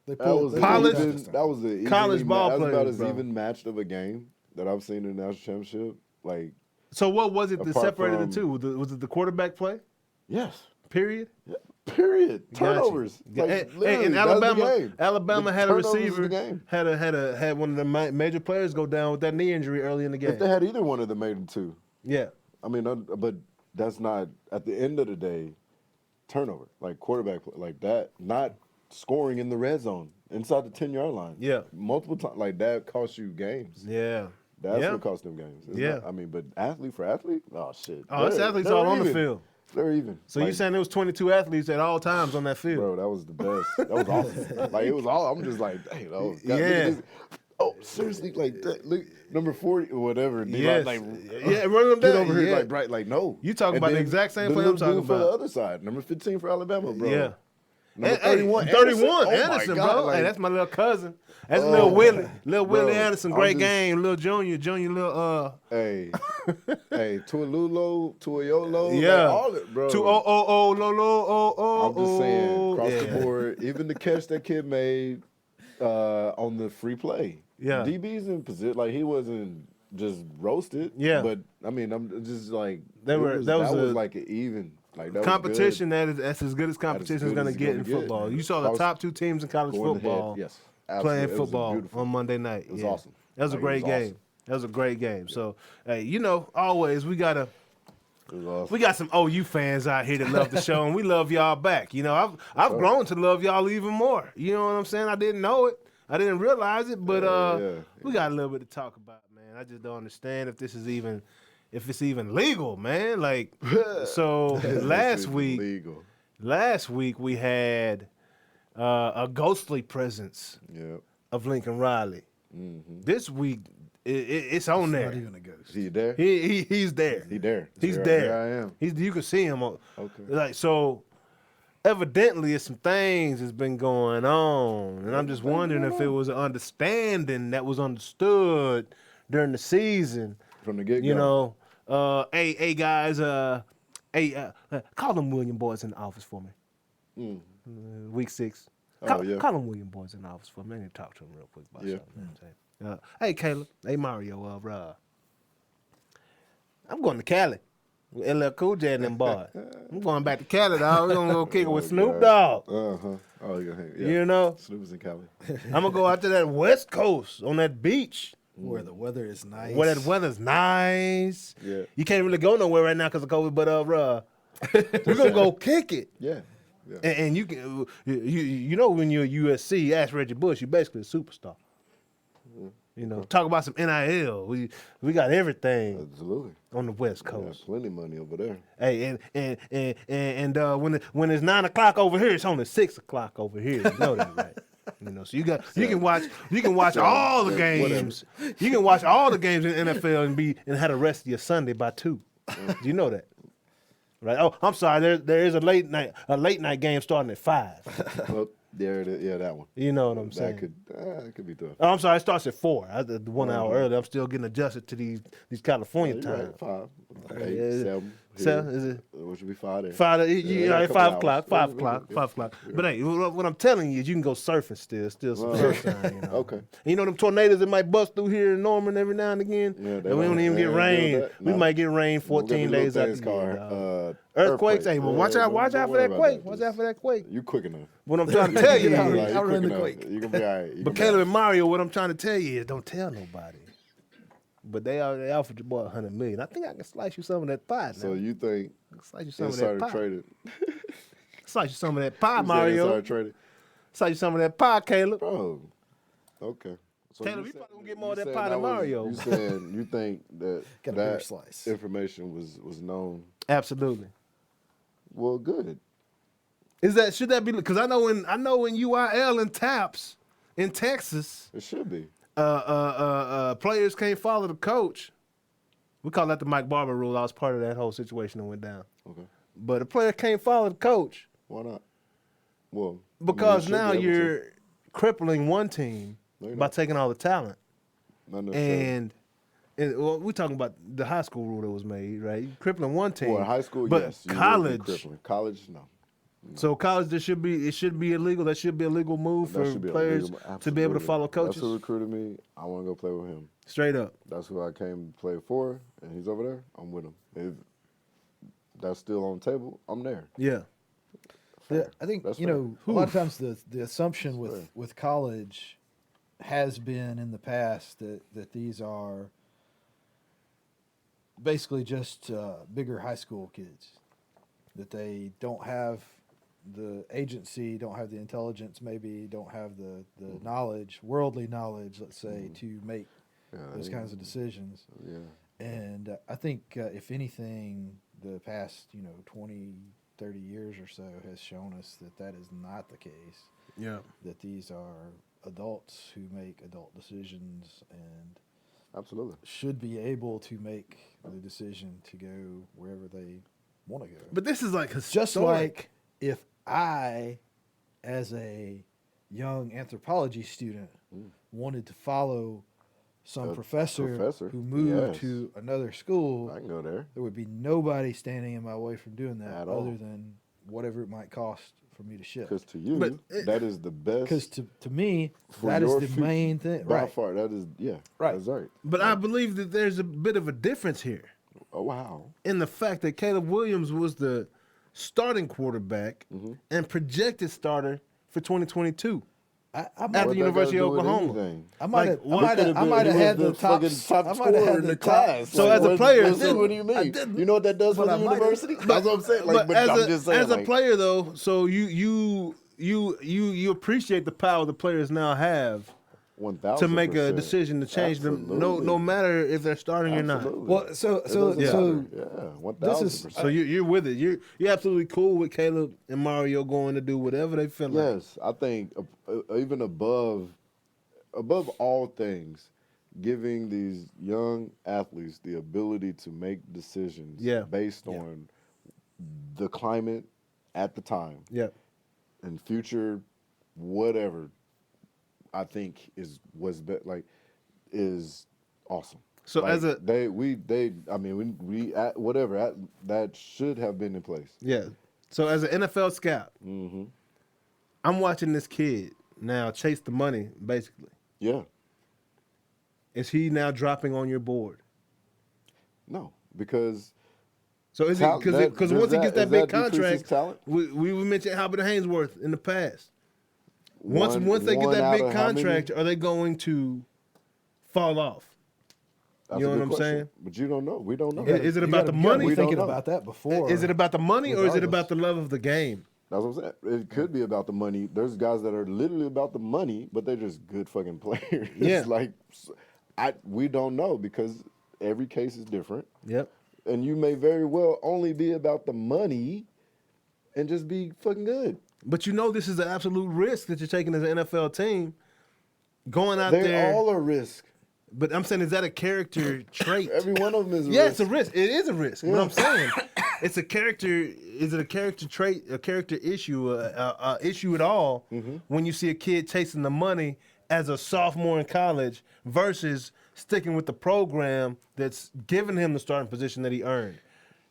They That was, they College- pulled even, that was the evenly college ball that was about players, as bro. even matched of a game that I've seen in the national championship. Like So what was it that Apart separated from- the two? Was it the quarterback play? yes, Period. yeah, period. Gotcha. Turnovers. Like, And literally, in that's the Alabama, game. Alabama The had a turnovers is the receiver game. had one of the major players go down with that knee injury early in the game. If they had either one of them made them two, Yeah. I mean, but that's not at the end of the day. Turnover, like quarterback, like that, not scoring in the red zone inside the 10-yard line. Yeah. multiple times, like that costs you games. Yeah. That's Yeah. what cost them games. It's Yeah. not- I mean, but athlete for athlete, oh shit. Oh, it's They're- athletes they're all on the even. field. They're even. So you Like, saying there was 22 athletes at all times on that field? bro, that was the best. That was awesome. Like it was all. I'm just like, hey, oh, God, look at Yeah. this. Oh, seriously, like that, look, number 40 or whatever. Yes. Like, Yeah, run them get down. over here, Yeah. like bright, like no. You talking And about the then exact same the play I'm little talking dude for the about. other side, number 15 for Alabama, bro. Yeah. Number Hey, 31, 31 Oh my Anderson, God, bro. like, Hey, that's my little cousin. That's Oh, little Willie. Little bro, Willie Anderson. I'm Great just- game. Little Junior, little hey, hey, Tualulo, Tuayolo, Yeah. like, all it, bro. 2-0-0-0 Lolo. I'm just saying, across Yeah. the board, even the catch that kid made on the free play. Yeah. DB's in position, like he wasn't just roasted. Yeah. But I mean, I'm just like That was like an even, like that Competition was that's as good as competition is good going to as it's get in gonna get, football. man. You saw That the was top 2 teams in college good. Going football ahead, yes, playing absolutely. It was football beautiful. on Monday night. It was Yeah. awesome. That was a Like, it great was game. awesome. That was a great game. So, hey, you know, always we got awesome. some OU fans out here that love the show, and we love y'all back. You know, I've grown to love y'all even more. You know what I'm saying? I didn't know it. I didn't realize it, but Yeah. we got a little bit to talk about, man. I just don't understand if it's even legal, man. Like, so This is legal. last week we had a ghostly presence Yeah. of Lincoln Riley. This week it's on there. Not even a ghost. He there? He's there. He there. He's Here- there. Here I am. You can see him. Okay. Like, so evidently it's some things that's been going on. And I'm just wondering if it was an understanding that was understood during the season. From the get-go. You know, hey guys, call them William boys in the office for me. Week 6. Call yeah. them William boys in the office for me. I need to talk to him real quick about Yeah. something. Hey Caleb. Hey Mario. I'm going to Cali. With LL Cool J and them boys. I'm going back to Cali, dog. We're gonna go kick it with Snoop Dogg. Uh-huh. Oh, yeah. You know, Snoop's in Cali. I'm gonna go out to that West Coast on that beach Where the weather is nice. where that weather's nice. Yeah. You can't really go nowhere right now because of COVID, but we're gonna go kick it. Yeah. Yeah. And you can, you know, when you're USC, ask Reggie Bush, you're basically a superstar. You know, talk about some NIL. We got everything Absolutely. on the West Yeah, Coast. plenty of money over there. Hey, and when it's 9 o'clock over here, it's only 6 o'clock over here. You know that, right? You know, so you can watch all the games. You can watch all the games in the NFL and have the rest of your Sunday by 2. Do you know that? Right? Oh, I'm sorry. There is a late night game starting at 5. Well, there it is. Yeah, that one. You know what I'm saying? That could be tough. Oh, I'm sorry. It starts at 4. The 1 hour early. I'm still getting adjusted to these California You're times. right. 5, 8, Yeah. 7. So, here. is it? What should be 5 there? 5, Yeah, right, a couple 5 hours. o'clock, 5 Yeah, o'clock, yeah. 5 o'clock. But hey, what I'm telling you is you can go surfing still some sunshine. You know? Okay. And you know them tornadoes that might bust through here in Norman every now and again? Yeah, they and we don't even they get don't rain. deal with that. We No. might get rain We'll get 14 the little days out things the year. called, dog. Earthquakes? Hey, well, watch out don't for worry that about quake. that. Watch out for that quake. You quick enough. What I'm trying to tell you You're is, right. I You run quick the enough. quake. You gonna be all right. You but gonna be Caleb all and Mario, what I'm trying to tell you is don't tell nobody. but they offered your boy $100 million. I think I can slice you some of that pie. Now. So you think Slice you some of insider that pie. traded? Slice you some of that pie, You said Mario. insider traded, Slice you some of that pie, Caleb. bro. Okay. So Caleb, you said- probably gonna get more of that saying pie than was- Mario. You saying you think that Got a bigger that slice. information was known? Absolutely. Well, good. Should that be? Because I know in UIL and TAPS in Texas, It should be. players can't follow the coach. We call that the Mike Barber rule. I was part of that whole situation that went down. Okay. But a player can't follow the coach Why not? Well, because I mean, now you should be able to. you're crippling one team No, you're by not. taking all the talent. Not necessarily. And well, we're talking about the high school rule that was made, right? You're crippling one team. Well, in high school, but yes. you would be college. crippling. College, no. So college, it should be illegal. That should be a legal move That for should be players illegal. to be able to Absolutely. follow That's who coaches. recruited me. I want to go play with him. Straight up. That's who I came to play for, and he's over there. I'm with him. If that's still on the table, I'm there. Yeah. I think That's you fair. know a lot of times the assumption fair. with college has been in the past that these are basically just bigger high school kids, that they don't have the agency, don't have the intelligence, maybe don't have the knowledge, worldly knowledge, let's say, to make Yeah, those yeah. kinds of decisions. Yeah. And I think if anything, the past 20, 30 years or so has shown us that is not the case. Yeah. That these are adults who make adult decisions and Absolutely. should be able to make the decision to go wherever they want to go. But this is like Just historic. like if I, as a young anthropology student, wanted to follow some A professor professor, who moved yes. to another school, I can go there. there would be nobody standing in my way from doing that At other all. than whatever it might cost for me to ship. Because to you, But that is the best. Because to me, for that is your the future. main thing. By Right. far, that is, yeah. Right. That's right. But I believe that there's a bit of a difference here Oh, wow. in the fact that Caleb Williams was the starting quarterback and projected starter for 2022 I at might, the University of What that got to do with Oklahoma. anything? I might like, have, what I might have had the top, fucking I might have scorer had in the the top. class. So as a player- what do you mean? didn't. You know what that does for But the I might have- university? That's what I'm saying. Like, but as I'm a, just saying, as a like, player though, so you appreciate the power the players now have 1,000% to make a decision to change them, no matter if they're starting or not. Absolutely. Well, so It doesn't yeah. matter. Yeah, This is- 1,000%. So you're with it. You're absolutely cool with Caleb and Mario going to do whatever they feel like. Yes, I think even above all things, giving these young athletes the ability to make decisions based on the climate at the time Yeah. and future whatever, I think is awesome. So Like, as a that should have been in place. yeah. So as an NFL scout, Mm-hmm. I'm watching this kid now chase the money. Basically, Yeah. is he now dropping on your board? No, because So is Talent- it that- because does once he that- gets that does big that decrease his contract, talent? we mentioned Albert Haynesworth in the past. Once one they get one that out big of how many? contract, are they going to fall off? That's You a know good what I'm question. saying? But you don't know. We don't know. Is it You about gotta- the you gotta money? be We don't thinking know. about that before. Is it about the money or is it Regardless. about the love of the game? That's what I'm saying. It could be about the money. There's guys that are literally about the money, but they're just good fucking players. Yeah. It's like we don't know because every case is different. Yep. And you may very well only be about the money and just be fucking good. But you know this is an absolute risk that you're taking as an NFL team, going out They there. all are risk. But I'm saying, is that a character trait? Every one of them is Yeah, risk. it's a risk. It is a risk. But I'm saying, it's a character. Is it a character trait, a character issue, a issue at all when you see a kid chasing the money as a sophomore in college versus sticking with the program that's giving him the starting position that he earned?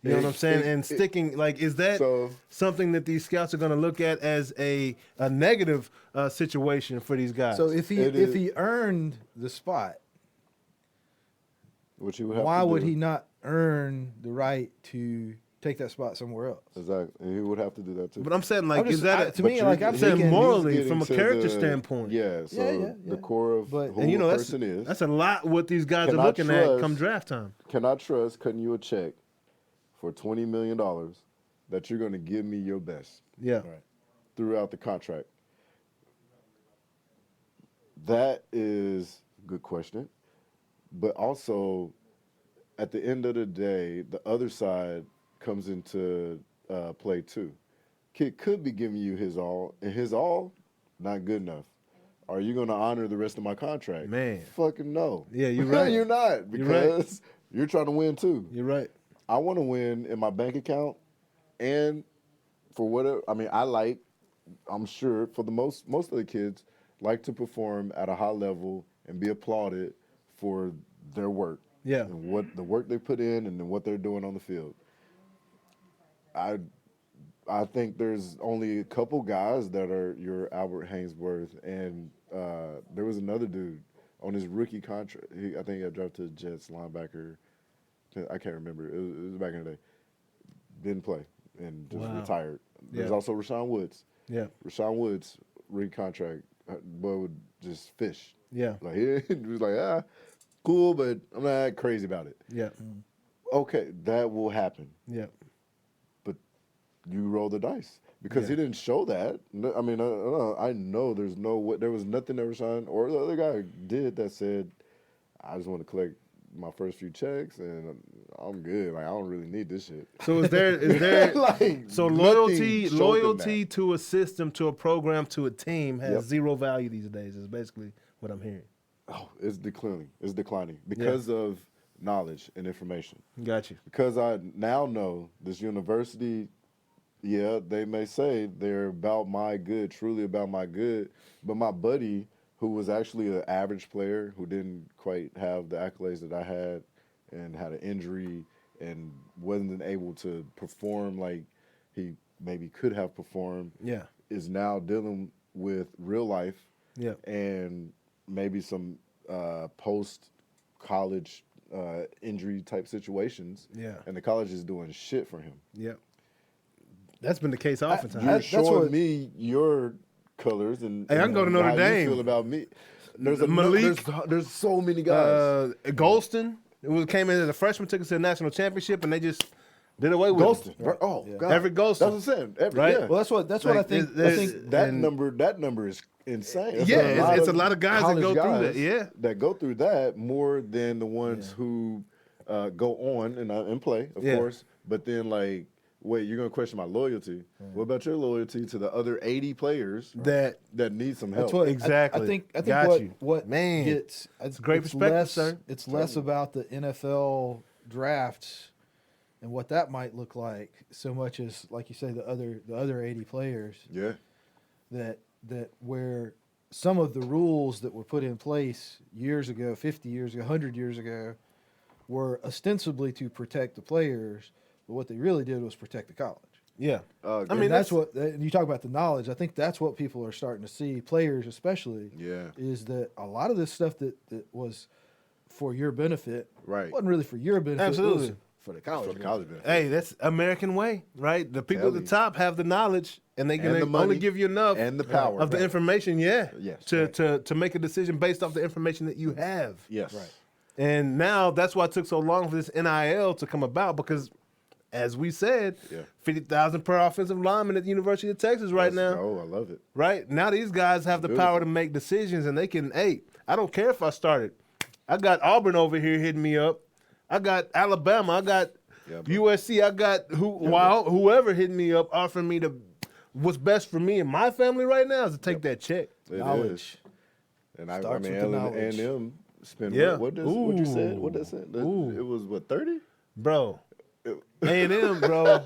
You know what I'm saying? And sticking, like, is that So- something that these scouts are going to look at as a negative situation for these guys? So if It is- he earned the spot, Which you would have why to would do. he not earn the right to take that spot somewhere else. Exactly. And he would have to do that too. But I'm saying, like, I'm just- is that I- a, to me, But like, you're- I'm saying thinking morally, he's from a getting to character the- standpoint. Yeah, so Yeah. the core of But- who and you know a that's person is. that's a lot what these guys Can are I looking at trust- come draft time. Can I trust cutting you a check for $20 million that you're going to give me your best Yeah, Right. throughout the contract? That is a good question. But also, at the end of the day, the other side comes into play too. Kid could be giving you his all, and his all, not good enough. Are you going to honor the rest of my contract? Man. Fucking no. Yeah, you're right. You're not, You're because right. you're trying to win too. you're right. I want to win in my bank account, and for whatever, I mean, I'm sure for the most of the kids like to perform at a high level and be applauded for their work. Yeah. And what the work they put in and then what they're doing on the field. I think there's only a couple guys that are your Albert Hainsworth, and there was another dude on his rookie contract. I think he got drafted to the Jets linebacker. I can't remember. It was back in the day. Didn't play and just Wow. retired. There's Yeah. also Rashawn Woods. Yeah, Rashawn Woods rookie contract. Boy would just fish. yeah, Like he was like, cool, but I'm not crazy about it. yeah, Okay, that will happen. yeah. But you roll the dice because he didn't show that. No, I mean, I know there's no way. There was nothing that Rashawn or the other guy did that said, I just want to collect my first few checks and I'm good. Like I don't really need this shit. So is there Like, so nothing showed them loyalty that. to a system, to a program, to a team has Yep. zero value these days. Is basically what I'm hearing. Oh, it's declining. It's declining because of knowledge and information. Got you. Because I now know this university, yeah, they may say they're about my good, truly about my good, but my buddy, who was actually an average player, who didn't quite have the accolades that I had and had an injury and wasn't able to perform like he maybe could have performed, Yeah, is now dealing with real life yeah, and maybe some post-college injury type situations. Yeah. And the college is doing shit for him. yeah. That's been the case oftentimes. You're that's showing what- me your colors and Hey, I can go to Notre how Dame. you feel about me. There's Malik. there's so many guys. Golston came in as a freshman, took us to the national championship, and they just did away with Golston. him. Oh, Yeah. God. Everett Golston. That's what I'm saying. Right? Yeah. Well, that's what Like, I think. I there's- think that and- number is insane. That's Yeah, it's a lot of guys that college go through that, guys yeah. that go through that more than the ones who go on and play, of Yeah. course. But then, like, wait, you're gonna question my loyalty? What about your loyalty to the other 80 players That need some help? That's what Exactly. I think Got you. what Man, gets it's a great perspective, less, sir. It's less about the NFL drafts and what that might look like, so much as, like you say, the other 80 players Yeah. that where some of the rules that were put in place years ago, 50 years ago, 100 years ago, were ostensibly to protect the players, but what they really did was protect the college. yeah. I I mean, mean, that's what you talk about, the knowledge. I think that's what people are starting to see, players especially. Yeah. Is that a lot of this stuff that was for your benefit, Right. wasn't really for your benefit. It Absolutely. was for the college. For the benefit. college benefit. Hey, that's American way, right? The people at the Tell you. top have the knowledge, and they can And the only money, give you enough and the power, of the right. information. Yeah, Yes, to make a decision based off the information that you have. Yes. Right. And now that's why it took so long for this NIL to come about, because, as we said, Yeah. 50,000 per offensive lineman at the University of Texas right now. Oh, I love it. Right now, these guys have the power to make decisions, and they can. Hey, I don't care if I started. I got Auburn over here hitting me up. I got Alabama. I got Yeah, bro. USC. I got whoever hitting me up, offering me what's best for me and my family right now is to take that check. It Knowledge. is. And I Starts mean, with the knowledge. A&M spent Yeah. what you said? Ooh. What that said? Ooh. It was what 30? Bro, A&M, bro.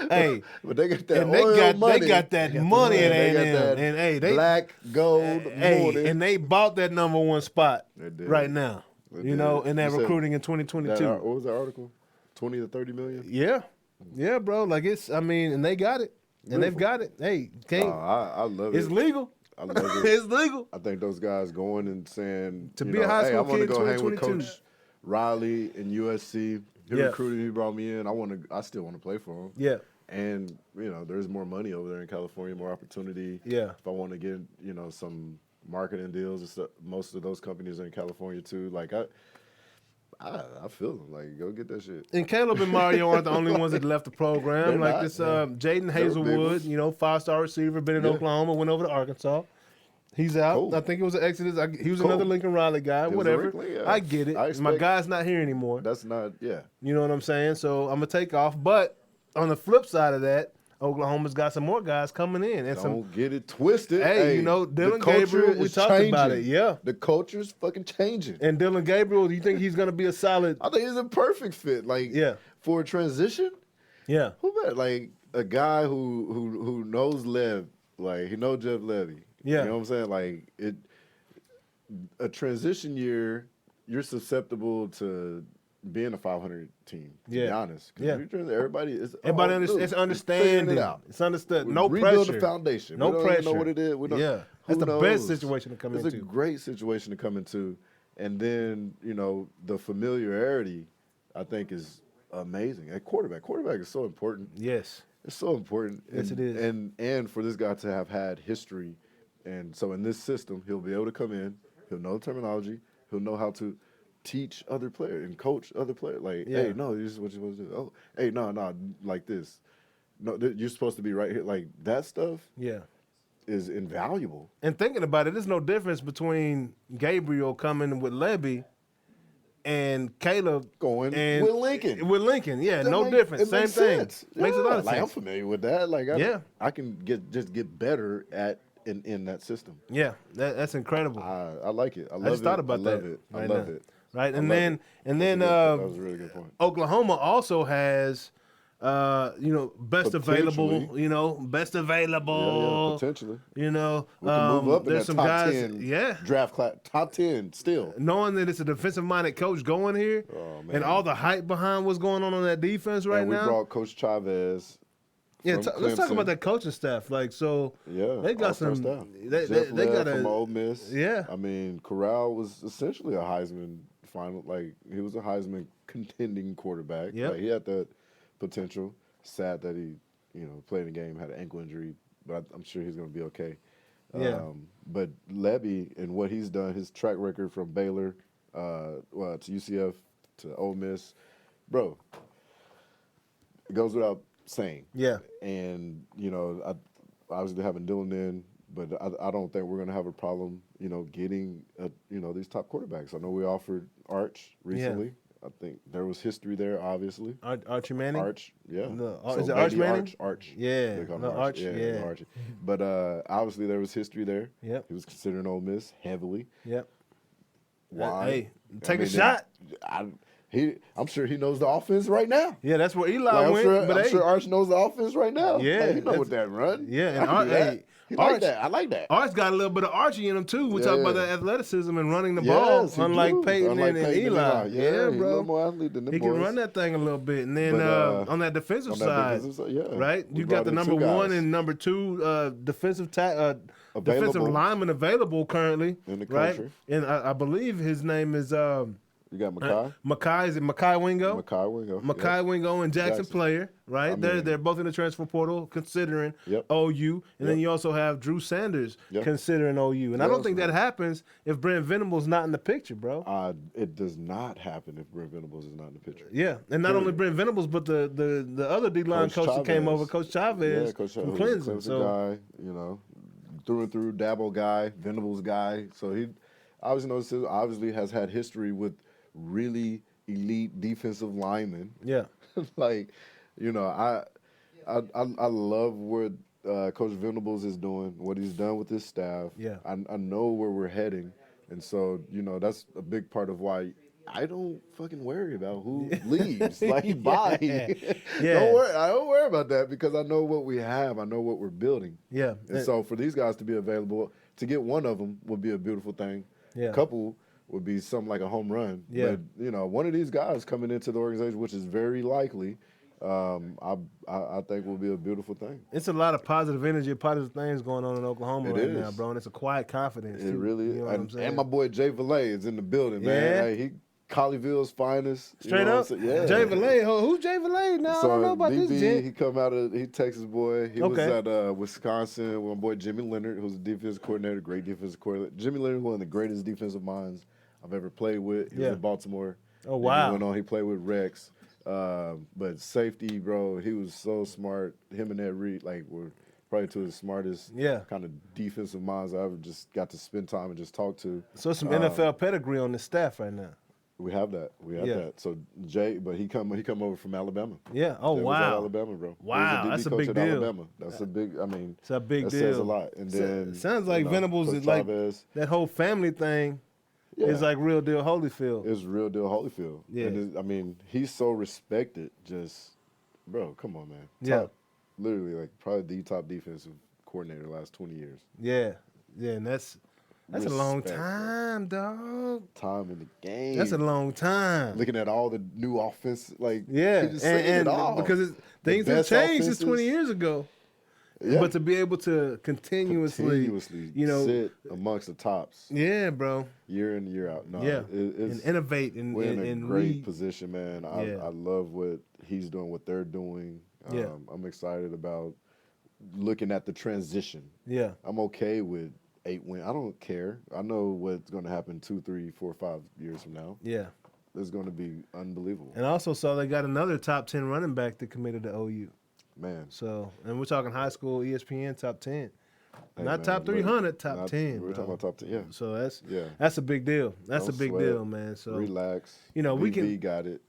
Hey, But they got that and they oil got money. they got that money at They got A&M, that and hey, they black gold hey, money. and they bought that number one spot They did. right now. They You know, did. in that You said recruiting in That 2022. what was the article? 20 to 30 million? Yeah, yeah, bro. Like and they got it, and they've Beautiful. got it. Hey, can't. I love It's it. legal. I love it. It's legal. I think those guys going and saying To you be a know, high hey, school I'm gonna kid go in hang with 2022. Coach Riley and USC. He Yeah. recruited. He brought me in. I still want to play for him. Yeah. And there's more money over there in California, more opportunity. Yeah. If I want to get some marketing deals and stuff, most of those companies are in California too. Like I feel them. Like, go get that shit. And Caleb and Mario aren't the only ones that left the program. They're Like not. this, Yeah. Jaden big Hazelwood, ones. 5-star receiver, been in Yeah. Oklahoma, went over to Arkansas. He's out. Cool. I think it was an Exodus. He was Cool. another Lincoln Riley guy. He was a Whatever. Lincoln, yeah. I get it. I My expect- guy's not here anymore. That's not. Yeah. You know what I'm saying? So I'm gonna take off. But on the flip side of that, Oklahoma's got some more guys coming in, and some. Don't get it twisted. Hey, the Dylan culture Gabriel, we is talked about it, changing. yeah. The culture's fucking changing. And Dylan Gabriel, do you think he's gonna be a solid? I think he's a perfect fit. Like, Yeah. for a transition. Yeah. Who better? Like a guy who knows Lev, like he knows Jeff Levy. Yeah. You know what I'm saying? Like a transition year, you're susceptible to being a 500 team. To be Yeah. honest, 'Cause Yeah. everybody is. Everybody dude, it's figuring understanding. it out. It's understood. We No rebuild pressure. the foundation. No we don't pressure. even know what it is. We don't, Yeah. who That's the best knows? situation to come It's into. a great situation to come into, and then the familiarity, I think, is amazing. At quarterback is so important. Yes. It's so important. Yes, and, it is. And for this guy to have had history, and so in this system, he'll be able to come in. He'll know the terminology. He'll know how to teach other players and coach other players. Like, Yeah. hey, no, this is what you're supposed to do. Oh, hey, no, like this. No, you're supposed to be right here. Like that stuff Yeah. is invaluable. And thinking about it, there's no difference between Gabriel coming with Levy and Caleb Going and with Lincoln. With Lincoln, yeah, That no make- difference. it Same makes thing. sense. Makes a lot of Like, I'm sense. familiar with that. Like, Yeah. I can get better at in that system. Yeah, that's incredible. I like it. I love just thought about I love that it. I right love now. it. Right, I and love then it. and then that was a really good point. Oklahoma also has best available, Potentially. best Yeah, available. potentially. You know, We can move up in there's that some top guys, 10 yeah. draft class. Top 10 still. Knowing that it's a defensive-minded coach going here, Oh, man. and all the hype behind what's going on that defense right and we now. brought Coach Chavez. Yeah, from let's talk Clemson. about that coaching staff. Like, so Yeah, they got all-star some. staff. They Jeff got Lev a from Ole Miss. yeah. I mean, Corral was essentially a Heisman final. Like, he was a Heisman contending quarterback. Yep. Like, he had that potential. Sad that he, playing the game, had an ankle injury, but I'm sure he's going to be okay. Yeah. But Levy and what he's done, his track record from Baylor, to UCF to Ole Miss, bro, it goes without saying. Yeah. And, I obviously having Dylan in, but I don't think we're going to have a problem, getting, these top quarterbacks. I know we offered Arch recently. I think there was history there, obviously. Archie Manning. Arch, yeah. No, So is it Arch maybe Manning? Arch. Yeah. They call him No, Arch, yeah. Archie. But obviously there was history there. Yep. He was considering Ole Miss heavily. Yep. Why? Hey, take I a mean, shot. I'm sure he knows the offense right now. Yeah, that's where Eli Like, went. I'm sure Arch knows the offense right now. Yeah, Like, he know that's- what that run. Yeah, and I can do that. He like Arch- that. I like that. Arch got a little bit of Archie in him too. We talk about Yeah. that athleticism and running the ball, Yes, he unlike do. Peyton Unlike and Peyton Eli. he's Yeah, a little bro. more athlete than them He boys. can run that thing a little bit. And then But, on that defensive on that side, defensive side, yeah. right? We You got brought the in number two one guys. and number two defensive defensive Available. lineman available currently, In the right? country. And I believe his name is You got Makai. Makai. Is it Makai Wingo? Makai Wingo. Makai Yep. Wingo and Jackson Jackson. Player, right? I mean- they're both in the transfer portal considering Yep. OU, and then Yep. you also have Drew Sanders Yep. considering OU. And I Yeah, don't think that's that happens if Brent Venables not in the picture, bro. It does not happen if Brent Venables is not in the picture. Yeah, and not only Period. Brent Venables, but the other D-line Coach coach that came Chavez. over, Coach Chavez Yeah, Coach from Chavez, Clemson. Clemson So guy, through and through, Dabo guy, Venables guy. So he obviously has had history with really elite defensive linemen. yeah, Like, I love what Coach Venables is doing, what he's done with his staff. Yeah. I know where we're heading, and so that's a big part of why I don't fucking worry about who leaves. Like, bye. Yeah. I don't worry about that because I know what we have. I know what we're building. yeah, And so for these guys to be available, to get one of them would be a beautiful thing. Yeah. A couple would be something like a home run. Yeah. But, one of these guys coming into the organization, which is very likely, I think will be a beautiful thing. it's a lot of positive energy, positive things going on in Oklahoma It right is. now, bro. And it's a quiet confidence. It too. really You is. know what I'm saying? And my boy Jay Valet is in the building, man. Yeah. Hey, he Colleyville's finest. Straight up? Yeah. Jay Valet. Who's Jay Valet? No, I don't know about DB, this gent. he Texas boy. He was Okay. at Wisconsin with my boy Jimmy Leonard, who's a defensive coordinator, great defensive coordinator. Jimmy Leonard, one of the greatest defensive minds I've ever played with. He was in Baltimore. Oh, Then wow. He went on, he played with Rex. But safety, bro, he was so smart. Him and Ed Reed, like, were probably two of the smartest kind of defensive minds I ever just got to spend time and just talk to. So some NFL pedigree on the staff right now. We have that. That. So Jay, but he come over from Alabama. Yeah. Oh, Jay was wow. at Alabama, bro. Wow, He was that's the a DB coach big at deal. Alabama. That's a big. I mean, It's a big that deal. says a lot. And then Sounds like Venables Coach is like Chavez. that whole family thing is like real deal Holyfield. It's real deal Holyfield. Yeah. And I mean, he's so respected. Just, bro, come on, man. Yeah. Literally, like probably the top defensive coordinator the last 20 years. Yeah. Yeah, and that's a long Respect, bro. time, dog. Time in the game. That's a long time. Looking at all the new offense, like Yeah, he just saying it and all. because The things have best changed since offenses. 20 years ago. Yeah. But to be able to continuously you know, sit amongst the tops yeah, bro, year in year out. No, yeah, it's, and innovate and we're in a and great read. position, man. Yeah. I love what he's doing, what they're doing. Yeah. I'm excited about looking at the transition. Yeah, I'm okay with 8 wins. I don't care. I know what's going to happen 2, 3, 4, 5 years from now. yeah. It's going to be unbelievable, And I also saw they got another top 10 running back that committed to OU. man. So, and we're talking high school ESPN top 10, Hey, not man, top look, 300, top not- 10. We're bro. talking about top 10. Yeah. So Yeah. that's a big deal. That's Don't a big sweat. deal, man. So Relax. you know, we VV can- got it.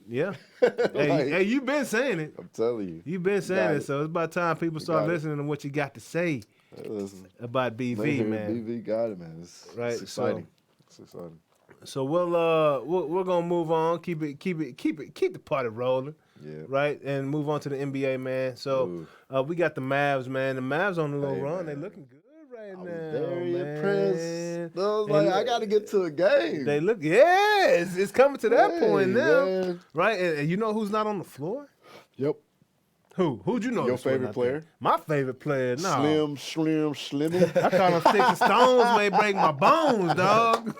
yeah. Like, hey, you've been saying it. I'm telling you. You've been saying Got it. it. So it's about time people start got it. listening to what you got to say Listen, about BV, man. BV got it, man. It's Right, exciting. It's exciting. So we're gonna move on. Keep the party rolling. Yeah. Right, and move on to the NBA, man. So we got the Mavs, man. The Mavs on a little Hey, run. man. They looking good right I now. was very man. impressed. I was And like, I got to get to a game. They look, it's coming to that point now, man. right? And you know who's not on the floor? Yep. Who'd you know? Your that's not favorite there? player? My favorite player, no. Slimmy. I call him Sticks and Stones may break my bones, dog.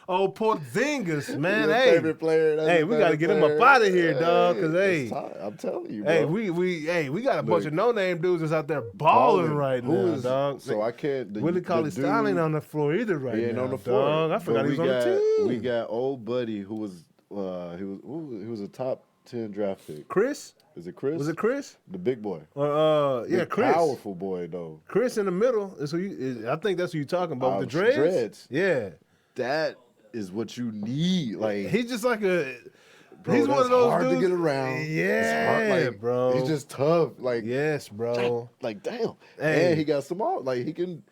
Old Porzingis, man. Your Hey, favorite player. That's hey, your we gotta favorite get him up player. out of here, dog. Cause it's hey, time. I'm telling you, bro. hey, we got a bunch Look. of no name dudes that's out there balling right Who now, is- dog. So I can't. Willie Cauley Stein ain't on the floor either right He ain't now, on the floor. dog. I But forgot he was on the team. We got old buddy who was he was a top 10 draft pick. Chris? Is it Chris? Was it Chris? The big boy? Yeah, Big, Chris. Powerful boy though. Chris in the middle is who I think that's who you're talking about. With the dreads? Dreads. Yeah. That is what you need. Like He's just like a. bro, he's one of that's those hard dudes. to get around. Yeah, It's hard, like, bro. He's just tough. Like Yes, bro. like damn. Hey. And he got some all like he can.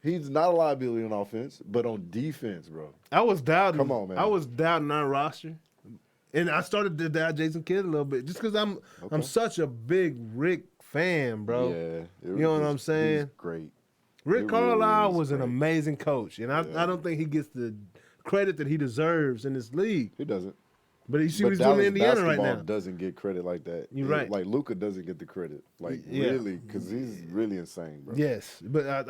He's not a liability on offense, but on defense, bro. I was doubting. Come on, man. I was doubting our roster, and I started to doubt Jason Kidd a little bit just because I'm such a big Rick fan, bro. Yeah, You know what I'm saying? He's great. Rick It really Carlisle is was an great. amazing coach, and I don't think he gets the credit that he deserves in this league. He doesn't. But you see But what he's doing in Dallas Indiana right basketball now. doesn't get credit like that. You're right. Like Luka doesn't get the credit. Like Yeah. really, because he's really insane, bro. Yes, but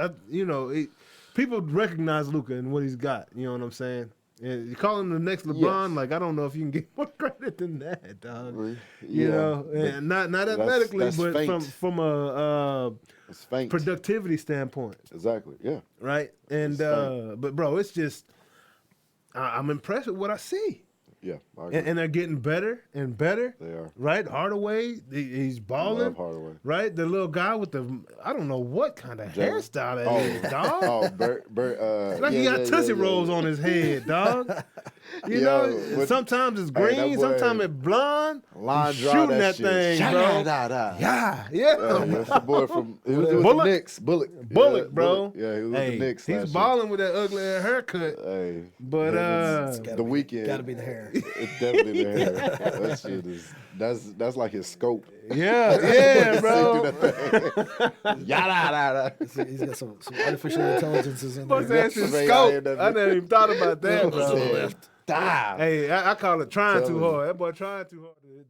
people recognize Luka and what he's got. You know what I'm saying? And you call him the next LeBron. Yes. Like I don't know if you can get more credit than that, dog. Yeah, You know, but and not that's- athletically, that's but faint. from a it's faint. productivity standpoint, Exactly. Yeah. right? And It's but bro, it's just I'm impressed with what I see, Yeah. I agree. and they're getting better and better. They are. Right, Hardaway, he's balling. Love Hardaway. Right, the little guy with the I don't know what kind of Jalen. hairstyle that is, dog. Oh, Bert. Like he got Tootsie Rolls on his head, dog. You Yo, know, what- sometimes it's Hey, that green, boy- sometimes it's blonde. Line He's drive shooting that shit. thing, bro. Sha-da-da-da. Yeah. That's the boy from he was with Bullock? the Knicks. Bullock. Bullock, Yeah, bro. Bullock. Yeah, he was with Hey, the Knicks. he's last balling with that ugly haircut. year. Hey, But It's gotta the be- weekend. Gotta be the hair. It's definitely the hair. That shit is That's like his scope. Yeah, bro. Yada. He's got some artificial intelligences in What's there. that shit? Right, Scope. I I never even thought about that, bro. left. Dive. Hey, I call it trying Tell too me. hard. That boy trying too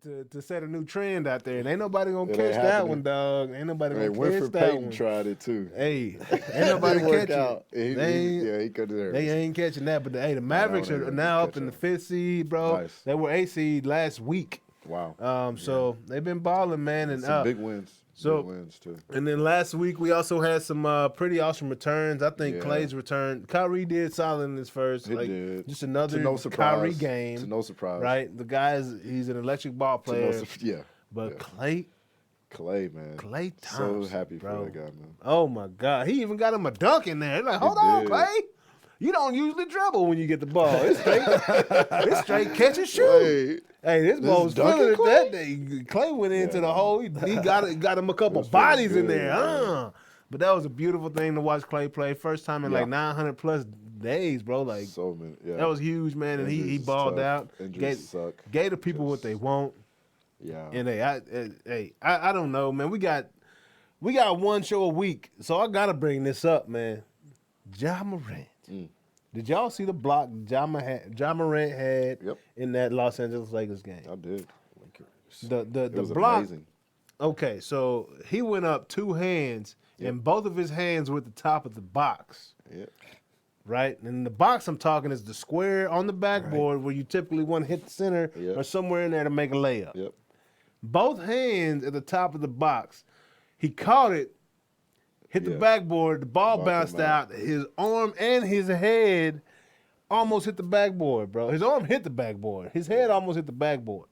hard to set a new trend out there. And ain't nobody gonna It catch ain't that happening. one, dog. Ain't nobody Hey, gonna catch Winfrey that Payton one. tried it too. Hey, ain't nobody Didn't work catching out. it. They He couldn't. ain't catching that. But the Mavericks they are gonna now catch up in the up. 5th seed, bro. Nice. They were 8th seed last week. Wow. So they've been balling, man. And Some big wins. so- Big wins too. And then last week we also had some pretty awesome returns. I think Yeah. Clay's return. Kyrie did solid in his first. He did. Just another To no surprise. Kyrie game. To no surprise. Right? The he's an electric ball To no player. yeah. But yeah. Clay, man. Clay So Thompson, happy bro. for that guy, man. Oh my God. He even got him a dunk in there. Like, hold He on, did. Clay. You don't usually dribble when you get the ball. It's straight catch and shoot. Clay, Hey, this ball was dunking feeling it Clay? that day. Clay went into Yeah. the hole. He got him a couple was feeling bodies in good, there. man. But that was a beautiful thing to watch Clay play. First time in Yeah. like 900 plus days, bro. Like so many. Yeah. that was huge, man. And he Injuries is balled tough. out. Injuries suck. Gave the people what they want. Yeah. And I don't know, man. We got one show a week, so I gotta bring this up, man. Ja Morant. Mm. Did y'all see the block Ja Morant had Yep. in that Los Angeles Lakers game? I did. The It was block. amazing. Okay, so he went up two hands, and both of his hands were at the top of the box. Yeah. Right? And the box I'm talking is the square on the backboard where you typically want to hit the center Yep. or somewhere in there to make a layup. Yep. Both hands at the top of the box. He caught it, hit the Yeah. backboard, the ball Ball bounced came out. out. His arm and his head almost hit the backboard, bro. His arm hit the backboard. His head almost hit the backboard.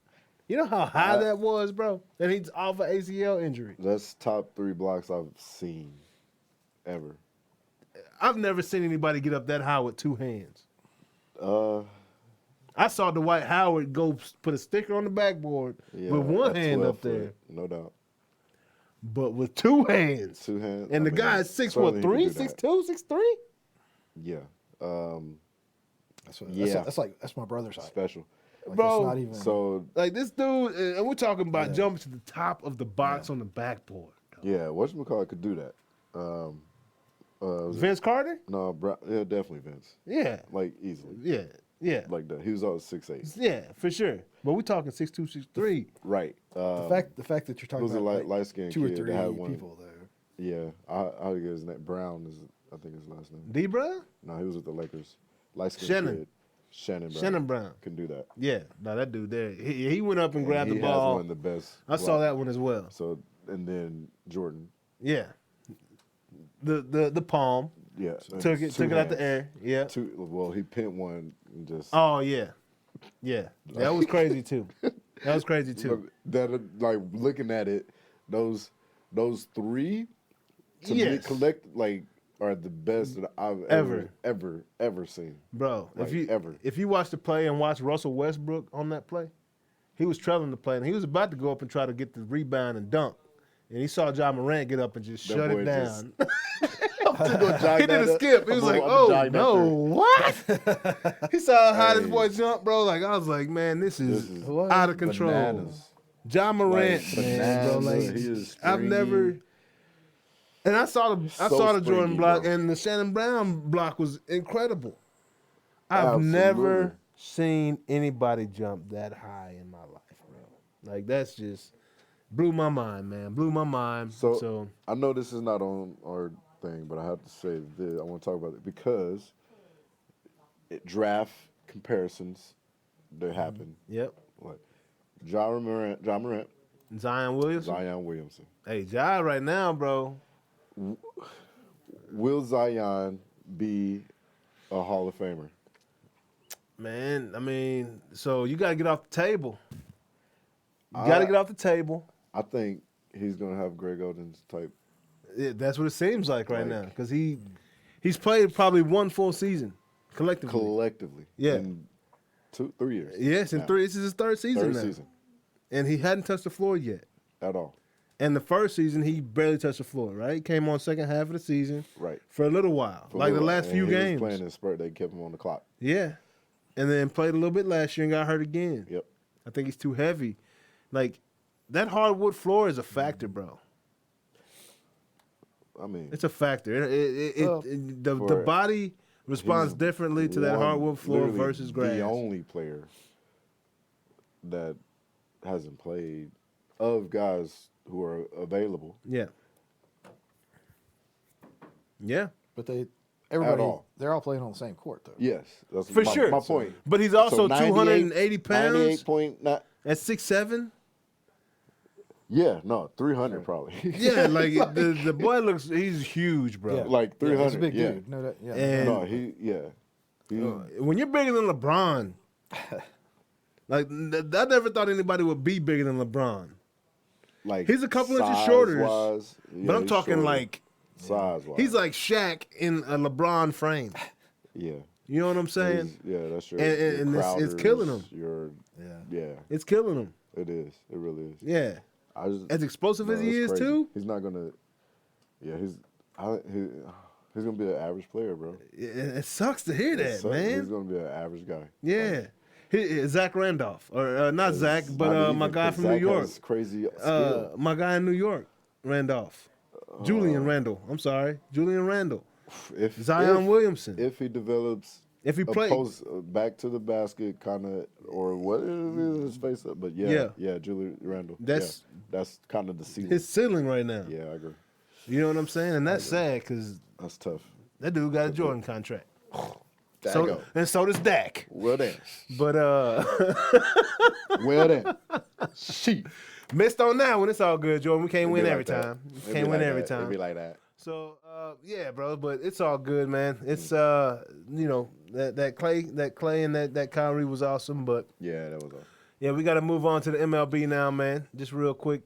You know how high that was, bro? And he's off an ACL injury. That's top 3 blocks I've seen ever. I've never seen anybody get up that high with two hands. I saw Dwight Howard go put a sticker on the backboard Yeah, with one a hand 12 up there, foot, no doubt. but with two hands. 2 hands. And I the mean, guy is certainly he 6'3", could do that. 6'2", 6'3"? Yeah. That's my brother's height. Special. Like, Bro, that's not even. So Like this dude, and we're talking about jumping to the top of the box on the backboard. yeah, whatchamacallit could do that. Was it- Vince Carter? No, yeah, definitely Vince. Yeah, Like easily. yeah, Like that. He was all 6'8". yeah, for sure. But we're talking 6'2", 6'3". Right. the fact that you're talking was a about light skinned two or kid three that had one. people there. Yeah, I get his name. Brown is I think his last name. D. Brown? No, he was with the Lakers. Light skinned Shannon. kid. Shannon Brown. Shannon Brown. Can do that. Yeah, no, that dude there. He went up and grabbed he the has ball. one of the best. I saw blocks. that one as well. So and then Jordan. Yeah, the palm Yeah. took it out the air. Yeah. Well, he pinned one and just. Oh yeah, that was crazy too. That was crazy too. That like looking at it, those 3 to me Yes. are the best that I've ever seen. Bro, Like, if you watch the play and watch Russell Westbrook on that play, he was trailing the play and he was about to go up and try to get the rebound and dunk, and he saw Ja Morant get up and just That shut boy it down. He He did a skip. He was like, "Oh no, what?" He saw how this Hey. boy jumped, bro. Like I was like, "Man, this is out of control." Bananas. Ja Morant, Like, man, bro. bananas. Like He is I've stringy. never. And I saw the Jordan springy, block, bro. and the Shannon Brown block was incredible. I've Absolutely. never seen anybody jump that high in my life, bro. Like that's just blew my mind, man. Blew my mind. So I know this is not on our thing, but I have to say this. I want to talk about it because draft comparisons they happen. Yep. Like Ja Morant, Zion Williamson. Zion Williamson. Hey, Ja, right now, bro. Will Zion be a Hall of Famer? Man, I mean, so you got to get off the table. You got to get off the table. I think he's gonna have Greg Oden's type. Yeah, that's what it seems like right Like- now because he's played probably one full season collectively. Yeah. In 2-3 years. Yes, in now. 3. This is his third season Third now, season and he hadn't touched the floor yet. at all. And the first season, he barely touched the floor. Right, came on second half of the season Right. for a little while, For a like the little last while. few And he games. was playing in Spurs. They kept him on the clock. Yeah, and then played a little bit last year and got hurt again. Yep. I think he's too heavy. Like that hardwood floor is a factor, bro. I mean, It's a factor. Well, The body responds he's differently to that hardwood floor literally versus grass. the only player that hasn't played of guys who are available. Yeah. Yeah. But everybody, all. they're all playing on the same court though. Yes, that's For my, sure. my point. But he's also 280 pounds 98.9. at 6'7". Yeah, no, 300 probably. Yeah, like the boy he's huge, bro. Yeah. Like 300. He's a big yeah. dude. No, that, yeah. And- No, he. When you're bigger than LeBron, like I never thought anybody would be bigger than LeBron. Like He's a couple inches shorter, size-wise, but I'm he's talking shorter, like size-wise. he's like Shaq in a LeBron frame. yeah. You know what I'm saying? Yeah, that's true. And it's killing him. Yeah, It's killing him. it is. It really is. Yeah. I just, As explosive as he it's is crazy. too, He's not gonna. Yeah, he's gonna be an average player, bro. it sucks to hear that, He's man. gonna be an average guy. Yeah. Zach Randolph, or not Zach, but Not my even, guy 'cause from Zach New York. has crazy skill. My guy in New York, Randolph. Julian Randle. I'm sorry. Julian Randle. If Zion Williamson. if he develops, If he plays. back to the basket, kind of, or what is his face up? But Yeah. Julian Randle. That's- that's kind of the ceiling. His ceiling right now. Yeah, I agree. You know what I'm saying? And that's sad because That's tough. that dude got a Jordan contract. There So, you go. and so does Dak. Well then, But well then, sheep. missed on that one. It's all good, Jordan. We can't win every time. We It be can't win like every that. time. It be like that. So yeah, bro, but it's all good, man. It's you know, that Clay and that Kyrie was awesome, but Yeah, that was all. yeah, we got to move on to the MLB now, man. Just real quick.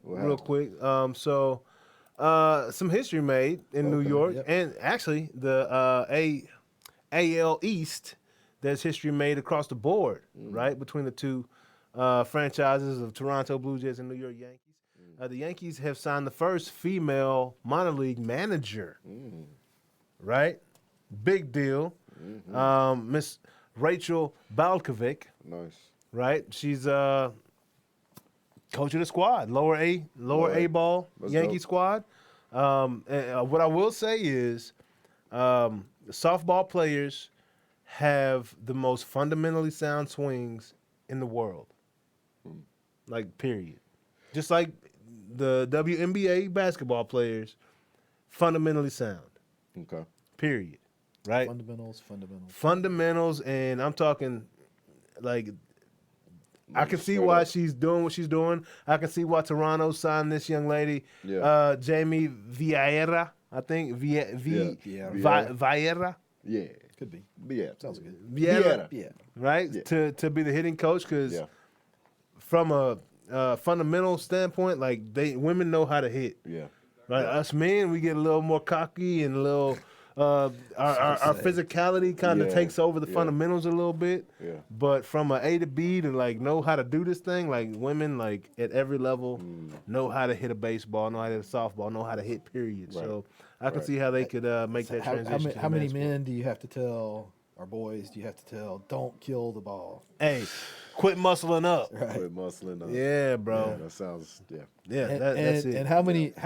So some history made in New York, yep. and actually the AL East. There's history made across the board, right, between the two franchises of Toronto Blue Jays and New York Yankees. The Yankees have signed the first female minor league manager, right? Big deal. Miss Rachel Balkovic, Nice. right? She's coach of the squad, lower A ball That's Yankee dope. squad. And, what I will say is, softball players have the most fundamentally sound swings in the world. Like, period. Just like the WNBA basketball players, fundamentally sound. Okay. Period. Right? Fundamentals. Fundamentals, and I'm talking like I can see why she's doing what she's doing. I can see why Toronto signed this young lady, Yeah. Jamie Vieira, I think. Vieira, Yeah. Could be. Yeah. Sounds good. Vieira, Yeah. right? Yeah. To be the hitting coach, because Yeah. from a fundamental standpoint, like women know how to hit. Yeah. Right, us men, we get a little more cocky and a little. Our physicality kind of Yeah, takes over the yeah. fundamentals a little bit. Yeah. But from a A to B to like know how to do this thing, like women like at every level know how to hit a baseball, know how to hit a softball, know how to hit. Period. Right. So I can see how they could make that transition. How many men do you have to tell, or boys do you have to tell, don't kill the ball? Hey, quit muscling up. Right. Quit muscling up. Yeah, bro. Yeah, that sounds. Yeah. Yeah, And, that's and, it. and how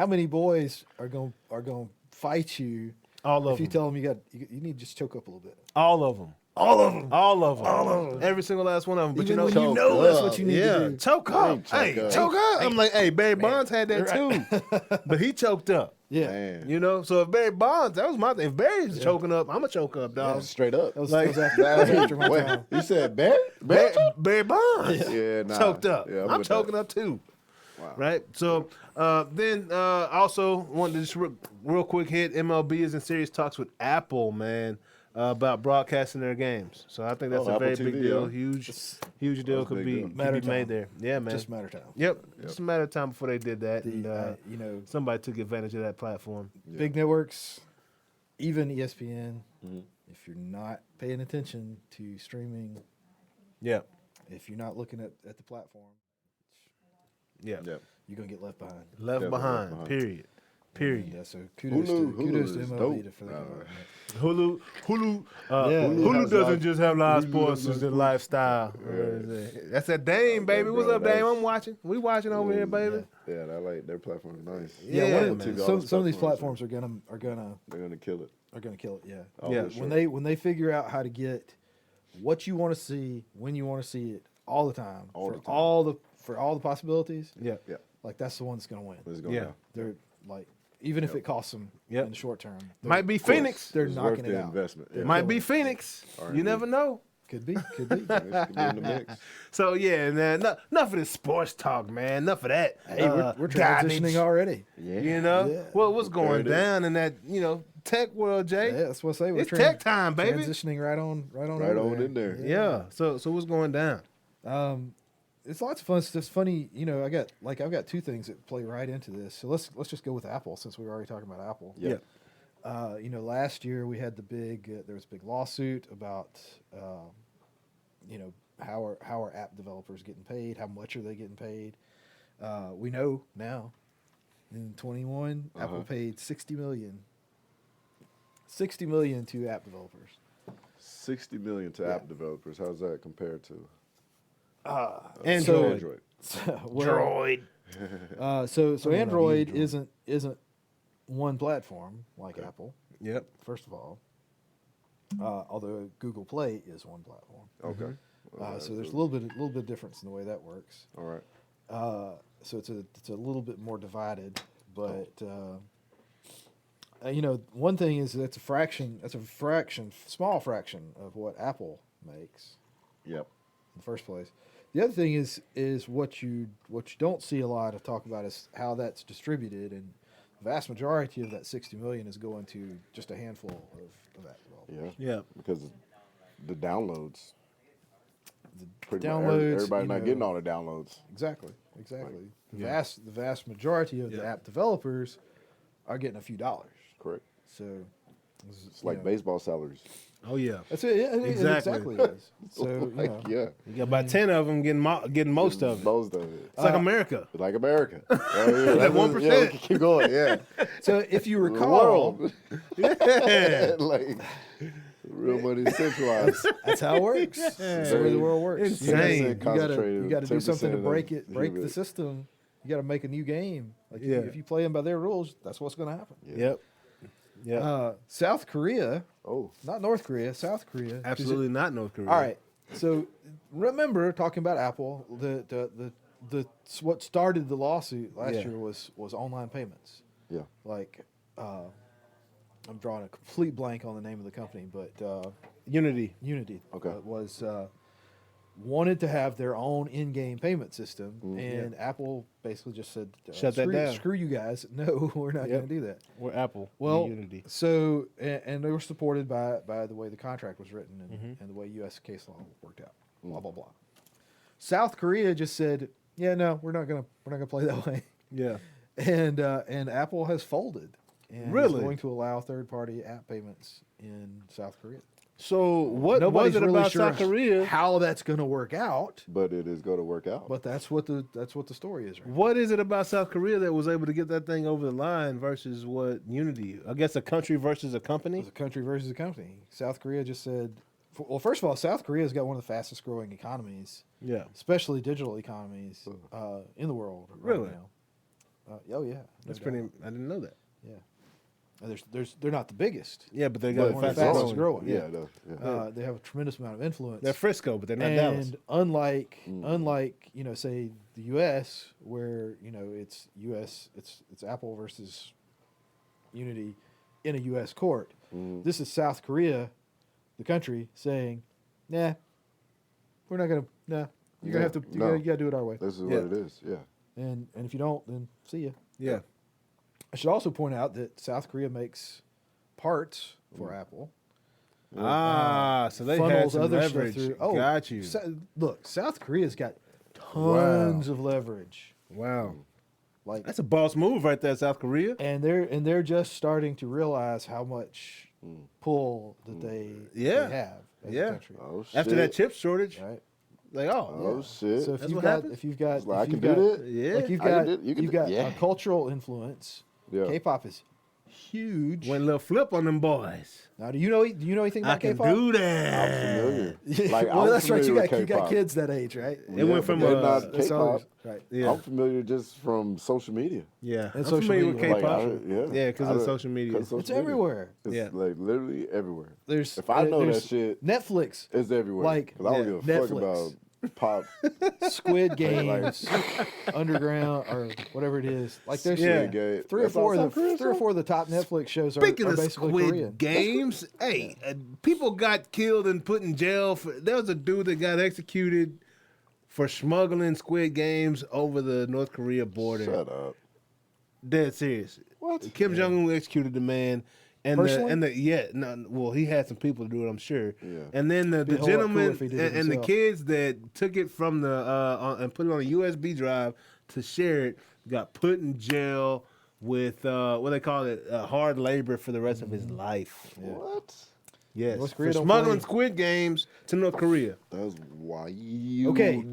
many boys are going to fight you All of if you them. tell them you need to just choke up a little bit? All of them. All of them. All of them. All of them. Every single last one of them. But Even you when know, you choke know that's up. what you need yeah, to do. choke up. Choke Hey, up. choke up. I'm like, hey, Barry Bonds had that too, but he choked up. Yeah. Man. You know, so if Barry Bonds, that was my thing. If Barry's choking up, I'm gonna choke up, dog. Straight up. That was, Like- that was after my Wait, time. you said Barry? Barry Bonds Yeah, nah. choked up. Yeah, I'm with choking that. up too. Wow. Right. So then also wanted to just real quick hit MLB is in serious talks with Apple, man, about broadcasting their games. So I think that's a Apple very TV, big deal. yeah. Huge deal That's a could big be deal. could Matter be of made time. there. Yeah, man. Just a matter of time. Yep. Just a matter of time before they did that, and You know, somebody took advantage of that platform. big networks, even ESPN, Mm-hmm. if you're not paying attention to streaming, Yeah. if you're not looking at the platform, Yeah. Yeah. you're going to get left behind. Left Definitely behind. left behind. Period. Period. Yeah, so kudos Hulu to is MLB dope. for that. Hulu, Yeah. Hulu Has doesn't live- just have live Hulu sports; has it's a live lifestyle. That's that Dame, baby. What's bro, up, Dame? that's- I'm watching. We watching over here, baby. Yeah. Yeah, I like their platform. Is nice. Yeah, one man. of TV, all some those of these platforms platforms are gonna They're gonna kill it. kill it. Yeah. Oh, Yeah. for sure. When they figure out how to get what you want to see when you want to see it all the time All for the time. all the possibilities. Yeah. Yeah, Like that's the one that's gonna win. let's go. Yeah. Now. They're like even if it costs them Yep. in the short term, Might be Of course, Phoenix. they're it's knocking worth it the out. investment. Yeah. Might be killing it. Phoenix. R&B. You never know. Could be. Phoenix could be in the mix. So yeah, man. Enough of this sports talk, man. Enough of that. Hey, we're garbage. transitioning already. Yeah. You know, Yeah. well, what's There going it is. down in that tech world, Jay? Yeah, that's what I say. We're It's tech time, baby. Transitioning right on Right over on in there. Yeah. So what's going down? It's lots of fun. It's just funny, I've got two things that play right into this. So let's just go with Apple since we were already talking about Apple. Yeah. Last year we had there was a big lawsuit about how are app developers getting paid? How much are they getting paid? We know now in 21 Apple paid $60 million to app developers. 60 million to app developers. How's that compared to Android. Android? Droid. So I Android don't use isn't one platform like Apple. Yep. First of all, although Google Play is one platform. Okay. So there's a little bit difference in the way that works. All right. So it's a little bit more divided, but one thing is that's a small fraction of what Apple makes Yep. in the first place. The other thing is what you don't see a lot of talk about is how that's distributed, and the vast majority of that 60 million is going to just a handful of app developers. Yeah. Yeah. Because the downloads. Pretty downloads, much everybody you not know, getting all the downloads. Exactly. The Yeah. vast majority of the Yeah. app developers are getting a few dollars. Correct. So It's like baseball salaries. Oh yeah. that's it. Yeah, Exactly. It is. So Yeah. You got about 10 of them getting most of it. Most of it. It's like America. Like America. Oh, yeah. Like 1%. Yeah, we can keep going. Yeah. So if you The recall, world. Yeah. Like real money is centralized. that's how it works. That's the way the world works. Insane. You gotta do something to 10% break of break the human. system. You got to make a new game. Like Yeah. if you play them by their rules, that's what's going to happen. Yep. Yep. South Korea, Oh. not North Korea, South Korea. 'cause Absolutely not North Korea. All right. So remember talking about Apple, what started the lawsuit last Yeah. year was online payments. Yeah. Like I'm drawing a complete blank on the name of the company, but Unity. Unity Okay. was wanted to have their own in-game payment system, Mm-hmm. and Apple basically just said, Shut that down. Screw you guys. No, we're not Yep. going to do that. We're Apple. Well, We're Unity. so and they were supported by the way the contract was written and, Mm-hmm. and the way U.S. case law worked out. Blah blah blah. South Korea just said, "Yeah, no, we're not gonna play that way," Yeah. and Apple has folded and Really? is going to allow third-party app payments in South Korea. So what Nobody's was it really about sure South Korea? how that's going to work out, But it is going to work out. but that's what the story is. Right? What is it about South Korea that was able to get that thing over the line versus what Unity? I guess a country versus a It company. was a country versus a company. South Korea just said, well, first of all, South Korea's got one of the fastest growing economies, Yeah. especially digital economies in the world. Right Really? now. Oh yeah, That's no pretty. doubt. I didn't know that. Yeah. And they're not the biggest. Yeah, but they got But the one of the fastest fastest growing. growing. Yeah. No, yeah. They have a tremendous amount of influence. They're Frisco, but they're not and Dallas. unlike say the U.S. where it's Apple versus Unity in a U.S. court. This is South Korea, the country, saying, "Nah, we're not gonna. Nah, you're gonna have to. You gotta do it our way. This is Yeah. what it is. Yeah. And if you don't, then see ya." Yeah. I should also point out that South Korea makes parts for Apple. So they had Funnels some other stuff leverage. through. Oh, Got you. Look, South Korea's got tons of leverage. Wow. Like, That's a boss move right there, South Korea. and they're just starting to realize how much pull that they have as Yeah. a country. Oh shit. After that chip shortage, Right. like Oh shit. So if That's you've what got happened? if you've got It's like, I if can you've do got that. yeah. like you've I can got do it. You can you've do- got yeah. a cultural influence Yeah. K-pop is huge. Went a little flip on them boys. Now, do you know anything I about can K-pop? do that. I'm familiar. Like, well, I'm that's right. familiar You with got K-pop. kids that age, right? It went from but they're not That's K-pop. always- right. Yeah. I'm familiar just from social media. Yeah. And I'm social familiar with media. Like, K-pop. yeah, Yeah, because I of don't- social media. 'cause social It's media. everywhere. It's Yeah. like literally everywhere. There's If I know that there's shit, Netflix, it's everywhere. like, 'Cause I don't yeah, give a fuck Netflix. about pop. Squid Games, Underground, or whatever it is. Like there's Yeah. Gay. three or That's four all of South Korea, the top Netflix shows Speaking are of basically Squid Korean. Games, hey, people got killed and put in jail. There was a dude that got executed for smuggling Squid Games over the North Korea border. Shut up. Dead serious. What? Kim Jong Un executed the man, and Personally? he had some people to do it, I'm sure. Yeah. And then the Be a whole lot gentleman cooler if he did it and the himself. kids that took it from the and put it on a USB drive to share it got put in jail with what they call it hard labor for the rest of his life. What? Yes, North for Korea don't smuggling play. Squid Games to North Korea. That's wild. Okay.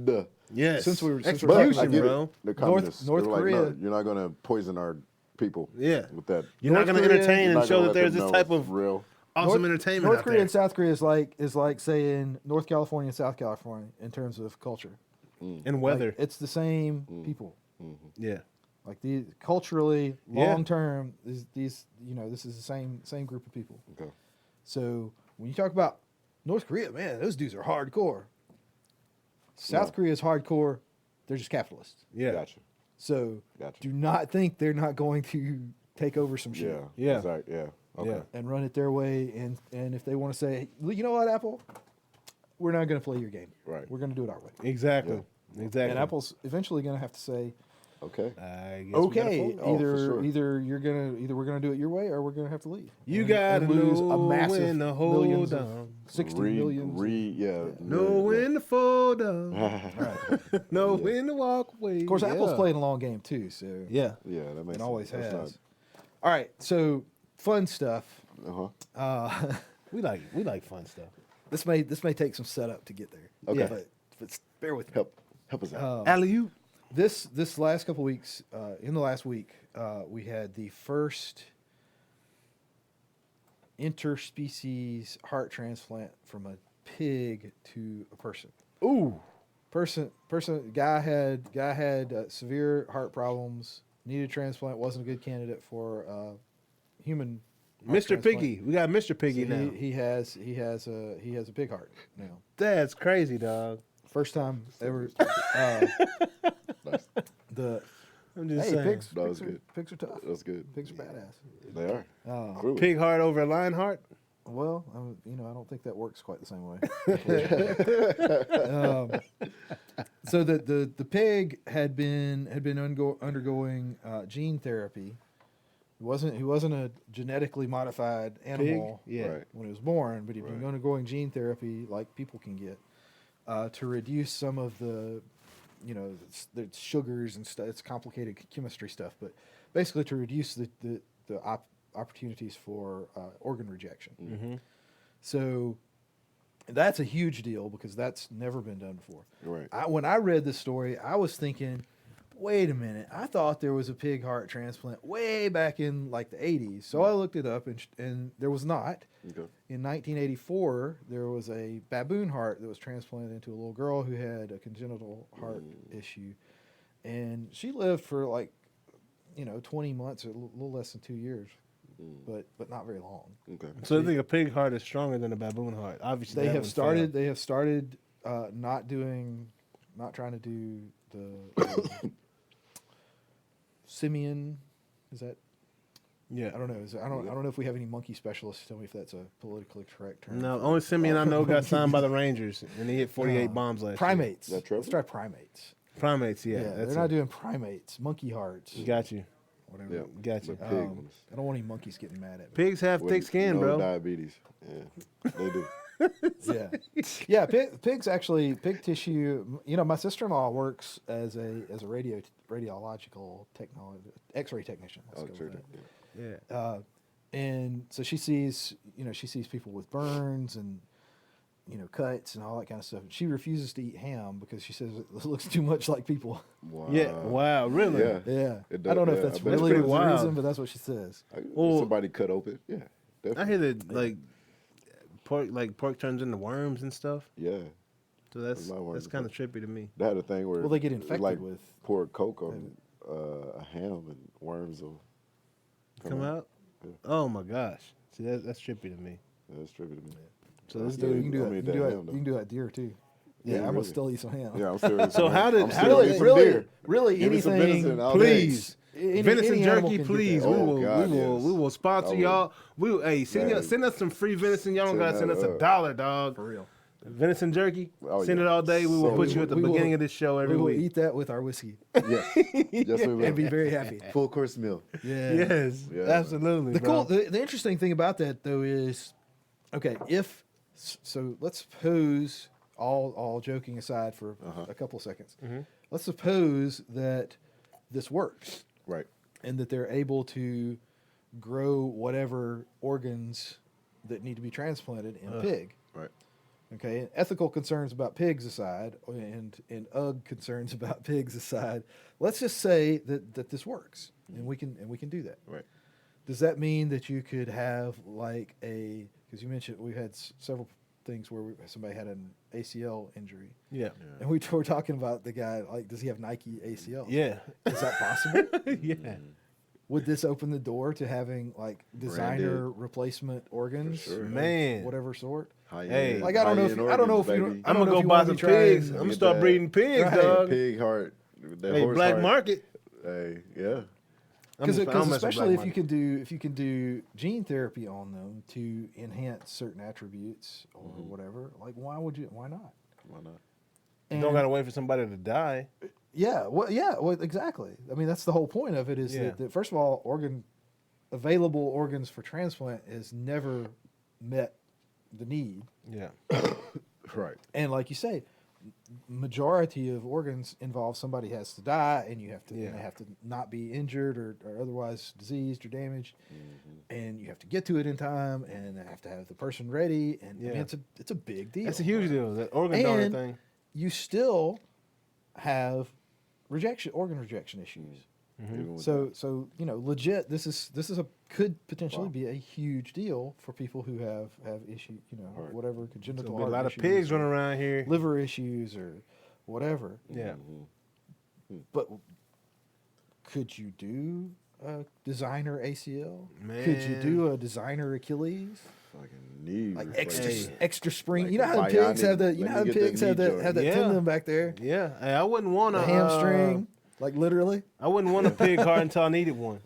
Yes, Since we're But execution, I get bro. it. The communists. North they were like, Korea- no, you're not going to poison our people. Yeah. With that. You're not North going to Korea- entertain You're and not show gonna that let there's them this know type it's of real. awesome North- entertainment North out Korea there. and South Korea is like saying North California and South California in terms of culture. And weather. Like, it's the same people. Yeah. Like these culturally, Yeah. long term, these this is the same group of people. Okay. So when you talk about North Korea, man, those dudes are hardcore. South No. Korea is hardcore. They're just capitalists. Yeah. Gotcha. So Gotcha. do not think they're not going to take over some shit Yeah. Yeah. Exactly. Yeah. Okay. Yeah. and run it their way. And if they want to say, you know what, Apple, we're not going to play your game. Right. We're going to do it our way. Exactly. Exactly. And Apple's eventually going to have to say, Okay. I guess okay, we gotta Oh, for sure. either we're gonna do it your way or we're gonna have to leave. You And- gotta and lose know a massive when to hold millions of on. 60 Read, millions. yeah. Know when to fold up. Know when to walk away. Of course, Apple's Yeah. playing a long game too, so Yeah. Yeah, that makes it sense. always That's has. All right, so fun stuff. Not, uh-huh. We like fun stuff. This may take some setup to get there. Okay. but bear with me. Help us out. Alley-oop. This last couple weeks, in the last week, we had the first interspecies heart transplant from a pig to a person. Ooh. Guy had severe heart problems, needed transplant, wasn't a good candidate for human. heart Mr. transplant. Piggy. We got Mr. Piggy So now. he has a pig heart now. That's crazy, dog. First time ever. Nice. I'm just Hey, saying. pigs. That was pigs are, good. pigs are tough. That's good. Pigs are badass. They are. Clearly. Pig heart over a lion heart? Well, I don't think that works quite the same way. So the pig had been undergoing gene therapy. He wasn't a genetically modified animal Yeah. Right. when he was born, but he'd been Right. undergoing gene therapy like people can get to reduce some of the the sugars and stuff. It's complicated chemistry stuff, but basically to reduce the opportunities for organ rejection. Mm-hmm. So that's a huge deal because that's never been done before. Right. When I read this story, I was thinking, wait a minute, I thought there was a pig heart transplant way back in like the 80s. So I looked it up and there was not. Okay. In 1984, there was a baboon heart that was transplanted into a little girl who had a congenital heart issue. And she lived for 20 months or a little less than 2 years, but not very long. Okay. So I think a pig heart is stronger than a baboon heart. Obviously, They that have one started. failed. They have started not trying to do the simian. Is that? Yeah. I don't know. I don't know if we have any monkey specialists. Tell me if that's a politically correct term. No, only Simeon I know got signed by the Rangers, and he hit 48 bombs last Primates. Is that Trevor? Let's try primates. year. Primates, yeah. Yeah, that's they're not it. doing primates. Monkey hearts. Got you. Whatever. Yeah. Got you. The pig ones. I don't want any monkeys getting mad at me. Pigs have With thick skin, no bro. diabetes. Yeah. They do. Yeah, yeah. Pigs actually, pig tissue. My sister-in-law works as a radiological technology, X-ray technician. Let's Oh, go sure. with that. Yeah. And so she sees people with burns, and cuts and all that kind of stuff. She refuses to eat ham because she says it looks too much like people. Wow. Yeah. Wow. Really? Yeah. Yeah. It I don't know if does, that's I bet it's really pretty the wild. reason, but that's what she says. Well, somebody cut open. Yeah. I Definitely. hear that pork turns into worms and stuff. Yeah. So that's lot of worms. kind of trippy to me. They had a thing where Well, they get it's infected like with. pour Coke on a ham and worms will Come out? Yeah. Oh my gosh! See, that's trippy to me. That's trippy to me. So let's Dude, do you it. can do I that. mean, You can that do ham, that. though. You can do that deer too. Yeah, Yeah, I'm gonna really. still eat some ham. Yeah, I'm still. So how did- I'm how still did- eating some really, deer. really Give me some anything. venison, I'll take it. Please, venison any animal jerky, can do please. that. We Oh, will, God, we will, yes. we will sponsor I will. y'all. We will, hey, Man. send us some free venison. Y'all don't Send gotta send that us up. $1, dog. For real. Venison jerky. Oh, Send yeah. it all day. We will So put we you at the will- we will- beginning of this show every We will week. eat that with our whiskey Yes. Yes, we will. and be very happy. Full course meal. Yeah. Yes, Yeah. absolutely. The bro. the interesting thing about that though is, okay, so let's suppose all joking aside for a couple of seconds, let's suppose that this works Right. and that they're able to grow whatever organs that need to be transplanted in pig. Right. Okay, and ethical concerns about pigs aside, and UGG concerns about pigs aside, let's just say that this works, and we can do that. Right. Does that mean that you could have like because you mentioned we had several things where somebody had an ACL injury, Yeah, and we were talking about the guy, like, does he have Nike ACL? yeah, Is that possible? yeah. Would this open the door to having like designer Branded. replacement organs, sure. of Man. whatever sort? Hey. Like, I don't know if you- I don't know if you- I'm gonna know if go you buy wanna some be trying- pigs. I'm Get gonna start that- breeding pigs, Right. dog. Pig heart. That Hey, horse black heart. market. Hey, yeah. Because I'm messing with especially black if you can do gene therapy on them to enhance certain attributes or whatever, like why not? Why not? You don't gotta wait for somebody to die. Well, exactly. I mean, that's the whole point of it is Yeah. that first of all, available organs for transplant has never met the need. Yeah, Right. And like you say, majority of organs involve somebody has to die, and you have to Yeah. and they have to not be injured or otherwise diseased or damaged, and you have to get to it in time, and they have to have the person ready, and I mean, Yeah. it's a big deal. that's a huge deal. That organ donor And thing. you still have organ rejection issues. Even with So legit. This could potentially be a huge deal for people who have issue, Heart. whatever There's congenital gonna be a heart lot of issues pigs or running around here. liver issues or whatever. Yeah, But could you do a designer ACL? Could you Man. do a designer Achilles? fucking knee. Like replacement. extra spring. Like you know how the bionic, pigs have let me get that knee joint. tendon back there, yeah. Hey, I wouldn't want the a hamstring, like literally. I wouldn't want a pig heart until I needed one.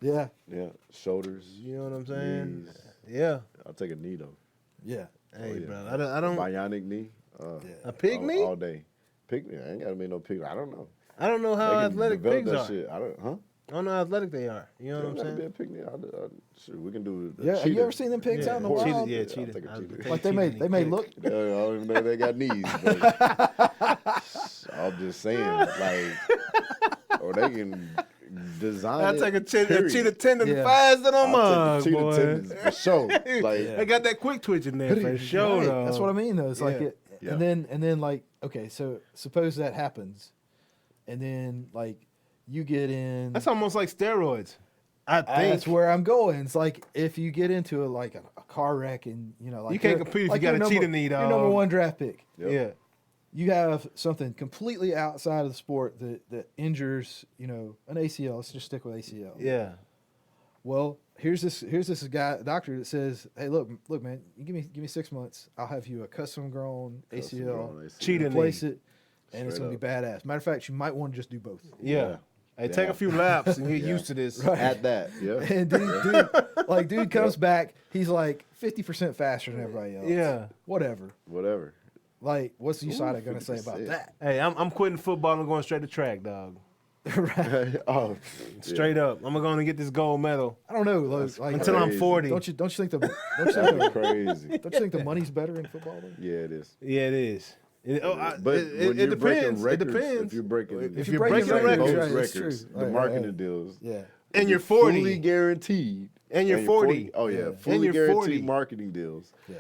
Yeah, Yeah. Shoulders. You know what I'm saying? Knees. Yeah. I'll take a knee though. yeah. Hey, yeah. bro. I don't. Bionic knee. A pig knee? all day. Pig knee. I ain't gotta be no pig. I don't know. I don't know how They can athletic develop pigs that are. shit. I don't. Huh? I don't know how athletic they are. You know what I'm Gotta be saying? a pig knee. Sure, we can do. a Yeah, have you cheetah. ever seen them pigs Yeah. out in the Horse. wild? Cheetah, yeah, I'll cheetah. take a I'll cheetah. take Like they cheetah may knee they may quick. look. I don't even know they got knees. But I'm just saying, like, or they can design. I'll take a period. cheetah tendon Yeah. faster than a I'll mug, take the cheetah boy. tendons for sure. Like, They got that quick twitch in there for sure. Right, though. that's what I mean though. It's like Yeah. it, Yeah. and then like, okay, so suppose that happens, and then like you get in. That's almost like steroids. I think That's where I'm going. It's like if you get into a car wreck and like You can't you're- compete if like you got you're a cheetah number- knee, You're dog. number one draft pick. Yep. Yeah. You have something completely outside of the sport that injures an ACL. Let's just stick with ACL. Yeah. Well, here's this doctor that says, hey, look, man, you give me 6 months, I'll have you a custom grown ACL, Cheetah replace knee. it, and it's Straight gonna be badass. Matter of fact, you might want to just do both. Yeah. Hey, take Yeah. a few laps and get Yeah. used to this. Right. At that, yeah. And dude comes back, he's like 50% faster than everybody else. Yeah. Whatever. Whatever. Like, what's the USADA gonna say 50%. about that? Hey, I'm quitting football and going straight to track, dog. Right. Oh, Straight up. I'm going to get this gold medal I don't know. Like, until I'm crazy. 40. don't you think That'd be crazy. don't you think the money's better in football? Though? Yeah, it is. Yeah, it is. But it when you're breaking depends. It records, depends. if you're breaking, If you're you're breaking breaking records, records, those right, it's records, true. the Right, marketing right. deals, Yeah. and you're fully 40. guaranteed. And you're you're 40. Oh yeah, Yeah. fully you're guaranteed 40. marketing deals. Yeah.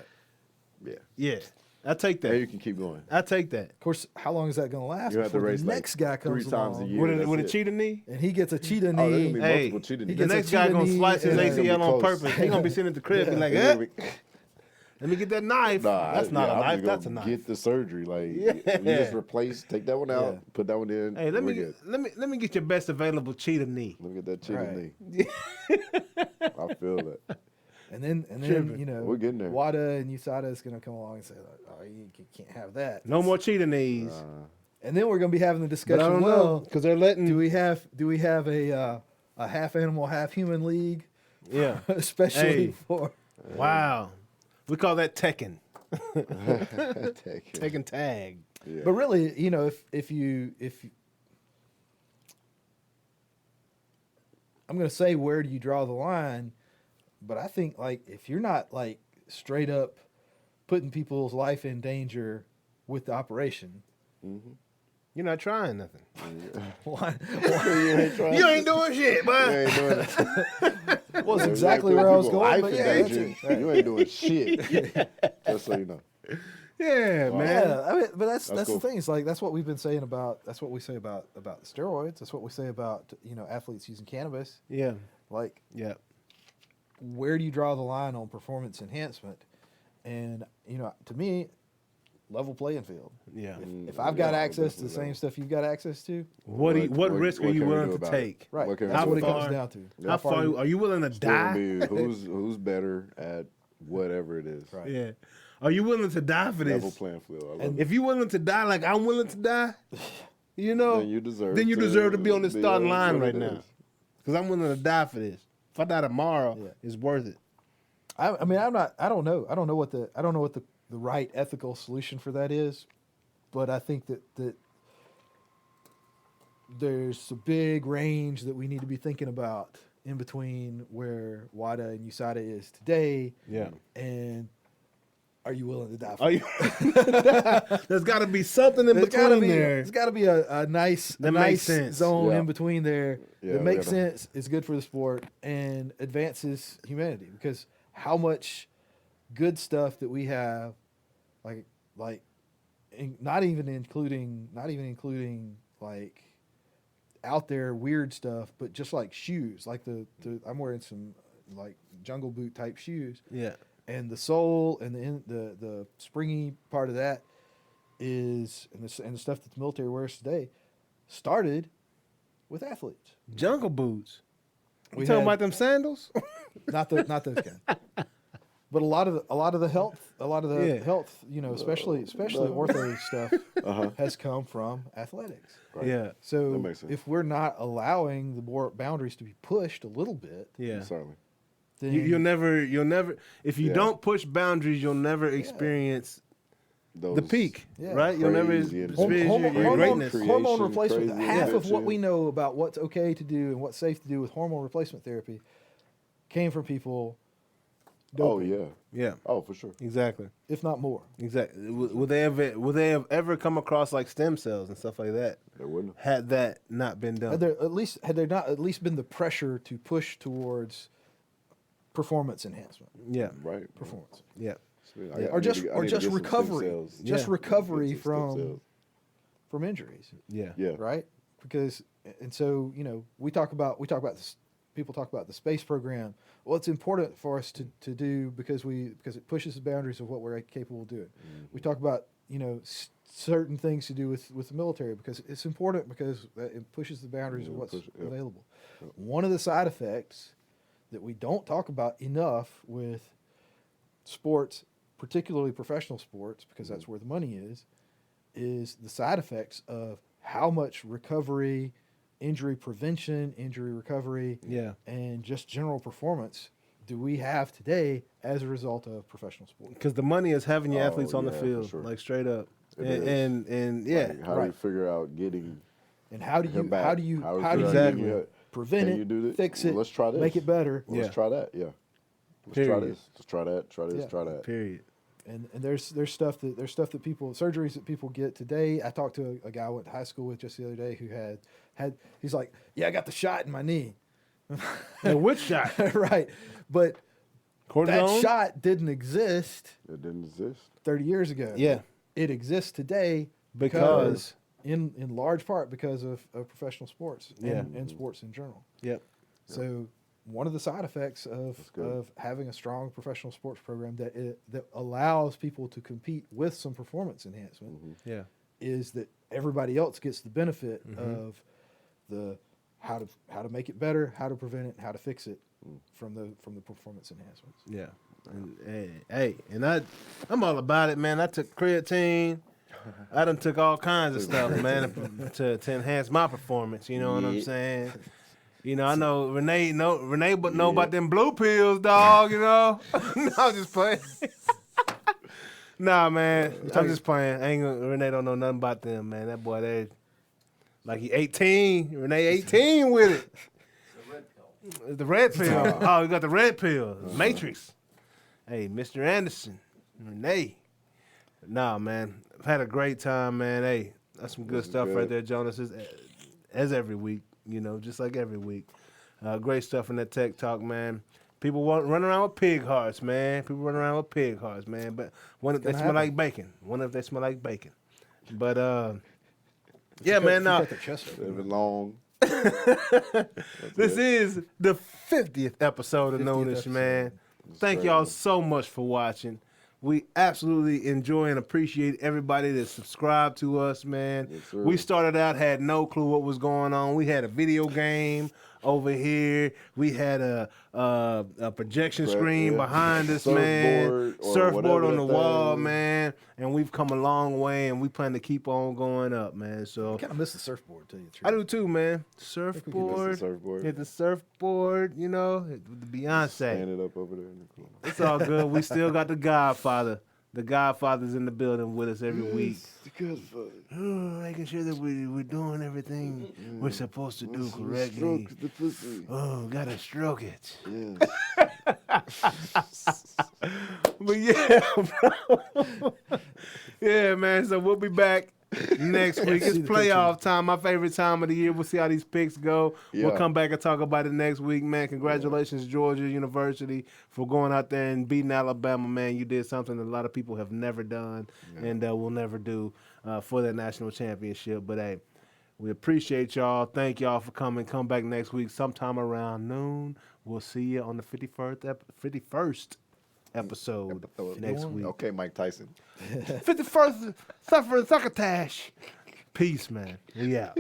Yeah, Yeah. I take And you that. can keep going. I take that. Of course, how long is that going to last You have to before race the like next guy 3 comes times a along year. With a, that's with a it. cheetah knee. and he gets a cheetah Oh, there's knee? gonna be Hey, multiple cheetah he knees. The gets a next guy cheetah gonna knee slice his and- It's gonna be ACL on close. purpose. He gonna be sitting at the crib, be like, It's eh, gonna be- let me get that knife. Nah, That's not a I'm knife. just That's a gonna knife. Get the surgery. Like Yeah. you just replace, take that one out, Yeah. put that one in. Hey, let we're me good. let me get your best available cheetah knee. Let me get that cheetah Right. knee. I feel that. And then Tripping. you know, We're getting there. WADA and USADA is going to come along and say, like, "Oh, you can't have that." No more cheetah knees. And then we're going to be having the But I discussion. don't know Well, because they're letting. do we have a half animal, half human league, Yeah. especially Hey. for? Wow. We call that Tekken. Take it. Tekken tag. Yeah. But really, you know, if you I'm going to say, where do you draw the line? But I think, like, if you're not, like, straight up putting people's life in danger with the operation, You're not trying nothing. why? you ain't trying. You ain't doing shit, You man. ain't doing it. Was Yeah, exactly like where I was people going. life But in yeah, that's danger. it. You ain't doing shit. Just so you know. Yeah, man. Yeah, I mean, but that's cool. the thing. It's like that's what we've been saying about. That's what we say about steroids. That's what we say about, you know, athletes using cannabis. Yeah. Like, Yeah. where do you draw the line on performance enhancement? And, you know, to me, level playing field. Yeah. If I've got Yeah, access to the definitely same stuff you've got access to, What risk are what you can we willing do to about it? take? right? What can we That's do what it about comes far- down to. How far are you willing to Still gonna die? be who's better at whatever it is. Right. Yeah. Are you willing to die for Level this? playing field. I love And it. If you're willing to die like I'm willing to die, you know, Then you deserve to be on the starting line what right it now. is. Because I'm willing to die for this. If I die tomorrow, Yeah. it's worth it. I mean, I don't know what the right ethical solution for that is, but I think that there's a big range that we need to be thinking about in between where WADA and USADA is today, Yeah. and are you willing to die for Are it? you? There's got to be something in between there. There's got to be a nice That makes sense. zone Yeah. in between there Yeah, that we makes gotta- sense, is good for the sport, and advances humanity. Because how much good stuff that we have, not even including like out there weird stuff, but just like shoes, like the I'm wearing some like jungle boot type shoes, Yeah. and the sole and the springy part of that is and the stuff that the military wears today started with athletes. Jungle boots. We You talking had- about them sandals? not those kind, but a lot of the health, Yeah. health, you know, especially ortho stuff has come from athletics. Right. Yeah. That So makes sense. if we're not allowing the boundaries to be pushed a little bit, Yeah. Certainly. then You'll never, if you Yeah. don't push boundaries, you'll never experience Those the peak, Yeah. right? You'll never crazy experience hormone- your hormone- greatness. creation, hormone replacement. crazy Half of what invention. we know about what's okay to do and what's safe to do with hormone replacement therapy came from people, Oh doping, yeah. Yeah, Oh for sure. exactly. if not more. Exactly. Would they have ever come across like stem cells and stuff like that? There wouldn't. Had that not been done? Had there not at least been the pressure to push towards performance enhancement, Yeah. Right. performance, Yeah. I or need just to- I need to get some stem recovery, cells. just Yeah. recovery Get some stem cells. from injuries, Yeah. Yeah. right? Because and so, you know, we talk about this. People talk about the space program. Well, it's important for us to do because it pushes the boundaries of what we're capable of doing. We talk about, you know, certain things to do with the military because it's important because it pushes the boundaries of what's available. One of the side effects that we don't talk about enough with sports, particularly professional sports, because that's where the money is the side effects of how much recovery, injury prevention, injury recovery, Yeah. and just general performance do we have today as a result of professional sports. Because the money is having your Oh, athletes on the yeah, for field, sure. like straight up, It and yeah, Like, how do you right. figure out getting And how do him you back? how do you How do how do you you figure out Exactly. getting him- prevent Can it, you do this? fix Well, it, let's try this. make it better? Well, let's Yeah. try that. Yeah. Let's try Period. this. Let's try that. Try this. Yeah. Try that. period. And there's stuff that people surgeries that people get today. I talked to a guy I went to high school with just the other day who had he's like, yeah, I got the shot in my knee. And which shot? Right. But Cortisone? shot didn't exist It didn't exist. 30 years ago. Yeah. It exists today Because. in large part because of professional sports Yeah. and sports in general. Yep. So one of the side effects good. of having a strong professional sports program that allows people to compete with some performance enhancement Yeah. is that everybody else gets the benefit of the how to make it better, how to prevent it, how to fix it from the performance enhancements. Yeah. And, hey, and I'm all about it, man. I took creatine. I done took all kinds of stuff, man, to enhance my performance. You know what I'm saying? You know, I know Renee but know about them blue pills, dog. You know, no, I'm just playing. Nah, man, I'm just playing. Renee don't know nothing about them, man. That boy, they like he 18. Renee 18 with it. The red pill. Oh, you got the red pill. Matrix. Hey, Mr. Anderson, Renee. Nah, man, I've had a great time, man. Hey, that's some good stuff right there, Jonas. As every week, you know, just like every week. Great stuff in that tech talk, man. People run around with pig hearts, man. People run around with pig hearts, man. But one if they smell like bacon. One if they smell like bacon. But yeah, man. Now Living long. this is the 50th episode of Noonish, man. Thank y'all so much for watching. We absolutely enjoy and appreciate everybody that subscribed to us, man. Yes, We started out, had no clue what was going on. We had a video game over here. We had a projection screen behind us, man. Surfboard on the wall, man. And we've come a long way, and we plan to keep on going up, man. So I kind of miss the surfboard, tell you the truth. I do too, man. Surfboard. Hit the surfboard, you know, the Beyonce. Stand it up over there in the corner. It's all good. We still got the Godfather. The Godfather's in the building with us every week. The Godfather. Making sure that we're doing everything we're supposed to do correctly. Stroke the pussy. Oh, gotta stroke it. Yes. But yeah, bro. Yeah, man. So we'll be back next week. It's playoff time, my favorite time of the year. We'll see how these picks go. We'll come back and talk about it next week, man. Congratulations, Georgia University, for going out there and beating Alabama, man. You did something that a lot of people have never done and will never do for that national championship. But, hey, we appreciate y'all. Thank y'all for coming. Come back next week sometime around noon. We'll see you on the 51st episode next week. Okay, Mike Tyson. 51st Suffering Succotash. Peace, man. We out.